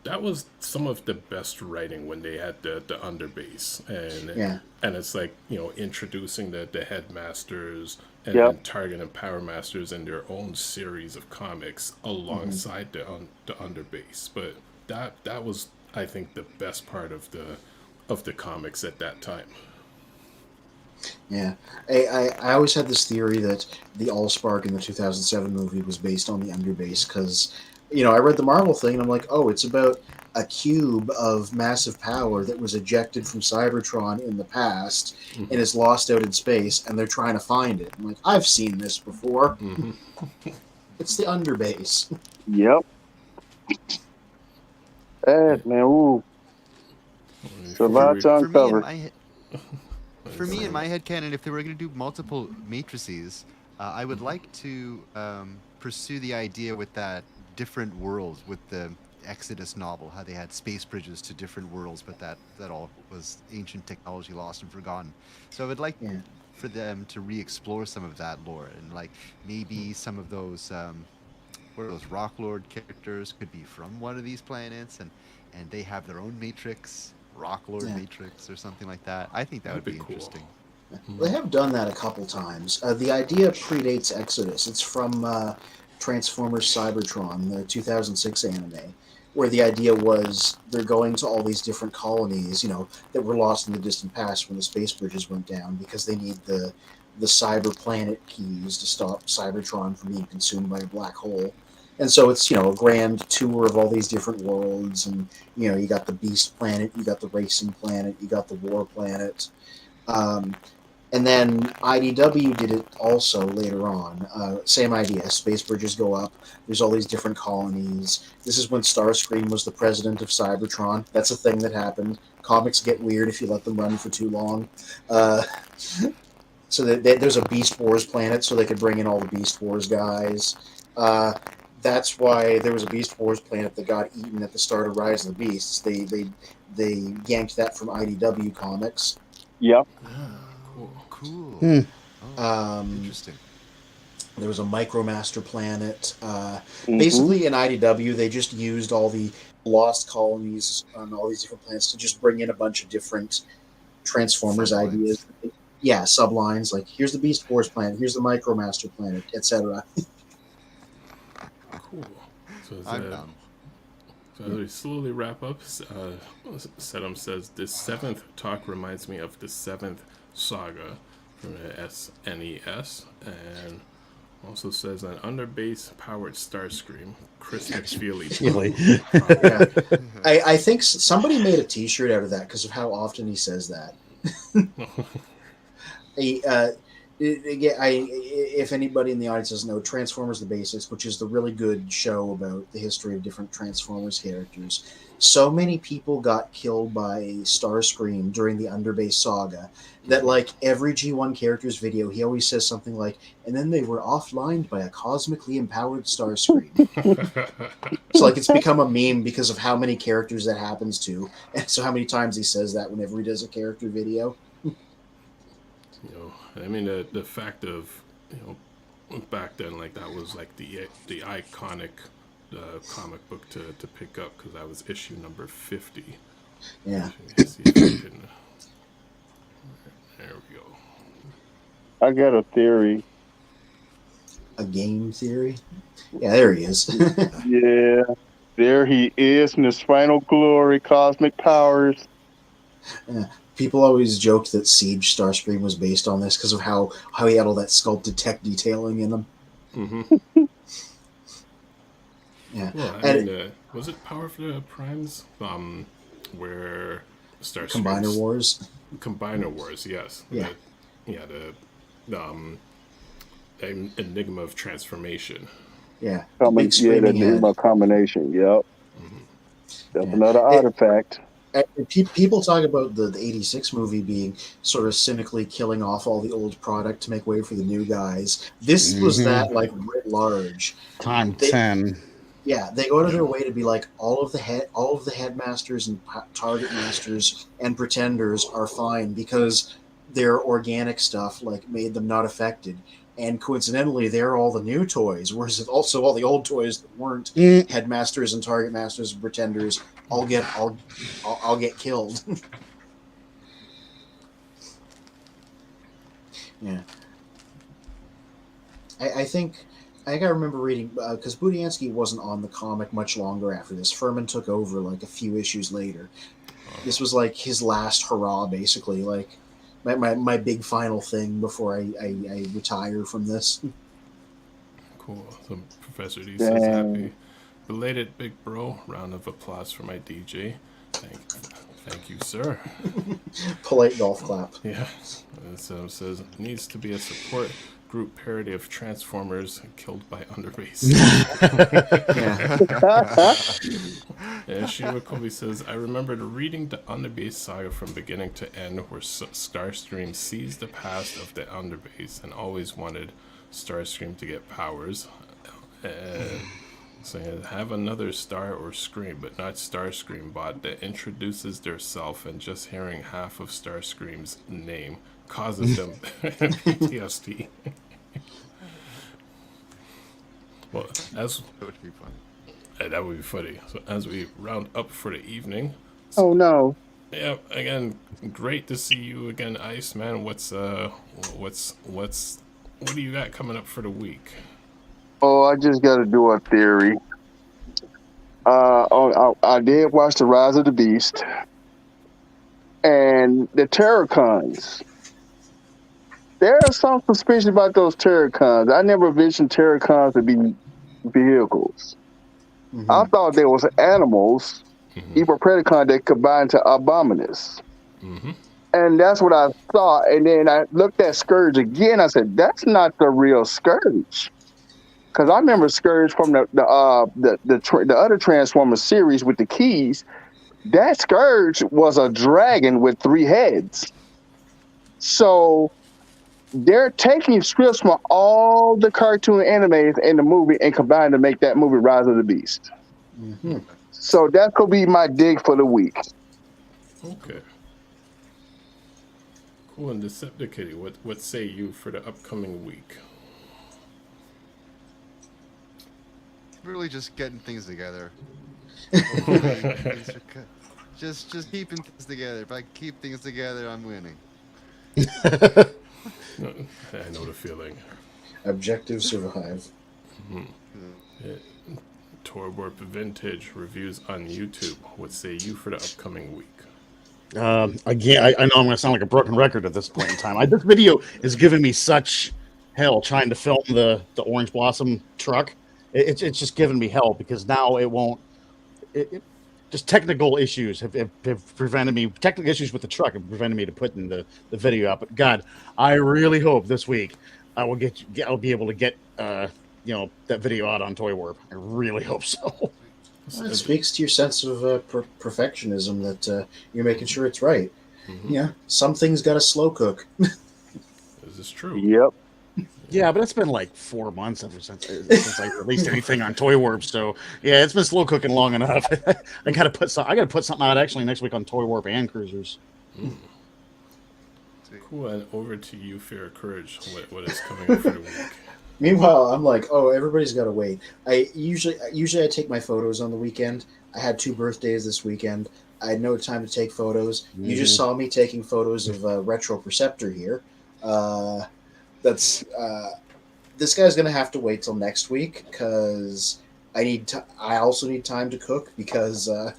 That was some of the best writing when they had the Underbase, and it's like introducing the Headmasters and Target and Power Masters in their own series of comics alongside the Underbase. But that was, I think, the best part of the comics at that time. Yeah, I always had this theory that the Allspark in the 2007 movie was based on the Underbase because, I read the Marvel thing and I'm like, oh, it's about a cube of massive power that was ejected from Cybertron in the past and is lost out in space, and they're trying to find it. I'm like, I've seen this before. It's the underbase. Yep. Man, ooh. So lots to uncover. For me, in my head canon, if they were going to do multiple matrices, I would like to pursue the idea with that different worlds, with the Exodus novel, how they had space bridges to different worlds, but that all was ancient technology lost and forgotten. So I would like for them to re-explore some of that lore, and like maybe some of those what are those Rock Lord characters could be from one of these planets, and they have their own matrix, Rock Lord matrix or something like that. I think that would be cool. interesting. They have done that a couple times. The idea predates Exodus. It's from Transformers Cybertron, the 2006 anime, where the idea was they're going to all these different colonies, that were lost in the distant past when the space bridges went down, because they need the cyber planet keys to stop Cybertron from being consumed by a black hole. And so it's, a grand tour of all these different worlds, and, you got the Beast planet, you got the Racing planet, you got the War planet. And then IDW did it also later on. Same idea. Space bridges go up. There's all these different colonies. This is when Starscream was the president of Cybertron. That's a thing that happened. Comics get weird if you let them run for too long. So there's a Beast Wars planet, so they could bring in all the Beast Wars guys. That's why there was a Beast Wars planet that got eaten at the start of Rise of the Beasts. They yanked that from IDW comics. Yep. Cool. Interesting. There was a Micromaster planet. Basically, in IDW, they just used all the lost colonies on all these different planets to just bring in a bunch of different Transformers ideas. Yeah, sublines. Like, here's the Beast Wars planet, here's the Micromaster planet, etc. Cool. So as we slowly wrap up, Sedum says, this 7th talk reminds me of the 7th saga from the SNES, and also says an underbase powered Starscream, Chris McFeely. I think somebody made a t-shirt out of that because of how often he says that. If anybody in the audience doesn't know, Transformers the Basics, which is the really good show about the history of different Transformers characters, so many people got killed by Starscream during the Underbase saga that, like, every G1 character's video, he always says something like, and then they were offlined by a cosmically empowered Starscream. So, like, it's become a meme because of how many characters that happens to, and so how many times he says that whenever he does a character video. I mean, the fact of, back then, like, that was like the iconic comic book to pick up, because that was issue number 50. Yeah. There we go. I got a theory. A game theory? Yeah, there he is. Yeah, there he is in his final glory, cosmic powers. Yeah. People always joked that Siege Starscream was based on this because of how he had all that sculpted tech detailing in him. Mm-hmm. Yeah. Well, I mean, was it Power for the Primes? Where Starscream... Combiner Wars? Combiner Wars, yes. Yeah. The Enigma of Transformation. Yeah. The Enigma combination, yep. Mm-hmm. That's another artifact. People talk about the 86 movie being sort of cynically killing off all the old product to make way for the new guys. This was that, like, writ large. Time 10. Yeah, they go out of their way to be like, all of the headmasters and target masters and pretenders are fine because their organic stuff, like, made them not affected. And coincidentally, they're all the new toys, whereas also all the old toys that weren't headmasters and target masters and pretenders all get killed. Yeah, I think I remember reading because Budiansky wasn't on the comic much longer after this. Furman took over like a few issues later. This was like his last hurrah, basically. Like. My big final thing before I retire from this. Cool. So Professor D says belated big bro. Round of applause for my DJ. Thank you, sir. Polite golf clap. Yeah. So it says needs to be a support group parody of Transformers killed by underbase. And Shiva Kobe says, I remembered reading the underbase saga from beginning to end where Starscream sees the past of the underbase and always wanted Starscream to get powers. And saying, have another Star or Scream, but not Starscream bot that introduces their self, and just hearing half of Starscream's name causes them PTSD. Well, That would be fun. that would be funny. So as we round up for the evening, Oh no. yeah, again, great to see you again, Iceman. What do you got coming up for the week? Oh, I just got to do a theory. I did watch The Rise of the Beast and the Terracons. There's some suspicion about those Terracons. I never envisioned Terracons to be vehicles. Mm-hmm. I thought they was animals, evil predacon that combined to Abominus. Mm-hmm. And that's what I thought. And then I looked at Scourge again. I said, that's not the real Scourge. Because I remember Scourge from the other Transformers series with the keys. That Scourge was a dragon with 3 heads. So they're taking scripts from all the cartoon animes in the movie and combining to make that movie Rise of the Beast. Mm-hmm. So that could be my dig for the week. Okay. Cool. And Decepticon, what say you for the upcoming week? Really just getting things together. Just keeping things together. If I keep things together, I'm winning. I know the feeling. Objective survive. Torborp Vintage reviews on YouTube. What say you for the upcoming week? Again, I know I'm going to sound like a broken record at this point in time. This video is giving me such hell trying to film the Orange Blossom truck. It's just giving me hell because now it won't. Just technical issues have prevented me. Technical issues with the truck have prevented me to putting the video out. But God, I really hope this week I'll be able to get that video out on Toy Warp. I really hope so. Well, it speaks to your sense of perfectionism that you're making sure it's right. Mm-hmm. Yeah, some things got to slow cook. This is true. Yep. Yeah, but it's been like 4 months ever since I released anything on Toy Warp. So yeah, it's been slow cooking long enough. I gotta put something out actually next week on Toy Warp and Cruisers. Mm. Cool. And over to you, Fear Courage. What is coming up for the week? Meanwhile, I'm like, oh, everybody's got to wait. I usually I take my photos on the weekend. I had 2 birthdays this weekend. I had no time to take photos. Mm. You just saw me taking photos of Retro Perceptor here. This guy's gonna have to wait till next week because I also need time to cook because I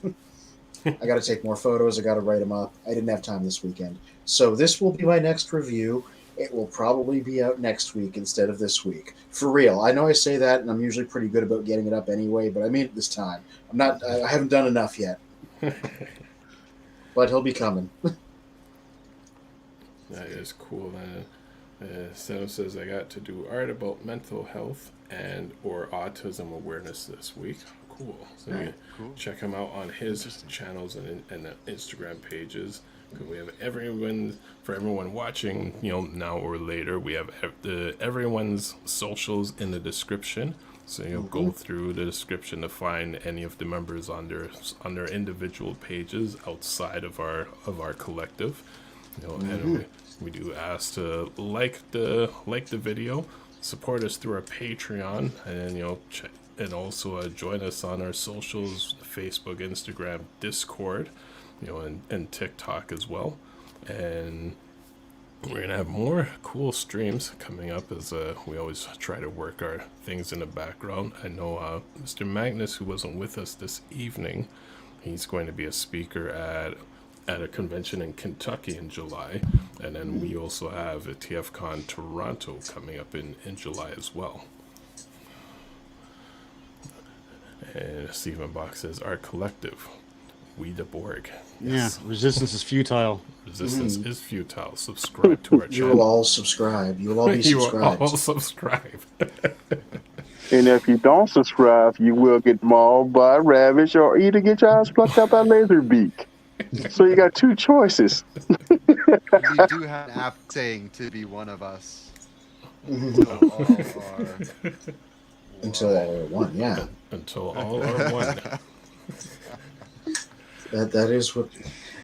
got to take more photos. I got to write them up. I didn't have time this weekend, so this will be my next review. It will probably be out next week instead of this week. For real. I know I say that, and I'm usually pretty good about getting it up anyway, but I mean it this time. I haven't done enough yet, but he'll be coming. That is cool, man. Sam says I got to do art about mental health and or autism awareness this week. Cool. So check him out on his channels and Instagram pages. We have everyone watching, now or later. We have everyone's socials in the description. So you'll go through the description to find any of the members on their individual pages outside of our collective. And we do ask to like the video, support us through our Patreon, and and also join us on our socials: Facebook, Instagram, Discord, and TikTok as well. And we're gonna have more cool streams coming up as we always try to work our things in the background. I know Mr. Magnus, who wasn't with us this evening, he's going to be a speaker at a convention in Kentucky in July, and then we also have a TFCon Toronto coming up in July as well. And Stephen Bach says, our collective, we the Borg. Yeah, resistance is futile. Resistance is futile. Subscribe to our You channel. will all subscribe. You will all be You will subscribed. all subscribe. And if you don't subscribe, you will get mauled by Ravage or either get your eyes plucked out by Laserbeak. So you got two choices. We do have an app saying to be one of us. Until all are Until that one, yeah. Until all are one. That is what